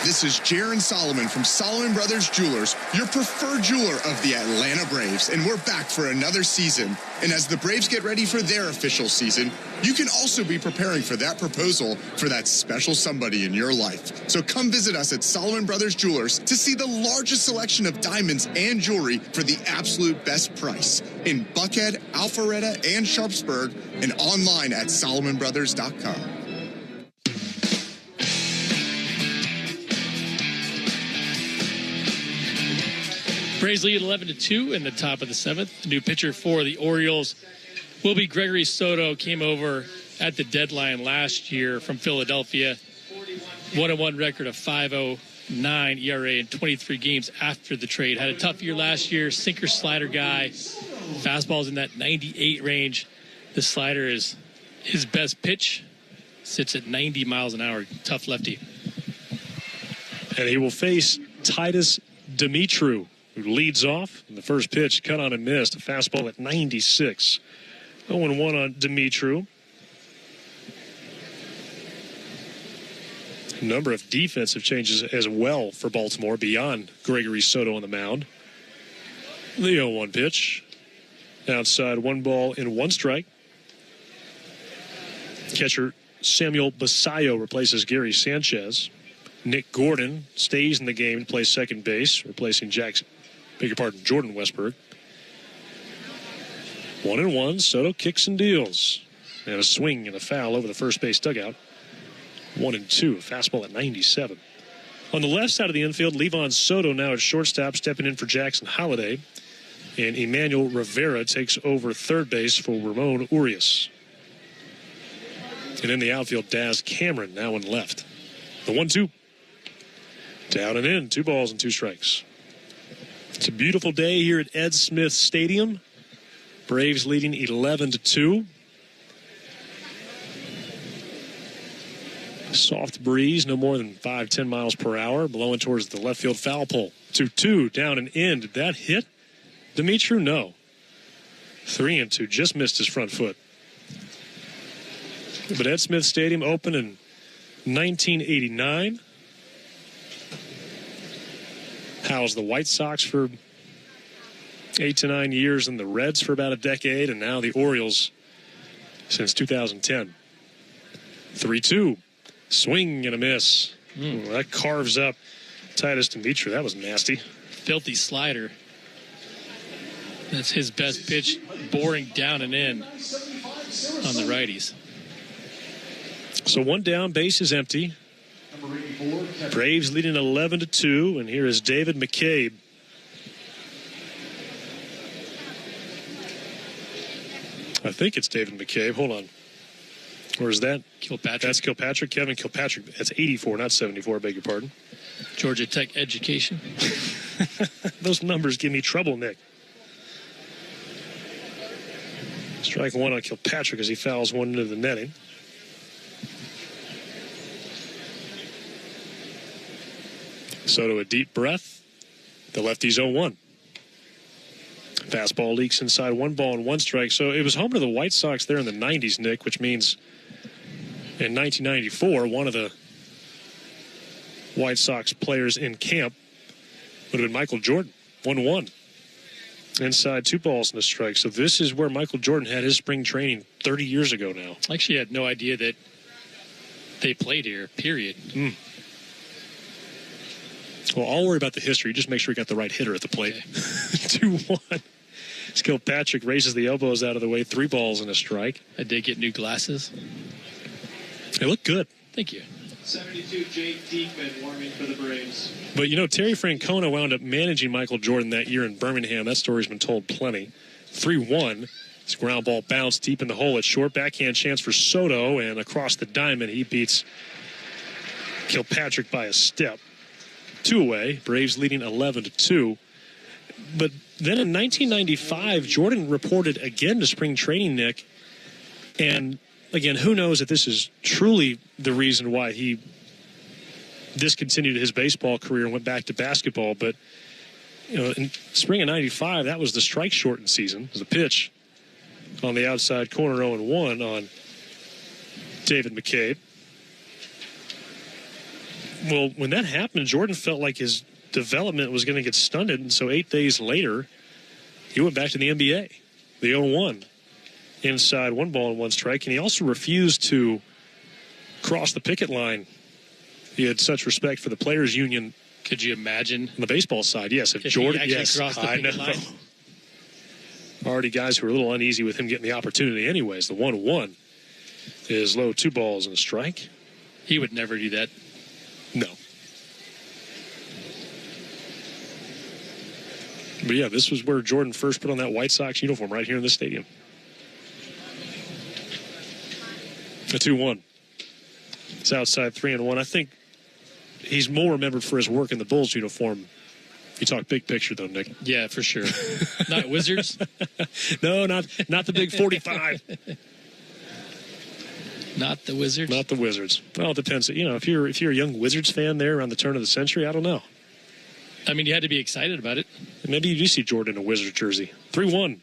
This is Jaron Solomon from Solomon Brothers Jewelers, your preferred jeweler of the Atlanta Braves, and we're back for another season. And as the Braves get ready for their official season, you can also be preparing for that proposal for that special somebody in your life. So come visit us at Solomon Brothers Jewelers to see the largest selection of diamonds and jewelry for the absolute best price in Buckhead, Alpharetta, and Sharpsburg, and online at SolomonBrothers.com. Braves lead 11-2 in the top of the 7th. The new pitcher for the Orioles will be Gregory Soto. Came over at the deadline last year from Philadelphia. 1-1 record of 5.09 ERA in 23 games after the trade. Had a tough year last year. Sinker slider guy. Fastball's in that 98 range. The slider is his best pitch. Sits at 90 miles an hour. Tough lefty. And he will face Titus Dimitru, who leads off. And the first pitch, cut on and missed. A fastball at 96. 0-1 on Dimitru. A number of defensive changes as well for Baltimore beyond Gregory Soto on the mound. The 0-1 pitch. Outside, 1 ball and 1 strike. Catcher Samuel Basayo replaces Gary Sanchez. Nick Gordon stays in the game to play second base, replacing Jordan Westberg. 1-1, Soto kicks and deals. And a swing and a foul over the first base dugout. 1-2, fastball at 97. On the left side of the infield, Levon Soto now at shortstop, stepping in for Jackson Holliday. And Emmanuel Rivera takes over third base for Ramon Urias. And in the outfield, Daz Cameron now in left. The 1-2. Down and in, 2 balls and 2 strikes. It's a beautiful day here at Ed Smith Stadium. Braves leading 11-2. Soft breeze, no more than 5-10 miles per hour, blowing towards the left field foul pole. 2-2, down and in. Did that hit Dimitru? No. 3-2, just missed his front foot. But Ed Smith Stadium opened in 1989. Housed the White Sox for 8 to 9 years and the Reds for about a decade, and now the Orioles since 2010. 3-2. Swing and a miss. Well, that carves up Titus Dimitru. That was nasty. Filthy slider. That's his best pitch, boring down and in on the righties. So 1 down, base is empty. Braves leading 11-2, and here is David McCabe. I think it's David McCabe. Hold on. Or is that? Kilpatrick. That's Kilpatrick. Kevin Kilpatrick. That's 84, not 74. I beg your pardon. Georgia Tech education. Those numbers give me trouble, Nick. Strike 1 on Kilpatrick as he fouls 1 into the netting. Soto a deep breath. The lefty's 0-1. Fastball leaks inside, 1 ball and 1 strike. So it was home to the White Sox there in the 90s, Nick, which means in 1994, one of the White Sox players in camp would have been Michael Jordan. 1-1. Inside, 2 balls and a strike. So this is where Michael Jordan had his spring training 30 years ago now. I actually had no idea that they played here, period. Well, I'll worry about the history. Just make sure you got the right hitter at the plate. Okay. 2-1. Kilpatrick raises the elbows out of the way. 3 balls and a strike. I did get new glasses. They look good. Thank you. 72, Jake Diekman warming for the Braves. But, Terry Francona wound up managing Michael Jordan that year in Birmingham. That story's been told plenty. 3-1. His ground ball bounced deep in the hole at short. Backhand chance for Soto, and across the diamond, he beats Kilpatrick by a step. 2 away. Braves leading 11-2. But then in 1995, Jordan reported again to spring training, Nick. And again, who knows if this is truly the reason why he discontinued his baseball career and went back to basketball. But, in spring of 95, that was the strike shortened season. It was a pitch on the outside corner 0-1 on David McCabe. Well, when that happened, Jordan felt like his development was going to get stunted, and so 8 days later, he went back to the NBA, the 0-1. Inside, 1 ball and 1 strike, and he also refused to cross the picket line. He had such respect for the players' union. Could you imagine? On the baseball side, yes. If Jordan, crossed the picket line. Already guys who are a little uneasy with him getting the opportunity anyways. The 1-1 is low, 2 balls and a strike. He would never do that. No. But yeah, this was where Jordan first put on that White Sox uniform, right here in this stadium. A 2-1. It's outside 3-1. I think he's more remembered for his work in the Bulls uniform. You talk big picture, though, Nick. Yeah, for sure. Not Wizards? No, not the big 45. Not the Wizards? Not the Wizards. Well, it depends. If you're a young Wizards fan there around the turn of the century, I don't know. I mean, you had to be excited about it. Maybe you do see Jordan in a Wizards jersey. 3-1.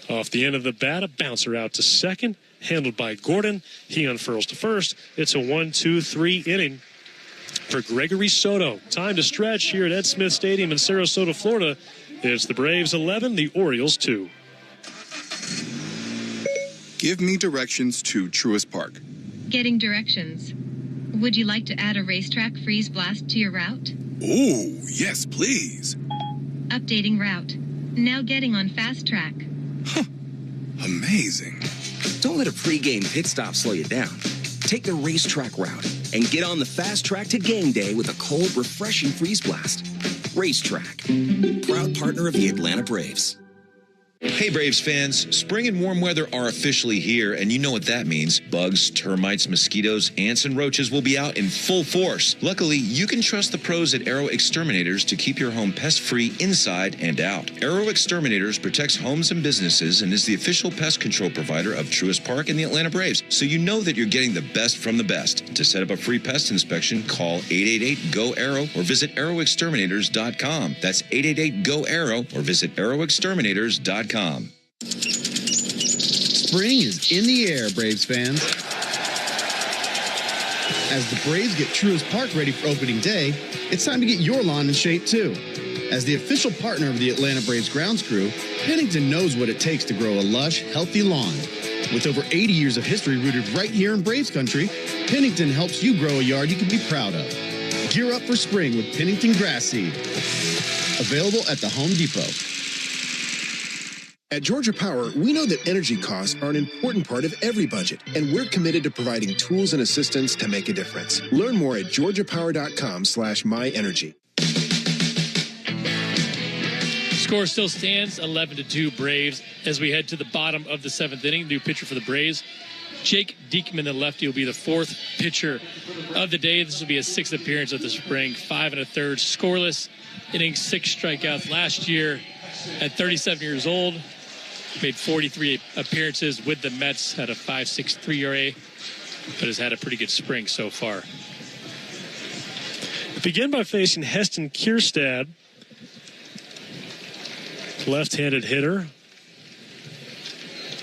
Off the end of the bat, a bouncer out to second, handled by Gordon. He unfurls to first. It's a 1-2-3 inning for Gregory Soto. Time to stretch here at Ed Smith Stadium in Sarasota, Florida. It's the Braves 11, the Orioles 2. Give me directions to Truist Park. Getting directions. Would you like to add a racetrack freeze blast to your route? Ooh, yes, please. Updating route. Now getting on fast track. Amazing. Don't let a pregame pit stop slow you down. Take the racetrack route and get on the fast track to game day with a cold, refreshing freeze blast. Racetrack, proud partner of the Atlanta Braves. Hey Braves fans, spring and warm weather are officially here, and you know what that means. Bugs, termites, mosquitoes, ants, and roaches will be out in full force. Luckily, you can trust the pros at Arrow Exterminators to keep your home pest-free inside and out. Arrow Exterminators protects homes and businesses and is the official pest control provider of Truist Park and the Atlanta Braves, so you know that you're getting the best from the best. To set up a free pest inspection, call 888-GO-ARROW or visit arrowexterminators.com. That's 888-GO-ARROW or visit arrowexterminators.com. Spring is in the air, Braves fans. As the Braves get Truist Park ready for opening day, it's time to get your lawn in shape too. As the official partner of the Atlanta Braves grounds crew, Pennington knows what it takes to grow a lush, healthy lawn. With over 80 years of history rooted right here in Braves country, Pennington helps you grow a yard you can be proud of. Gear up for spring with Pennington Grass Seed. Available at the Home Depot. At Georgia Power, we know that energy costs are an important part of every budget, and we're committed to providing tools and assistance to make a difference. Learn more at georgiapower.com/myenergy. Score still stands 11-2 Braves as we head to the bottom of the seventh inning. New pitcher for the Braves, Jake Diekman, the lefty, will be the fourth pitcher of the day. This will be his sixth appearance of the spring. 5 1/3 scoreless, hitting 6 strikeouts last year at 37 years old. Made 43 appearances with the Mets, had a 5.63 ERA, but has had a pretty good spring so far. Begin by facing Heston Kierstad, left-handed hitter,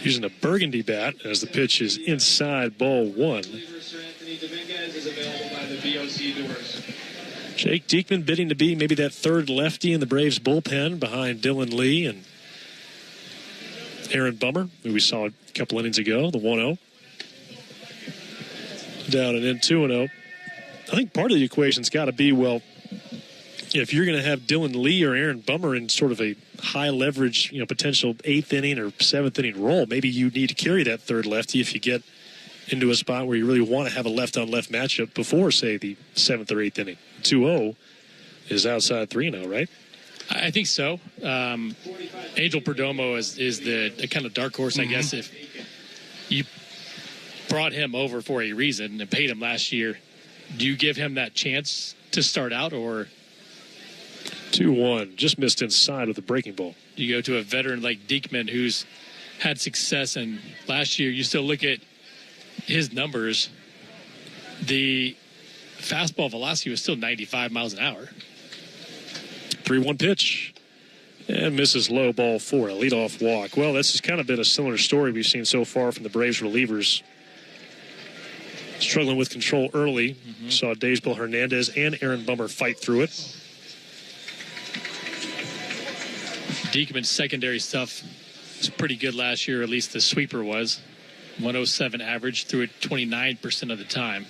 using a burgundy bat as the pitch is inside, ball 1. Jake Diekman bidding to be maybe that third lefty in the Braves bullpen behind Dylan Lee and Aaron Bummer, who we saw a couple innings ago, the 1-0. Down and in 2-0. I think part of the equation's got to be, well, if you're going to have Dylan Lee or Aaron Bummer in sort of a high leverage, potential 8th inning or 7th inning role, maybe you need to carry that third lefty if you get into a spot where you really want to have a left-on-left matchup before, say, the 7th or 8th inning. 2-0 is outside 3-0, right? I think so. Angel Perdomo is the kind of dark horse, I guess. If you brought him over for a reason and paid him last year, do you give him that chance to start out, or 2-1, just missed inside of the breaking ball? You go to a veteran like Diekman who's had success, and last year you still look at his numbers. The fastball velocity was still 95 miles an hour. 3-1 pitch and misses low, ball 4, a leadoff walk. Well, this has kind of been a similar story we've seen so far from the Braves relievers. Struggling with control early. Saw Daysbel Hernandez and Aaron Bummer fight through it. Diekman's secondary stuff was pretty good last year, at least the sweeper was. 107 average, threw it 29% of the time.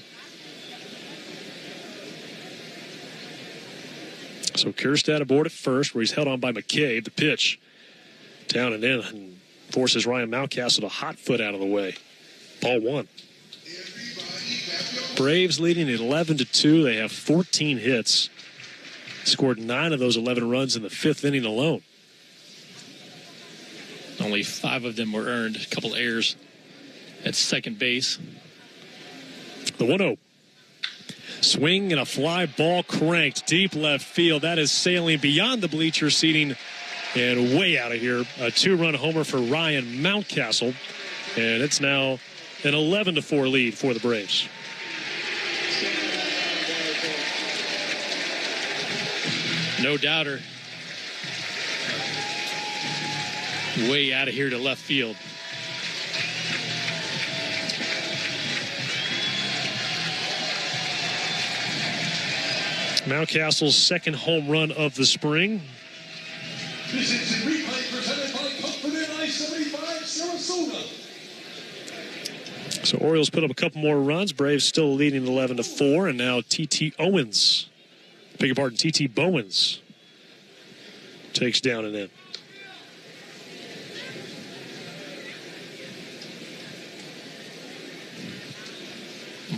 So Kierstad aboard at first, where he's held on by McCabe. The pitch down and in and forces Ryan Mountcastle to hot foot out of the way. Ball 1. Braves leading 11-2. They have 14 hits. Scored 9 of those 11 runs in the 5th inning alone. Only 5 of them were earned. A couple errors at second base. The 1-0. Swing and a fly ball cranked deep left field. That is sailing beyond the bleacher seating and way out of here. A 2-run homer for Ryan Mountcastle. And it's now an 11-4 lead for the Braves. No doubter. Way out of here to left field. Mountcastle's second home run of the spring. This is replay presented by Comfort and I-75 Sarasota. So Orioles put up a couple more runs. Braves still leading 11-4, and now T.T. Bowens takes down an in.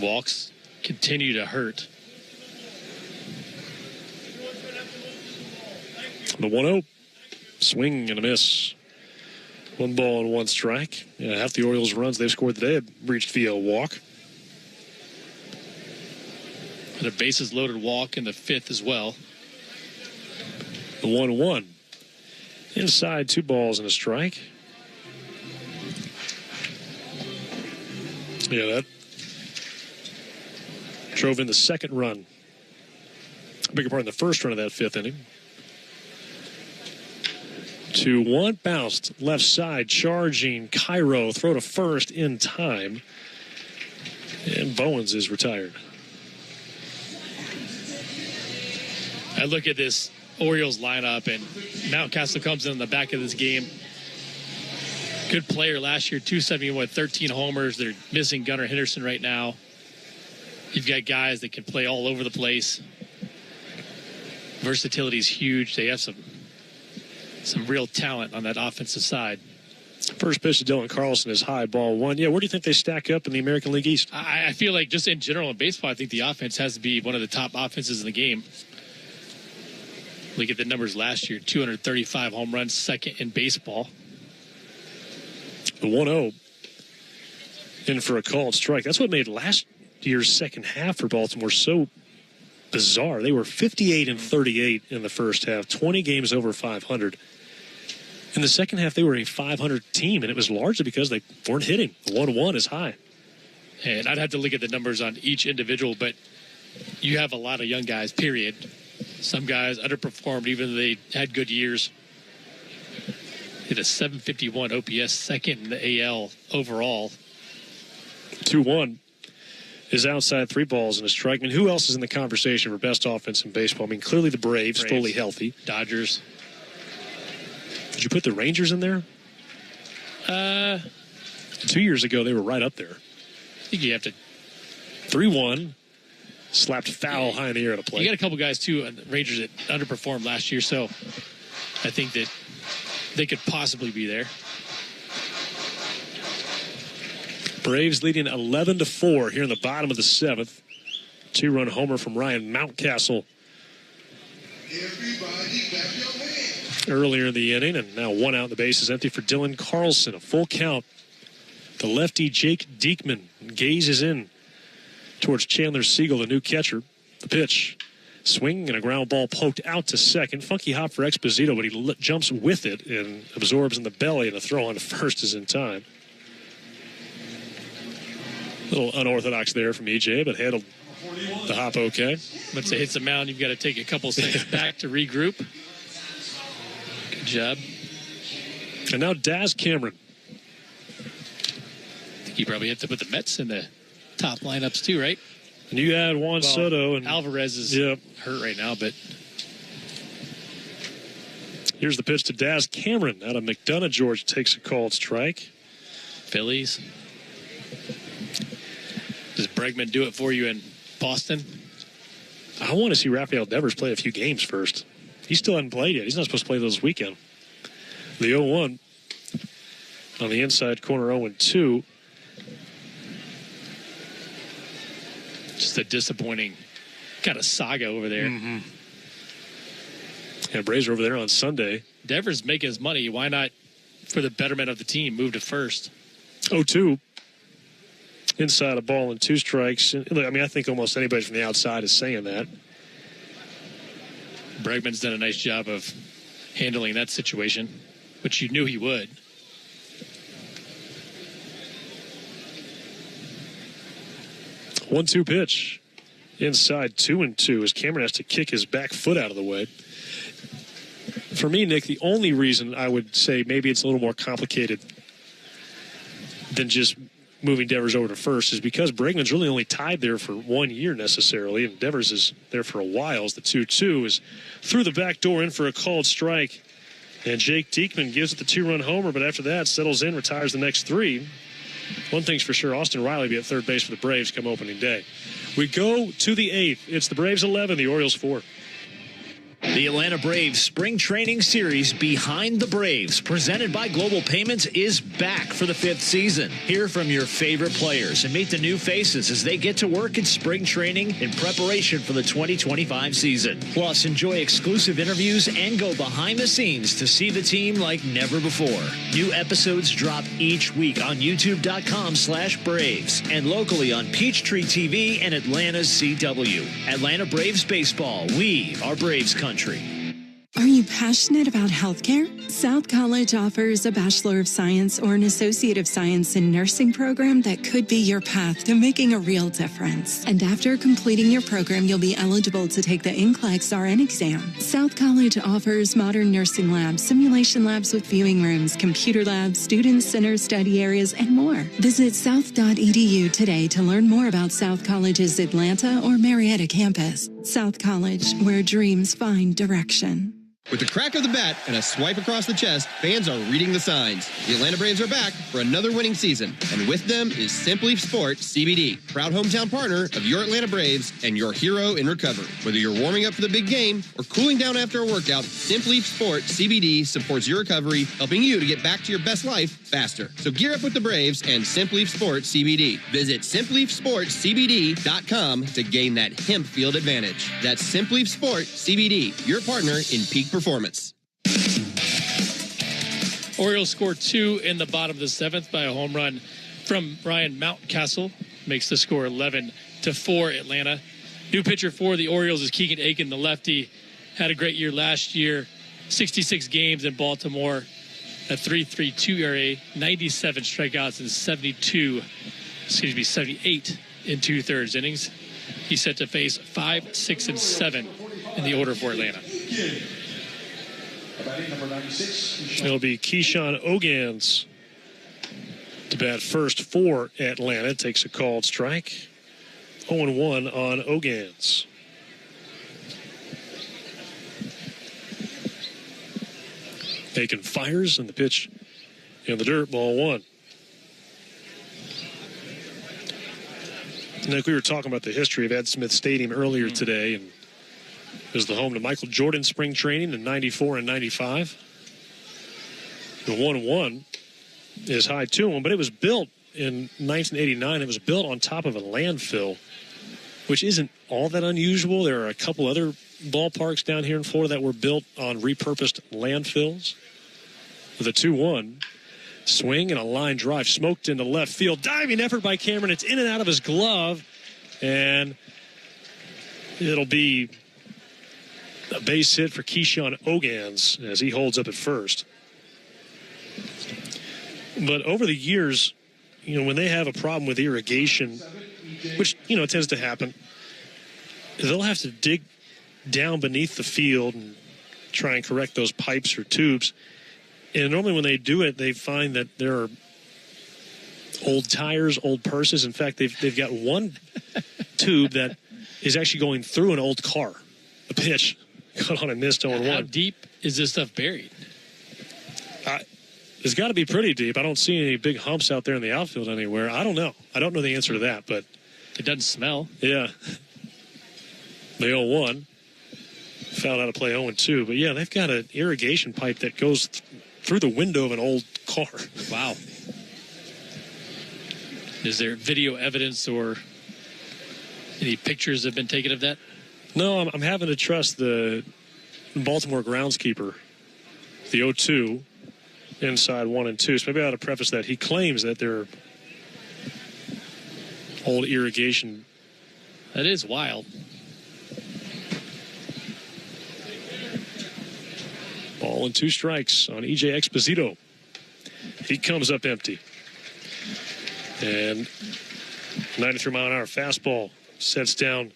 Walks continue to hurt. The 1-0. Swing and a miss. 1 ball and 1 strike. Yeah, half the Orioles' runs they've scored today have reached via a walk. And a bases loaded walk in the 5th as well. The 1-1. Inside, 2 balls and a strike. Yeah, that drove in the second run. I beg your pardon, the first run of that 5th inning. 2-1, bounced left side, charging Cairo, throw to first in time. And Bowens is retired. I look at this Orioles lineup, and Mountcastle comes in the back of this game. Good player last year, 271, 13 homers. They're missing Gunnar Henderson right now. You've got guys that can play all over the place. Versatility is huge. They have some real talent on that offensive side. First pitch to Dylan Carlson is high, ball 1. Yeah, where do you think they stack up in the American League East? I feel like just in general in baseball, I think the offense has to be one of the top offenses in the game. Look at the numbers last year, 235 home runs, second in baseball. The 1-0 in for a called strike. That's what made last year's second half for Baltimore so bizarre. They were 58-38 in the first half, 20 games over 500. In the second half, they were a 500 team, and it was largely because they weren't hitting. The 1-1 is high. And I'd have to look at the numbers on each individual, but you have a lot of young guys, period. Some guys underperformed even though they had good years. Hit a 751 OPS, second in the AL overall. 2-1 is outside, 3 balls and a strike. I mean, who else is in the conversation for best offense in baseball? I mean, clearly the Braves. Fully healthy. Dodgers. Did you put the Rangers in there? 2 years ago, they were right up there. I think you have to. 3-1. Slapped foul high in the air at a plate. You got a couple guys, too, on the Rangers that underperformed last year, so I think that they could possibly be there. Braves leading 11-4 here in the bottom of the 7th. 2-run homer from Ryan Mountcastle earlier in the inning, and now 1 out. The base is empty for Dylan Carlson. A full count. The lefty Jake Diekman gazes in towards Chandler Siegel, the new catcher. The pitch. Swing and a ground ball poked out to second. Funky hop for Exposito, but he jumps with it and absorbs in the belly, and a throw on to first is in time. A little unorthodox there from EJ, but handled the hop okay. Once it hits the mound, you've got to take a couple seconds back to regroup. Good job. And now Daz Cameron. I think you probably have to put the Mets in the top lineups too, right? And you had Juan Soto. And Alvarez is hurt right now, but here's the pitch to Daz Cameron out of McDonough. George takes a called strike. Phillies. Does Bregman do it for you in Boston? I want to see Rafael Devers play a few games first. He still hasn't played yet. He's not supposed to play this weekend. The 0-1 on the inside corner, 0-2. Just a disappointing kind of saga over there. Mm-hmm. And Braves are over there on Sunday. Devers making his money. Why not, for the betterment of the team, move to first? 0-2. Inside, a ball and 2 strikes. I mean, I think almost anybody from the outside is saying that. Bregman's done a nice job of handling that situation, which you knew he would. One-two pitch. Inside, 2-2 as Cameron has to kick his back foot out of the way. For me, Nick, the only reason I would say maybe it's a little more complicated than just moving Devers over to first is because Bregman's really only tied there for 1 year necessarily, and Devers is there for a while as the 2-2 is through the back door in for a called strike. And Jake Diekman gives it the 2-run homer, but after that settles in, retires the next 3. One thing's for sure, Austin Riley will be at third base for the Braves come opening day. We go to the 8th. It's the Braves 11, the Orioles 4. The Atlanta Braves Spring Training Series Behind the Braves, presented by Global Payments, is back for the 5th season. Hear from your favorite players and meet the new faces as they get to work in spring training in preparation for the 2025 season. Plus, enjoy exclusive interviews and go behind the scenes to see the team like never before. New episodes drop each week on YouTube.com/Braves and locally on Peachtree TV and Atlanta's CW. Atlanta Braves Baseball. We are Braves country. Are you passionate about healthcare? South College offers a Bachelor of Science or an Associate of Science in Nursing program that could be your path to making a real difference. And after completing your program, you'll be eligible to take the NCLEX RN exam. South College offers modern nursing labs, simulation labs with viewing rooms, computer labs, student center study areas, and more. Visit south.edu today to learn more about South College's Atlanta or Marietta campus. South College, where dreams find direction. With the crack of the bat and a swipe across the chest, fans are reading the signs. The Atlanta Braves are back for another winning season, and with them is Simply Sport CBD, proud hometown partner of your Atlanta Braves and your hero in recovery. Whether you're warming up for the big game or cooling down after a workout, Simply Sport CBD supports your recovery, helping you to get back to your best life faster. So gear up with the Braves and Simply Sport CBD. Visit simplysportcbd.com to gain that hemp field advantage. That's Simply Sport CBD, your partner in peak performance. Orioles score 2 in the bottom of the 7th by a home run from Ryan Mountcastle. Makes the score 11-4 Atlanta. New pitcher for the Orioles is Keegan Aiken, the lefty. Had a great year last year. 66 games in Baltimore. A 3.32 ERA, 97 strikeouts, and 78 in 2/3 innings. He's set to face 5, 6, and 7 in the order for Atlanta. It'll be Keyshawn Ogans to bat first for Atlanta. Takes a called strike. 0-1 on Ogans. Aiken fires, and the pitch in the dirt, ball 1. Nick, we were talking about the history of Ed Smith Stadium earlier today, and it was the home to Michael Jordan's spring training in 94 and 95. The 1-1 is high to him, but it was built in 1989. It was built on top of a landfill, which isn't all that unusual. There are a couple other ballparks down here in Florida that were built on repurposed landfills. With a 2-1 swing and a line drive smoked into left field. Diving effort by Cameron. It's in and out of his glove, and it'll be a base hit for Keyshawn Ogans as he holds up at first. But over the years, when they have a problem with irrigation, which, tends to happen, they'll have to dig down beneath the field and try and correct those pipes or tubes. And normally when they do it, they find that there are old tires, old purses. In fact, they've got one tube that is actually going through an old car. A pitch got on and missed 0-1. How deep is this stuff buried? It's got to be pretty deep. I don't see any big humps out there in the outfield anywhere. I don't know. I don't know the answer to that, but it doesn't smell. Yeah. The 0-1. Found out to play 0-2. But, yeah, they've got an irrigation pipe that goes through the window of an old car. Wow. Is there video evidence or any pictures that have been taken of that? No, I'm having to trust the Baltimore groundskeeper, the 0-2, inside 1 and 2. So maybe I ought to preface that. He claims that they're old irrigation. That is wild. Ball and 2 strikes on E.J. Exposito. He comes up empty. And 93-mile-an-hour fastball sets down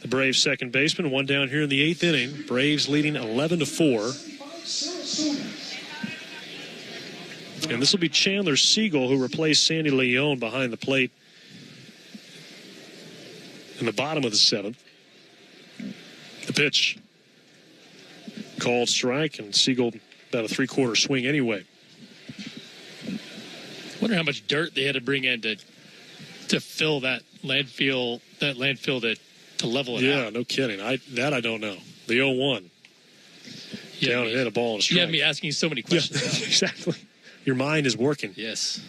the Braves second baseman. 1 down here in the 8th inning. Braves leading 11-4. And this will be Chandler Siegel, who replaced Sandy Leone behind the plate in the bottom of the 7th. The pitch. Called strike, and Siegel about a 3/4 swing anyway. Wonder how much dirt they had to bring in to fill that landfill to level it out. Yeah, no kidding. I don't know. The 0-1. Down and hit a ball and a strike. You have me asking you so many questions. Yeah, exactly. Your mind is working. Yes.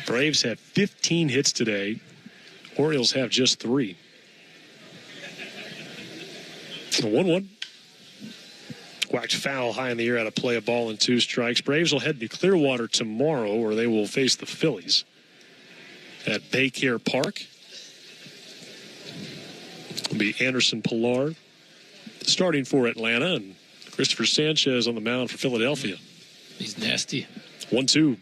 Braves have 15 hits today. Orioles have just 3. 1-1. Whacked foul high in the air out of play, a ball and 2 strikes. Braves will head to Clearwater tomorrow, where they will face the Phillies at Baycare Park. It'll be Anderson Pilar starting for Atlanta, and Christopher Sanchez on the mound for Philadelphia. He's nasty. 1-2.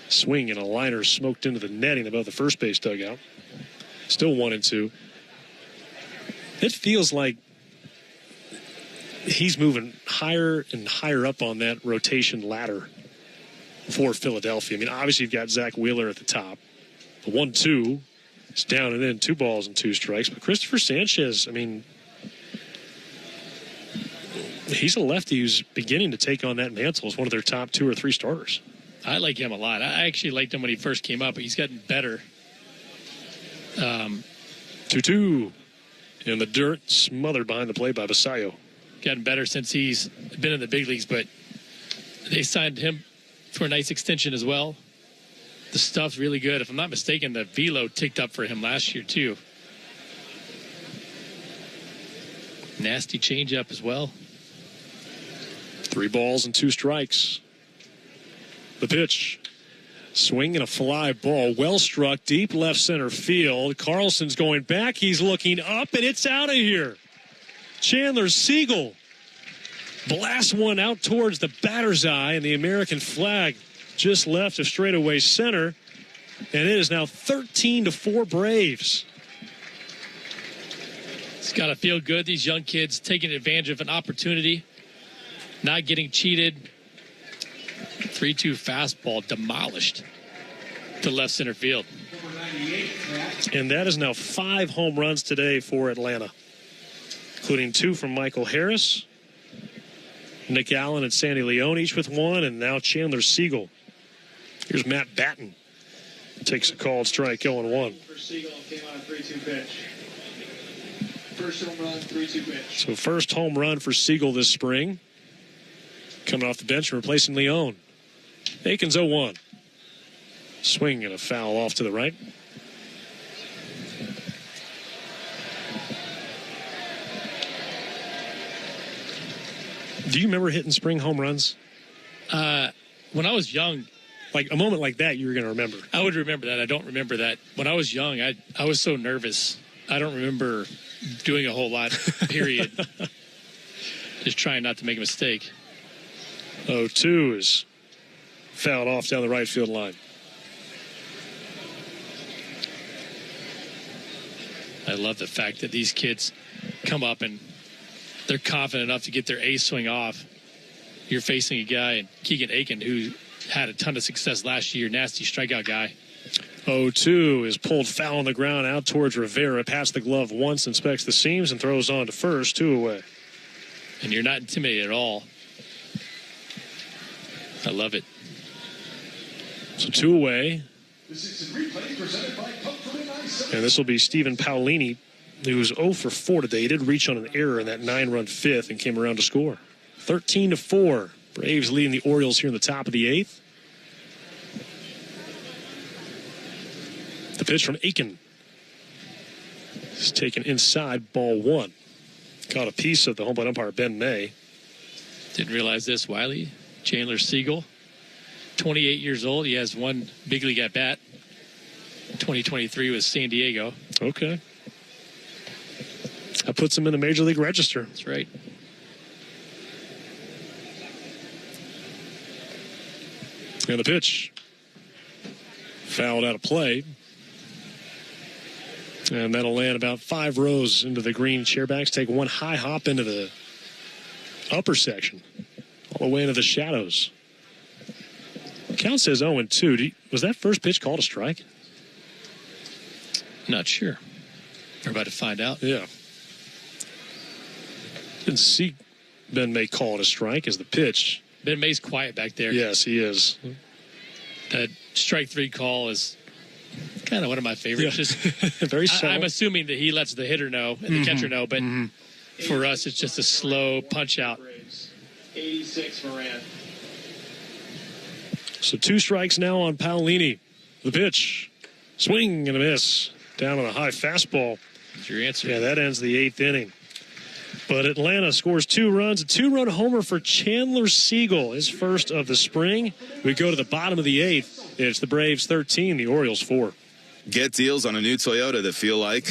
Swing and a liner smoked into the netting above the first base dugout. Still 1-2. It feels like he's moving higher and higher up on that rotation ladder for Philadelphia. I mean, obviously you've got Zach Wheeler at the top. The 1-2 is down and in, 2 balls and 2 strikes. But Christopher Sanchez, I mean, he's a lefty who's beginning to take on that mantle as one of their top 2 or 3 starters. I like him a lot. I actually liked him when he first came up, but he's gotten better. 2-2 in the dirt, smothered behind the plate by Basayo. Gotten better since he's been in the big leagues, but they signed him for a nice extension as well. The stuff's really good. If I'm not mistaken, the velo ticked up for him last year too. Nasty changeup as well. 3 balls and 2 strikes. The pitch. Swing and a fly ball. Well struck, deep left center field. Carlson's going back. He's looking up, and it's out of here. Chandler Siegel blasts one out towards the batter's eye, and the American flag just left of straightaway center. And it is now 13-4 Braves. It's got to feel good. These young kids taking advantage of an opportunity, not getting cheated. 3-2 fastball demolished to left center field. And that is now 5 home runs today for Atlanta, including 2 from Michael Harris, Nick Allen and Sandy Leone, each with 1, and now Chandler Siegel. Here's Matt Batten. Takes a called strike, 0-1. For Siegel, came on a 3-2 pitch. First home run, 3-2 pitch. So first home run for Siegel this spring. Coming off the bench and replacing Leone. Aikens 0-1. Swing and a foul off to the right. Do you remember hitting spring home runs? When I was young. Like a moment like that, you were going to remember. I would remember that. I don't remember that. When I was young, I was so nervous. I don't remember doing a whole lot, period. Just trying not to make a mistake. 0-2 is fouled off down the right field line. I love the fact that these kids come up and they're confident enough to get their ace swing off. You're facing a guy, Keegan Aiken, who had a ton of success last year, nasty strikeout guy. 0-2 is pulled foul on the ground out towards Rivera. Past the glove once, inspects the seams, and throws on to first, 2 away. And you're not intimidated at all. I love it. So 2 away. This is a replay presented by Comfort and Ice. And this will be Stephen Paolini, who was 0 for 4 today. He did reach on an error in that 9-run 5th and came around to score. 13-4. Braves leading the Orioles here in the top of the 8th. The pitch from Aiken is taken inside, ball 1. Caught a piece of the home plate umpire, Ben May. Didn't realize this, Wiley. Chandler Siegel, 28 years old. He has 1 big league at bat. 2023 with San Diego. Okay. That puts him in the Major League Register. That's right. And the pitch. Fouled out of play. And that'll land about 5 rows into the green chairbacks. Take 1 high hop into the upper section, all the way into the shadows. Count says 0-2. Was that first pitch called a strike? Not sure. We're about to find out. Yeah. Didn't see Ben May call it a strike as the pitch. Ben May's quiet back there. Yes, he is. That strike 3 call is kind of one of my favorites. Yeah. Just very subtle. I'm assuming that he lets the hitter know and the catcher know, but for us, it's just a slow punch out. 86 Moran. So 2 strikes now on Paolini. The pitch. Swing and a miss. Down on a high fastball. That's your answer. Yeah, that ends the 8th inning. But Atlanta scores 2 runs. A 2-run homer for Chandler Siegel, his first of the spring. We go to the bottom of the 8th. It's the Braves 13, the Orioles 4. Get deals on a new Toyota that feel like...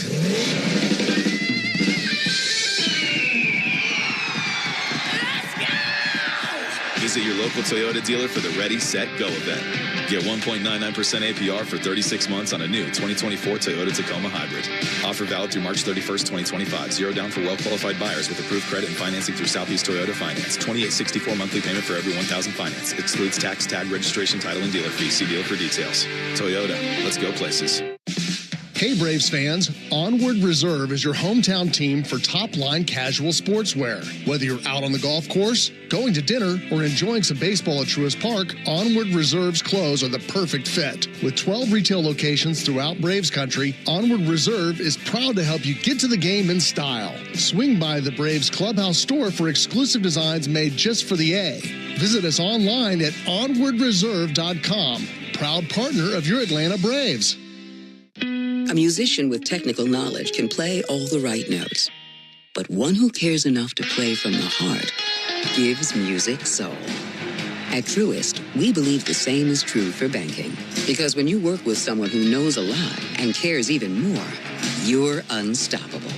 Visit your local Toyota dealer for the Ready, Set, Go event. Get 1.99% APR for 36 months on a new 2024 Toyota Tacoma Hybrid. Offer valid through March 31st, 2025. Zero down for well-qualified buyers with approved credit and financing through Southeast Toyota Finance. $28.64 monthly payment for every $1,000 finance. Excludes tax, tag, registration, title, and dealer fees. See dealer for details. Toyota. Let's go places. Hey Braves fans, Onward Reserve is your hometown team for top-line casual sportswear. Whether you're out on the golf course, going to dinner, or enjoying some baseball at Truist Park, Onward Reserve's clothes are the perfect fit. With 12 retail locations throughout Braves country, Onward Reserve is proud to help you get to the game in style. Swing by the Braves Clubhouse store for exclusive designs made just for the A. Visit us online at onwardreserve.com. Proud partner of your Atlanta Braves. A musician with technical knowledge can play all the right notes. But one who cares enough to play from the heart gives music soul. At Truist, we believe the same is true for banking. Because when you work with someone who knows a lot and cares even more, you're unstoppable.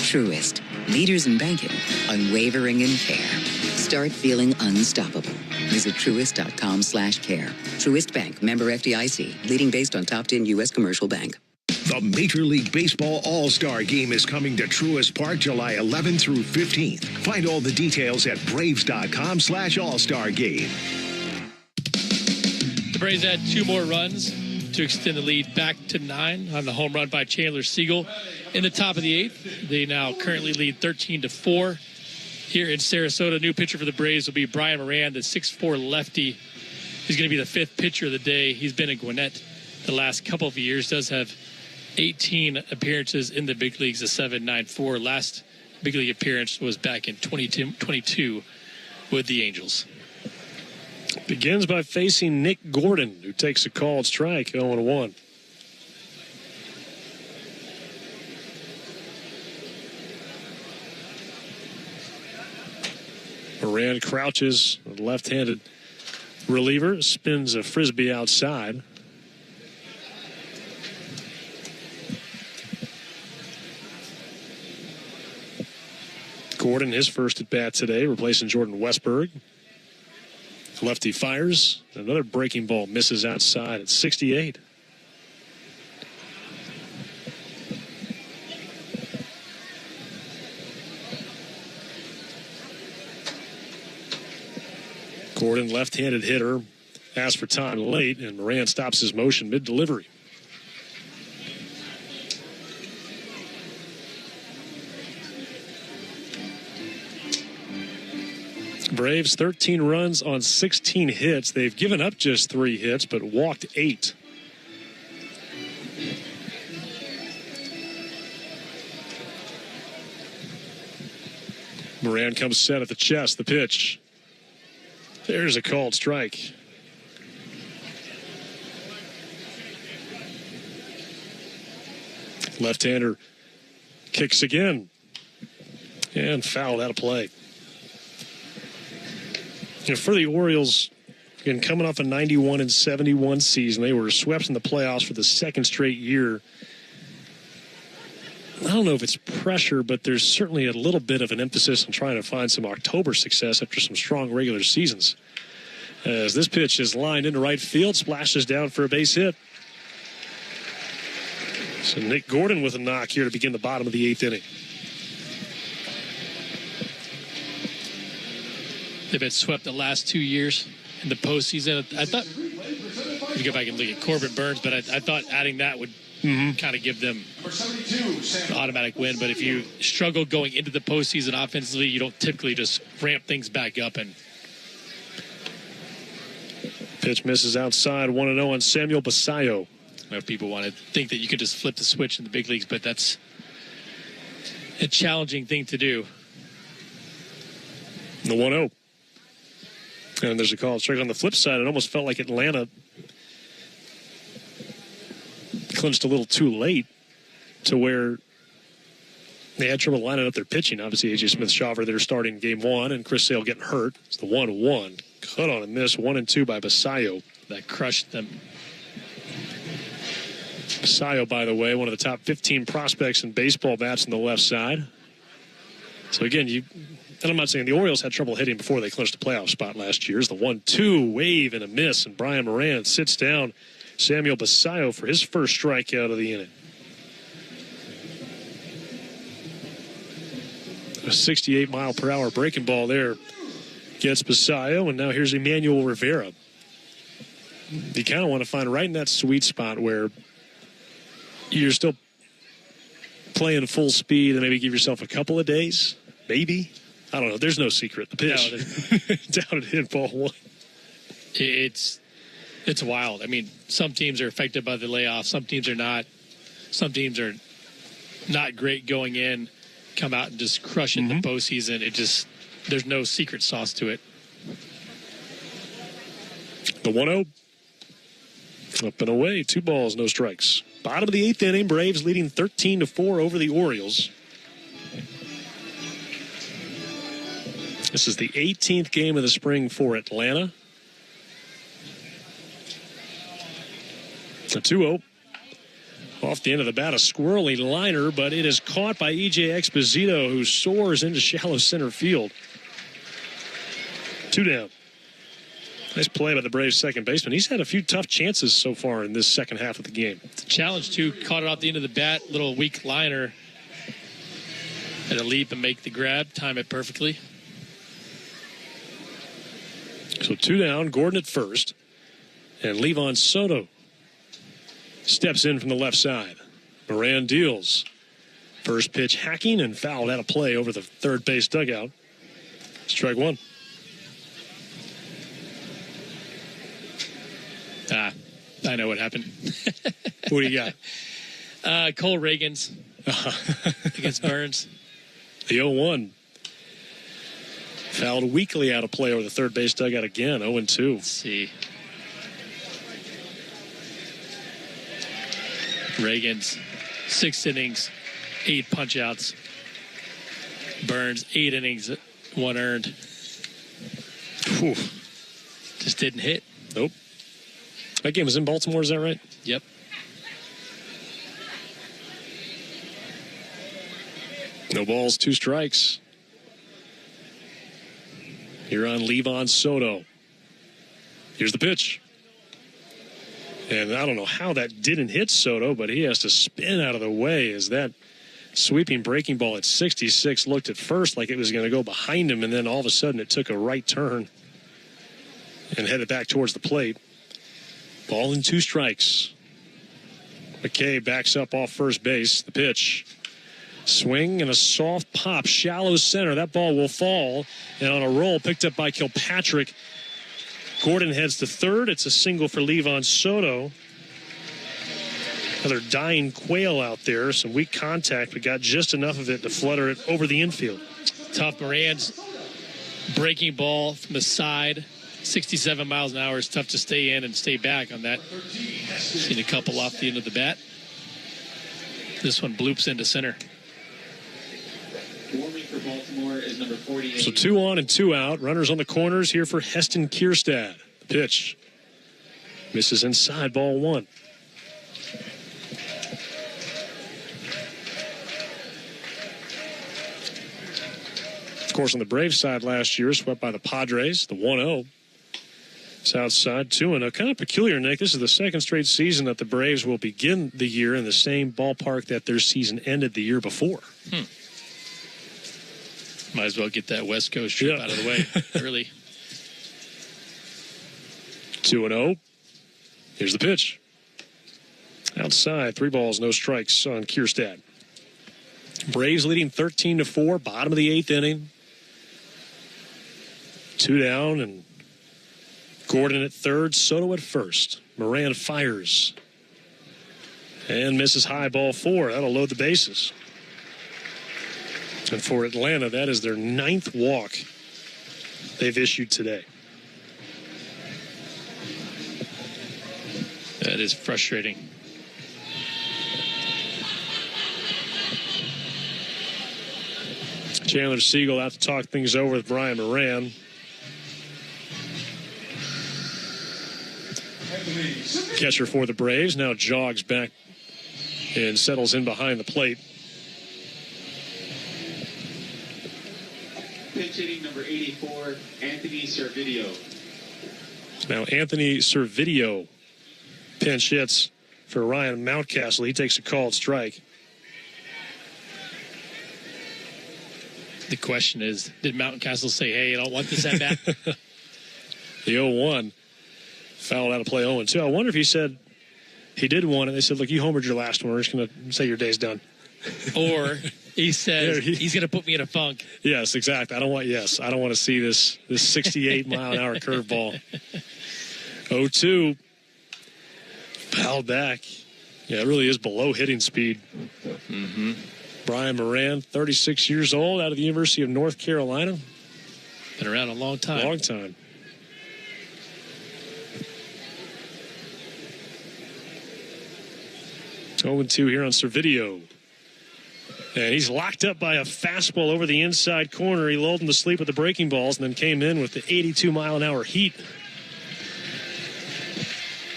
Truist, leaders in banking, unwavering in care. Start feeling unstoppable. Visit truist.com/care. Truist Bank, member FDIC, leading based on top 10 U.S. commercial bank. The Major League Baseball All-Star Game is coming to Truist Park July 11th through 15th. Find all the details at Braves.com/All-Star Game. The Braves had 2 more runs to extend the lead back to 9 on the home run by Chandler Siegel. In the top of the 8th, they now currently lead 13-4. Here in Sarasota, new pitcher for the Braves will be Brian Moran, the 6'4" lefty. He's going to be the 5th pitcher of the day. He's been in Gwinnett the last couple of years, does have 18 appearances in the big leagues, a 7.94. Last big league appearance was back in 2022 with the Angels. Begins by facing Nick Gordon, who takes a called strike, 0-1. Moran crouches, a left-handed reliever, spins a frisbee outside. Gordon, his first at bat today, replacing Jordan Westberg. Lefty fires. Another breaking ball misses outside at 68. Gordon, left-handed hitter, asked for time late, and Moran stops his motion mid-delivery. Braves 13 runs on 16 hits. They've given up just 3 hits, but walked 8. Moran comes set at the chest. The pitch. There's a called strike. Left-hander kicks again. And fouled out of play. You know, for the Orioles, again, coming off a 91-71 season, they were swept in the playoffs for the 2nd straight year. I don't know if it's pressure, but there's certainly a little bit of an emphasis on trying to find some October success after some strong regular seasons. As this pitch is lined into right field, splashes down for a base hit. So Nick Gordon with a knock here to begin the bottom of the 8th inning. They've been swept the last 2 years in the postseason. I thought, you go back and look at Corbin Burns, but I thought adding that would kind of give them an automatic win. But if you struggle going into the postseason offensively, you don't typically just ramp things back up. And pitch misses outside, 1-0 on Samuel Basayo. I know people want to think that you could just flip the switch in the big leagues, but that's a challenging thing to do. The 1-0. And there's a call strike. On the flip side, it almost felt like Atlanta clinched a little too late to where they had trouble lining up their pitching. Obviously, A.J. Smith-Shawver there starting game one, and Chris Sale getting hurt. It's the 1-1. Cut on and miss, 1-2 by Basayo. That crushed them. Basayo, by the way, one of the top 15 prospects in baseball bats on the left side. So, again, and I'm not saying the Orioles had trouble hitting before they clinched the playoff spot last year. It's the 1-2 wave and a miss, and Brian Moran sits down Samuel Basayo for his first strikeout of the inning. A 68-mile-per-hour breaking ball there gets Basayo, and now here's Emmanuel Rivera. You kind of want to find right in that sweet spot where you're still playing full speed and maybe give yourself a couple of days, maybe. I don't know. There's no secret. The pitch down at hit ball one. It's wild. I mean, some teams are affected by the layoff. Some teams are not. Some teams are not great going in, come out and just crush it in the postseason. There's no secret sauce to it. The 1-0. Up and away. 2 balls, no strikes. Bottom of the 8th inning. Braves leading 13-4 over the Orioles. This is the 18th game of the spring for Atlanta. A 2-0. Off the end of the bat, a squirrely liner, but it is caught by E.J. Exposito, who soars into shallow center field. 2 down. Nice play by the Braves second baseman. He's had a few tough chances so far in this second half of the game. It's a challenge, too. Caught it off the end of the bat. Little weak liner. Had to leap and make the grab. Time it perfectly. So 2 down. Gordon at first. And Levon Soto steps in from the left side. Moran deals. First pitch hacking and fouled out of play over the third base dugout. Strike one. I know what happened. What do you got? Cole Reagans against Burns. The 0-1. Fouled weakly out of play over the third base dugout again. 0-2. Let's see. Reagans, 6 innings, 8 punch-outs. Burns, 8 innings, 1 earned. Whew. Just didn't hit. Nope. That game was in Baltimore, is that right? Yep. No balls, 2 strikes. Here on Levon Soto. Here's the pitch. And I don't know how that didn't hit Soto, but he has to spin out of the way as that sweeping breaking ball at 66 looked at first like it was going to go behind him, and then all of a sudden it took a right turn and headed back towards the plate. Ball and 2 strikes. McKay backs up off first base. The pitch. Swing and a soft pop. Shallow center. That ball will fall. And on a roll picked up by Kilpatrick. Gordon heads to third. It's a single for Levon Soto. Another dying quail out there. Some weak contact, but got just enough of it to flutter it over the infield. Tough. Moran's breaking ball from the side. 67 miles an hour is tough to stay in and stay back on that. Seen a couple off the end of the bat. This one bloops into center. Warming for Baltimore is number 48. So 2 on and 2 out. Runners on the corners here for Heston Kierstad. The pitch. Misses inside, ball 1. Of course, on the Braves side last year, swept by the Padres, the 1-0. South side 2-0. Kind of peculiar, Nick. This is the second straight season that the Braves will begin the year in the same ballpark that their season ended the year before. Might as well get that West Coast trip out of the way early. 2-0. Here's the pitch. Outside, 3 balls, no strikes on Kierstad. Braves leading 13-4, bottom of the 8th inning. 2 down, and Gordon at third, Soto at first. Moran fires and misses high, ball 4. That'll load the bases. And for Atlanta, that is their 9th walk they've issued today. That is frustrating. Chandler Siegel out to talk things over with Brian Moran. Catcher for the Braves now jogs back and settles in behind the plate. Pitch hitting number 84, Anthony Servideo. Now Anthony Servideo pinch hits for Ryan Mountcastle. He takes a called strike. The question is, did Mountcastle say, hey, I don't want this at bat? The 0-1 fouled out of play 0-2. I wonder if he said he did want it. They said, look, you homered your last one. We're just going to say your day's done. Or he says he's going to put me in a funk. Yes, exactly. I don't want to see this 68-mile-an-hour curveball. 0-2 fouled back. Yeah, it really is below hitting speed. Mm-hmm. Brian Moran, 36 years old, out of the University of North Carolina. Been around a long time. Long time. Oh, 2 here on Servideo. And he's locked up by a fastball over the inside corner. He lulled him to sleep with the breaking balls and then came in with the 82-mile-an-hour heat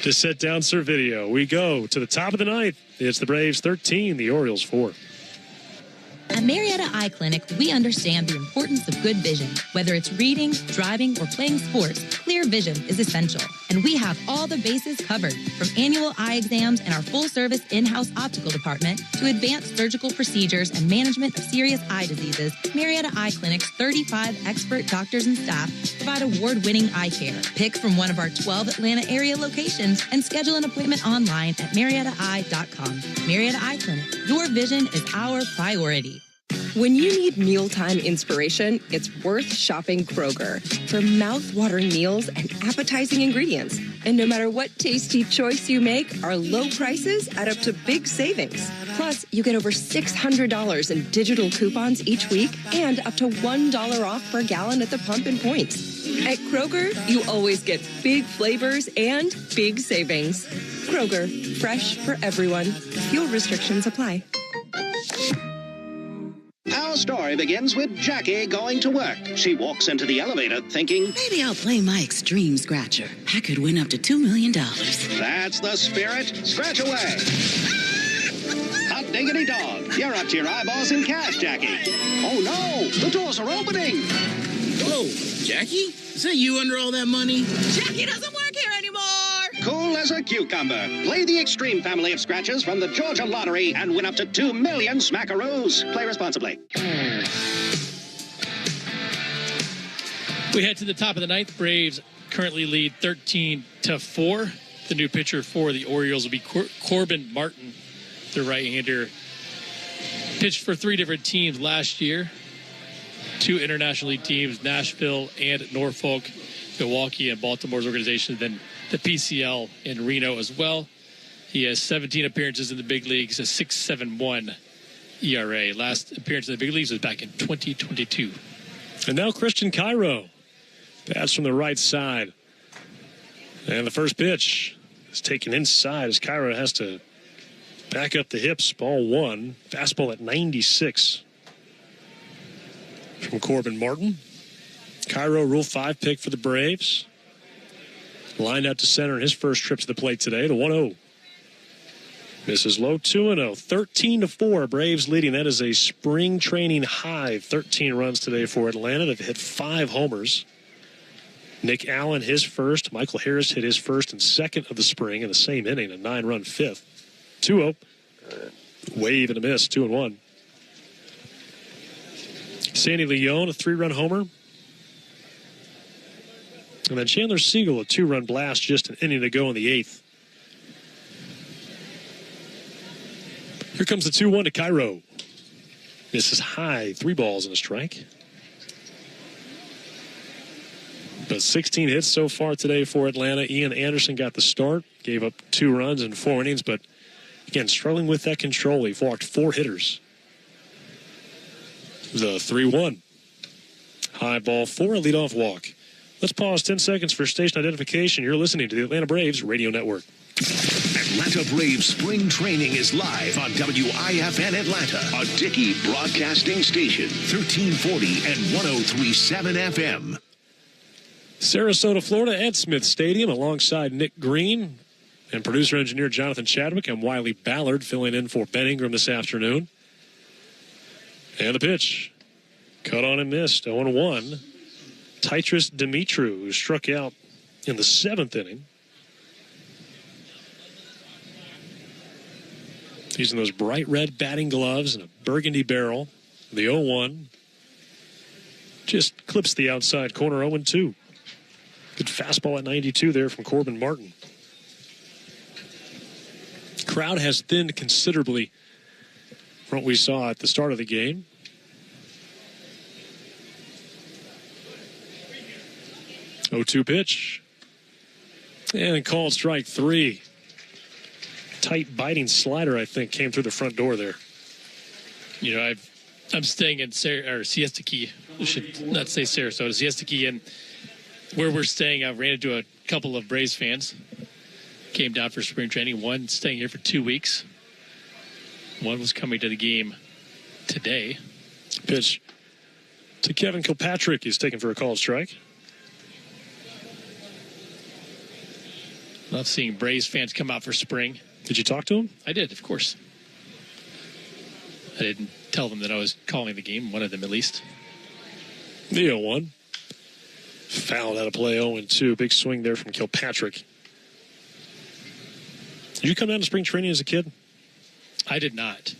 to set down Servideo. We go to the top of the 9th. It's the Braves 13, the Orioles 4. At Marietta Eye Clinic, we understand the importance of good vision. Whether it's reading, driving, or playing sports, clear vision is essential. And we have all the bases covered, from annual eye exams and our full-service in-house optical department to advanced surgical procedures and management of serious eye diseases. Marietta Eye Clinic's 35 expert doctors and staff provide award-winning eye care. Pick from one of our 12 Atlanta area locations and schedule an appointment online at MariettaEye.com. Marietta Eye Clinic, your vision is our priority. When you need mealtime inspiration, it's worth shopping Kroger for mouth-watering meals and appetizing ingredients. And no matter what tasty choice you make, our low prices add up to big savings. Plus, you get over $600 in digital coupons each week and up to $1 off per gallon at the pump and points. At Kroger, you always get big flavors and big savings. Kroger, fresh for everyone. Fuel restrictions apply. Our story begins with Jackie going to work. She walks into the elevator thinking, maybe I'll play my extreme scratcher. I could win up to $2 million. That's the spirit. Scratch away. Hot diggity dog. You're up to your eyeballs in cash, Jackie. Oh, no. The doors are opening. Whoa, Jackie? Is that you under all that money? Jackie doesn't work here anymore. Cool as a cucumber. Play the extreme family of scratchers from the Georgia Lottery and win up to 2 million smackaroos. Play responsibly. We head to the top of the 9th. Braves currently lead 13-4. The new pitcher for the Orioles will be Corbin Martin, the right-hander. Pitched for 3 different teams last year. 2 International League teams, Nashville and Norfolk, Milwaukee and Baltimore's organization, then the PCL in Reno as well. He has 17 appearances in the big leagues, a 6.71 ERA. Last appearance in the big leagues was back in 2022. And now Christian Cairo. Bats from the right side. And the first pitch is taken inside as Cairo has to back up the hips. Ball 1. Fastball at 96 from Corbin Martin. Cairo, Rule 5 pick for the Braves. Lined out to center in his first trip to the plate today. The 1-0. Misses low, 2-0. 13-4, Braves leading. That is a spring training high. 13 runs today for Atlanta. They've hit 5 homers. Nick Allen, his first. Michael Harris hit his first and second of the spring in the same inning, a 9-run fifth. 2-0. Wave and a miss, 2-1. Sandy Leon, a 3-run homer. And then Chandler Siegel, a 2-run blast, just an inning to go in the 8th. Here comes the 2-1 to Cairo. This is high, 3 balls and a strike. But 16 hits so far today for Atlanta. Ian Anderson got the start, gave up 2 runs in 4 innings, but again, struggling with that control. He walked 4 hitters. The 3-1. High ball 4, a leadoff walk. Let's pause 10 seconds for station identification. You're listening to the Atlanta Braves Radio Network. Atlanta Braves spring training is live on WIFN Atlanta, a Dickey broadcasting station, 1340 and 103.7 FM. Sarasota, Florida at Smith Stadium alongside Nick Green and producer-engineer Jonathan Chadwick. I'm Wiley Ballard filling in for Ben Ingram this afternoon. And the pitch. Cut on and missed. 0-1. Titris Dimitru, who struck out in the 7th inning. Using those bright red batting gloves and a burgundy barrel. The 0-1 just clips the outside corner. 0-2. Good fastball at 92 there from Corbin Martin. Crowd has thinned considerably from what we saw at the start of the game. Oh, 2 pitch. And called strike 3. Tight biting slider, I think, came through the front door there. You know, I'm staying in Siesta Key. I should not say Sarasota, Siesta Key. And where we're staying, I ran into a couple of Braves fans. Came down for spring training. One staying here for 2 weeks. One was coming to the game today. Pitch to Kevin Kilpatrick. He's taken for a called strike. Love seeing Braves fans come out for spring. Did you talk to him? I did, of course. I didn't tell them that I was calling the game, one of them at least. The 0-1. Fouled out of play, 0-2. Big swing there from Kilpatrick. Did you come down to spring training as a kid? I did not.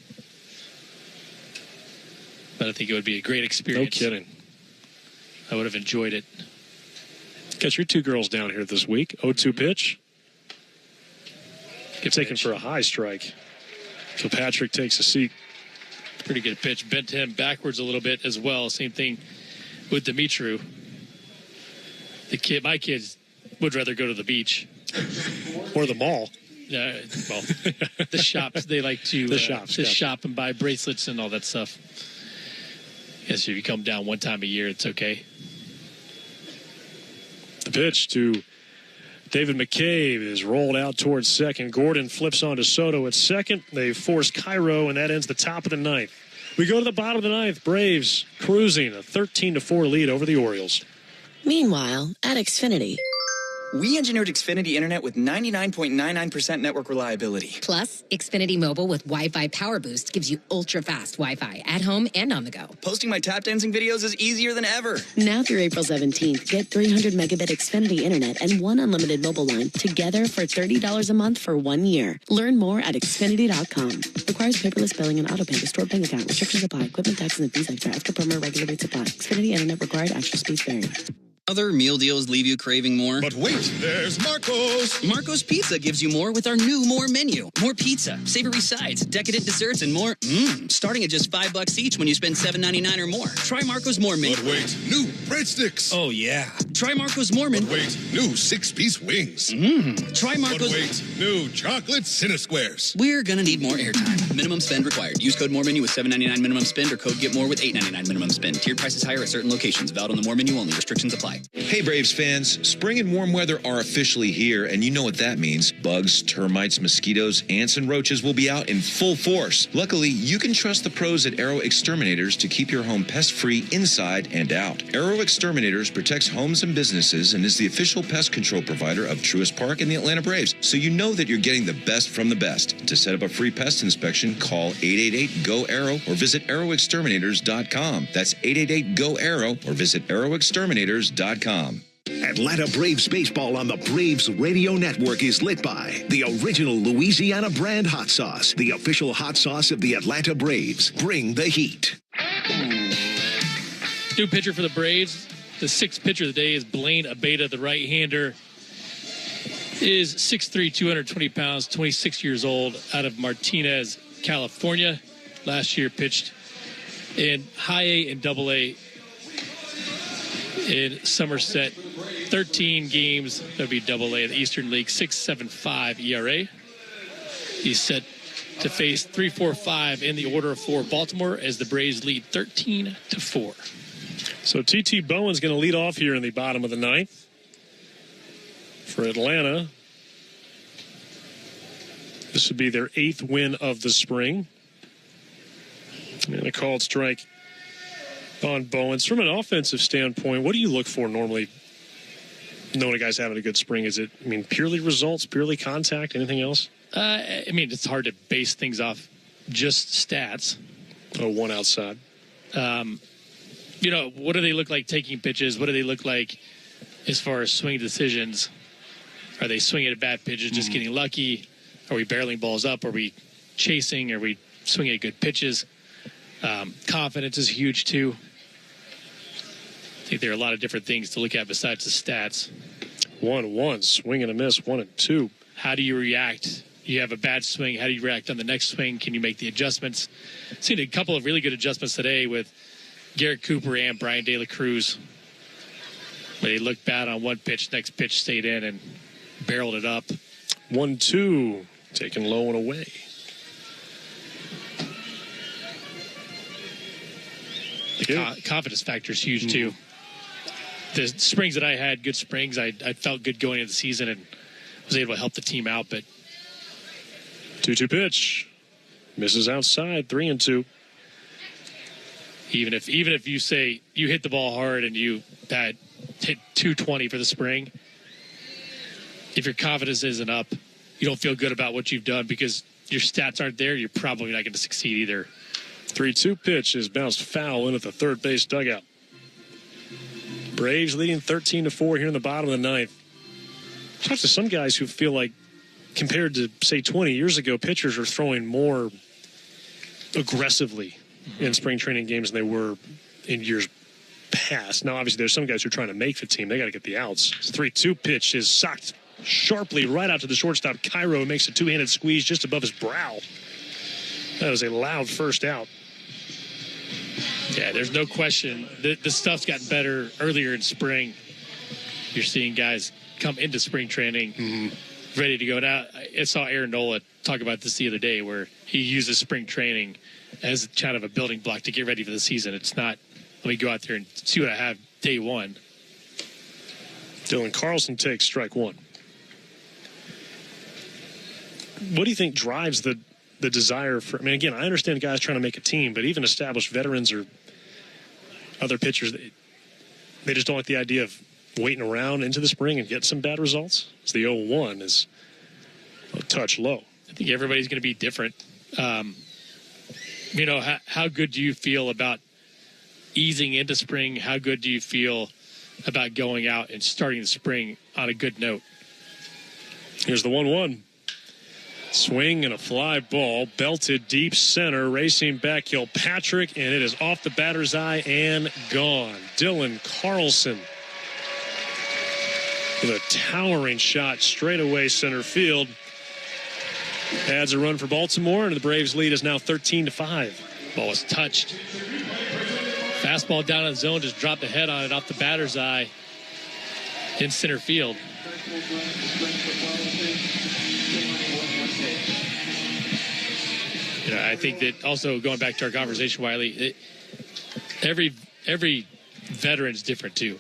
But I think it would be a great experience. No kidding. I would have enjoyed it. Got your 2 girls down here this week. 0-2 pitch. Good taken pitch. for a high strike. Kilpatrick takes a seat. Pretty good pitch. Bent him backwards a little bit as well. Same thing with Dimitru. My kids would rather go to the beach. Or the mall. Well, the shops. They like to shop and buy bracelets and all that stuff. Yes, if you come down one time a year, it's okay. The pitch to David McCabe is rolled out towards second. Gordon flips onto Soto at second. They force Cairo, and that ends the top of the 9th. We go to the bottom of the 9th. Braves cruising a 13-4 lead over the Orioles. Meanwhile, at Xfinity. We engineered Xfinity Internet with 99.99% network reliability. Plus, Xfinity Mobile with Wi-Fi Power Boost gives you ultra-fast Wi-Fi at home and on the go. Posting my tap dancing videos is easier than ever. Now through April 17th, get 300 megabit Xfinity Internet and 1 unlimited mobile line together for $30 a month for 1 year. Learn more at Xfinity.com. Requires paperless billing and autopay to store bank account. Restrictions apply. Equipment taxes and fees extra. After promo, regular rates apply. Xfinity Internet required. Actual speeds vary. Other meal deals leave you craving more. But wait, there's Marco's. Marco's Pizza gives you more with our new More menu. More pizza, savory sides, decadent desserts, and more. Starting at just $5 each when you spend $7.99 or more. Try Marco's More menu. But wait, new breadsticks. Oh, yeah. Try Marco's More menu. But wait, new 6-piece wings. Try Marco's. But wait, new chocolate Cinesquares. We're gonna need more airtime. Minimum spend required. Use code More menu with $7.99 minimum spend or code Get More with $8.99 minimum spend. Tiered prices higher at certain locations. Valid on the More menu only. Restrictions apply. Hey Braves fans, spring and warm weather are officially here, and you know what that means. Bugs, termites, mosquitoes, ants, and roaches will be out in full force. Luckily, you can trust the pros at Arrow Exterminators to keep your home pest-free inside and out. Arrow Exterminators protects homes and businesses and is the official pest control provider of Truist Park and the Atlanta Braves, so you know that you're getting the best from the best. To set up a free pest inspection, call 888-GO-ARROW or visit arrowexterminators.com. That's 888-GO-ARROW or visit arrowexterminators.com. Atlanta Braves baseball on the Braves Radio Network is lit by the original Louisiana brand hot sauce, the official hot sauce of the Atlanta Braves. Bring the heat. New pitcher for the Braves, The sixth pitcher of the day is Blaine Abeda, the right-hander. Is 6'3", 220 pounds, 26 years old, out of Martinez, California. Last year pitched in High A and Double A in Somerset. 13 games, that would be Double A, the Eastern League, 6.75 ERA. He's set to face 3-4-5 in the order of 4 Baltimore as the Braves lead 13-4. So T.T. Bowen's going to lead off here in the bottom of the ninth for Atlanta. This would be their 8th win of the spring. And a called strike on Bowens. From an offensive standpoint, what do you look for normally knowing a guy's having a good spring? Is it, purely results, purely contact, anything else? It's hard to base things off just stats. Oh, one outside. What do they look like taking pitches? What do they look like as far as swing decisions? Are they swinging at bad pitches, just getting lucky? Are we barreling balls up? Are we chasing? Are we swinging at good pitches? Confidence is huge, too. I think there are a lot of different things to look at besides the stats. 1-1, swing and a miss, 1-2. How do you react? You have a bad swing. How do you react on the next swing? Can you make the adjustments? Seen a couple of really good adjustments today with Garrett Cooper and Brian De La Cruz. But he looked bad on one pitch. Next pitch stayed in and barreled it up. 1-2, taken low and away. The confidence factor is huge, too. The springs that I had, good springs, I felt good going into the season and was able to help the team out. But 2-2 pitch. Misses outside, 3-2. Even if you say you hit the ball hard and you hit 220 for the spring, if your confidence isn't up, you don't feel good about what you've done because your stats aren't there, you're probably not going to succeed either. 3-2 pitch is bounced foul in at the third base dugout. Braves leading 13-4 here in the bottom of the ninth. Talk to some guys who feel like, compared to, say, 20 years ago, pitchers are throwing more aggressively in spring training games than they were in years past. Now, obviously, there's some guys who are trying to make the team. They got to get the outs. 3-2 pitch is socked sharply right out to the shortstop. Cairo makes a two-handed squeeze just above his brow. That is a loud first out. Yeah, there's no question. The stuff's gotten better earlier in spring. You're seeing guys come into spring training ready to go. Now, I saw Aaron Nola talk about this the other day where he uses spring training as kind of a building block to get ready for the season. It's not, let me go out there and see what I have day one. Dylan Carlson takes strike one. What do you think drives the desire for, again, I understand guys trying to make a team, but even established veterans or other pitchers, they just don't like the idea of waiting around into the spring and get some bad results? It's the 0-1 is a touch low. I think everybody's going to be different. How good do you feel about easing into spring? How good do you feel about going out and starting the spring on a good note? Here's the 1-1. Swing and a fly ball, belted deep center, racing back Kilpatrick, and it is off the batter's eye and gone. Dylan Carlson with a towering shot straight away center field. Adds a run for Baltimore, and the Braves lead is now 13-5. Ball was touched. Fastball down in the zone, just dropped the head on it off the batter's eye in center field. I think that also going back to our conversation, Wiley, every veteran's different too.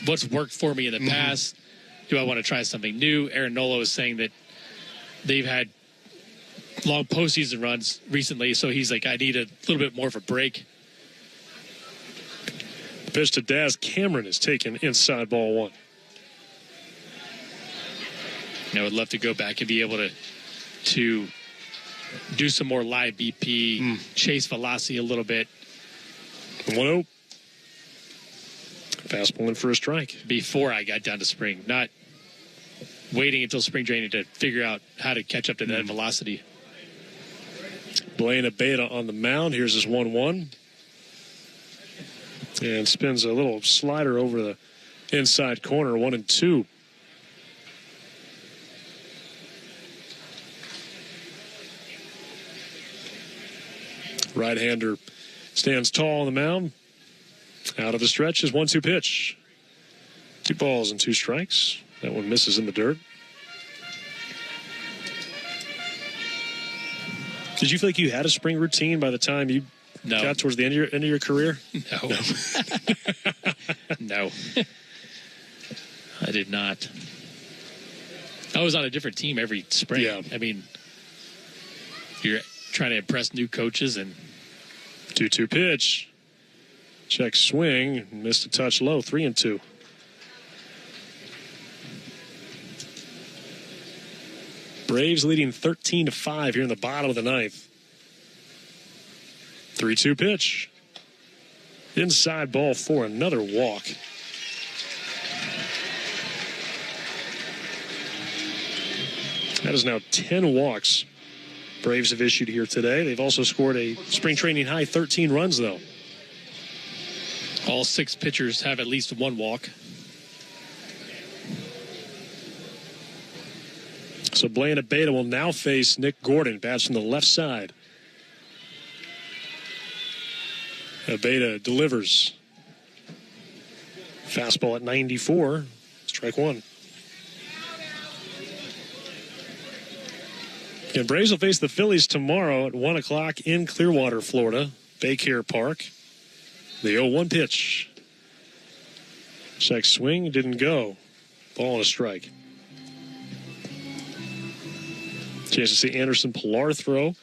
What's worked for me in the past? Do I want to try something new? Aaron Nola was saying that they've had long postseason runs recently, so he's like, I need a little bit more of a break. The pitch to Daz Cameron is taken inside ball one. I would love to go back and be able to do some more live BP, chase velocity a little bit. 1-0. Fastball in for a strike. Before I got down to spring, not waiting until spring training to figure out how to catch up to that velocity. Blaine Abeda on the mound. Here's his 1-1. And spins a little slider over the inside corner, 1-2. Right-hander stands tall on the mound. Out of the stretch is 1-2 pitch. 2 balls and 2 strikes. That one misses in the dirt. Did you feel like you had a spring routine by the time you got towards the end of your career? No. No. I did not. I was on a different team every spring. Yeah. I mean, you're trying to impress new coaches and 2-2 pitch. Check swing. Missed a touch low. 3-2. Braves leading 13-5 here in the bottom of the ninth. 3-2 pitch. Inside ball 4. Another walk. That is now 10 walks Braves have issued here today. They've also scored a spring training high 13 runs, though. All 6 pitchers have at least 1 walk. So Blaine Abeta will now face Nick Gordon. Bats from the left side. Abeta delivers. Fastball at 94. Strike 1. And Braves will face the Phillies tomorrow at 1 o'clock in Clearwater, Florida. Baycare Park. The 0-1 pitch. Check swing. Didn't go. Ball and a strike. Chance to see Anderson Pilar throw.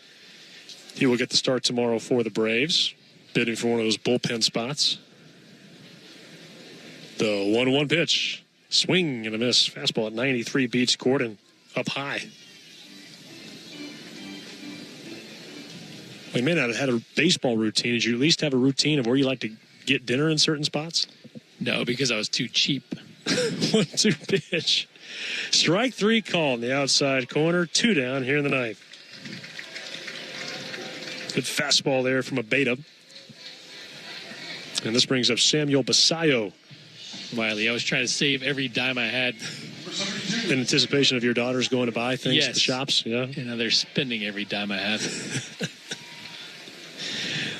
He will get the start tomorrow for the Braves. Bidding for one of those bullpen spots. The 1-1 pitch. Swing and a miss. Fastball at 93 beats Gordon up high. We may not have had a baseball routine. Did you at least have a routine of where you like to get dinner in certain spots? No, because I was too cheap. 1-2 pitch. Strike 3 called in the outside corner. 2 down here in the ninth. Good fastball there from Abeta. And this brings up Samuel Basayo. Wiley, I was trying to save every dime I had. In anticipation of your daughters going to buy things at the shops? Yeah. You know, they're spending every dime I have.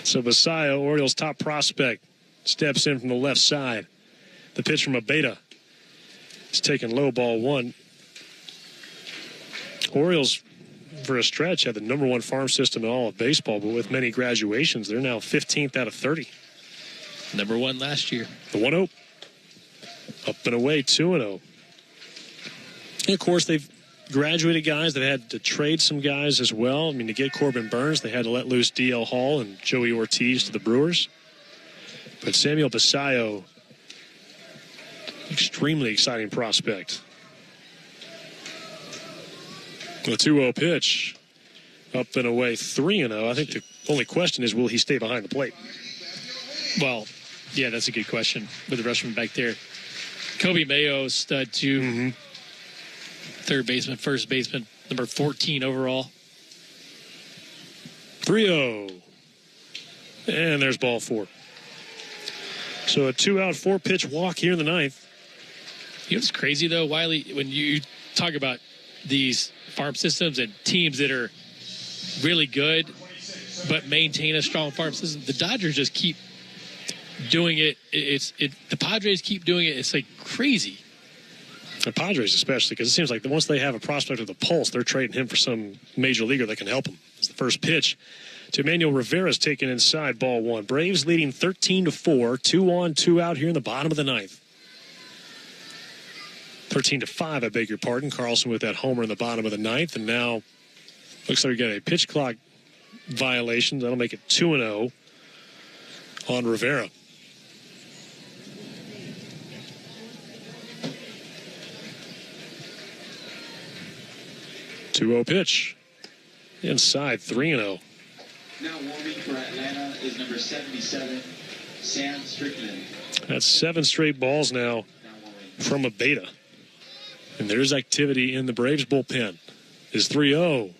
So Basayo, Orioles' top prospect, steps in from the left side. The pitch from Abeta. It's taken low, ball 1. Orioles, for a stretch, had the number 1 farm system in all of baseball, but with many graduations, they're now 15th out of 30. Number 1 last year. The 1-0. Up and away, 2-0. And, of course, they've graduated guys. They've had to trade some guys as well. I mean, to get Corbin Burns, they had to let loose D.L. Hall and Joey Ortiz to the Brewers. But Samuel Basayo, extremely exciting prospect. The 2-0 pitch. Up and away, 3-0. I think the only question is, will he stay behind the plate? Well, yeah, that's a good question with the Rushman back there. Kobe Mayo, stud 2. Third baseman, first baseman, number 14 overall. 3-0. And there's ball 4. So a 2-out, 4-pitch walk here in the ninth. You know what's crazy, though, Wiley? When you talk about these farm systems and teams that are really good but maintain a strong farm system, the Dodgers just keep doing it. The Padres keep doing it. It's like crazy. The Padres especially, because it seems like once they have a prospect with a pulse, they're trading him for some major leaguer that can help him. It's the first pitch to Emmanuel Rivera's taken inside, ball 1. Braves leading 13-4, 2 on, 2 out here in the bottom of the ninth. 13-5, I beg your pardon. Carlson with that homer in the bottom of the ninth, and now looks like we got a pitch clock violation. That'll make it 2-0 on Rivera. Two-0 pitch. Inside, 3-0. Now warming for Atlanta is number 77, Sam Strickland. That's 7 straight balls now from Abeta. And there's activity in the Braves bullpen. Is 3-0.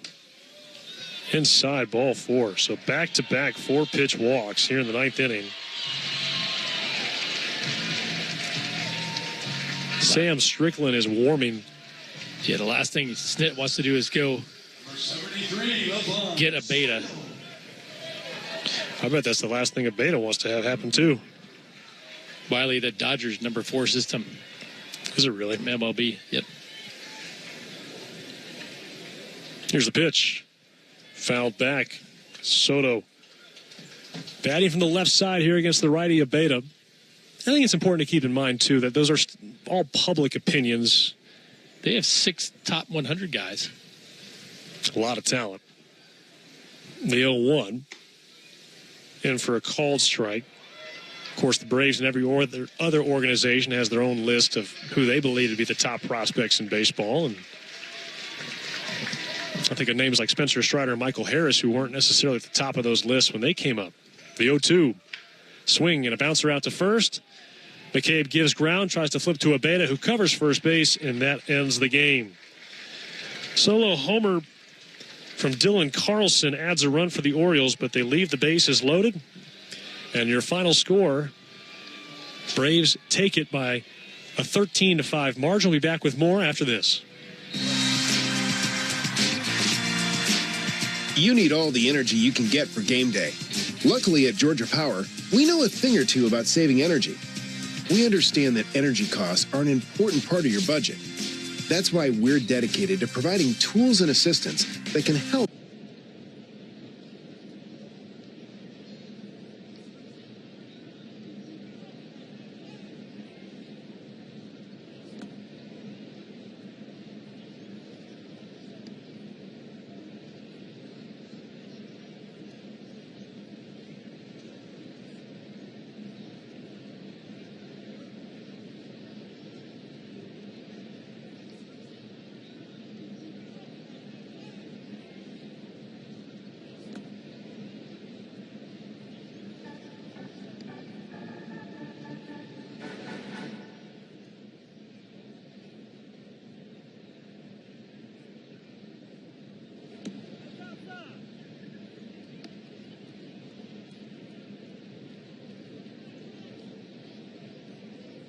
Inside, ball 4. So back-to-back 4-pitch walks here in the ninth inning. Sam Strickland is warming. Yeah, the last thing Snit wants to do is go get a beta. I bet that's the last thing a beta wants to have happen, too. Wiley, the Dodgers number 4 system. Is it really? MLB, yep. Here's the pitch. Fouled back. Soto batting from the left side here against the righty Abeta. I think it's important to keep in mind, too, that those are all public opinions. They have 6 top 100 guys. A lot of talent. The 0-1. In for a called strike. Of course, the Braves and every other organization has their own list of who they believe to be the top prospects in baseball. And I think of names like Spencer Strider and Michael Harris, who weren't necessarily at the top of those lists when they came up. The 0-2. Swing and a bouncer out to first. McCabe gives ground, tries to flip to Abeta, who covers first base, and that ends the game. Solo homer from Dylan Carlson adds a run for the Orioles, but they leave the bases loaded. And your final score, Braves take it by a 13-5 margin. We'll be back with more after this. You need all the energy you can get for game day. Luckily at Georgia Power, we know a thing or two about saving energy. We understand that energy costs are an important part of your budget. That's why we're dedicated to providing tools and assistance that can help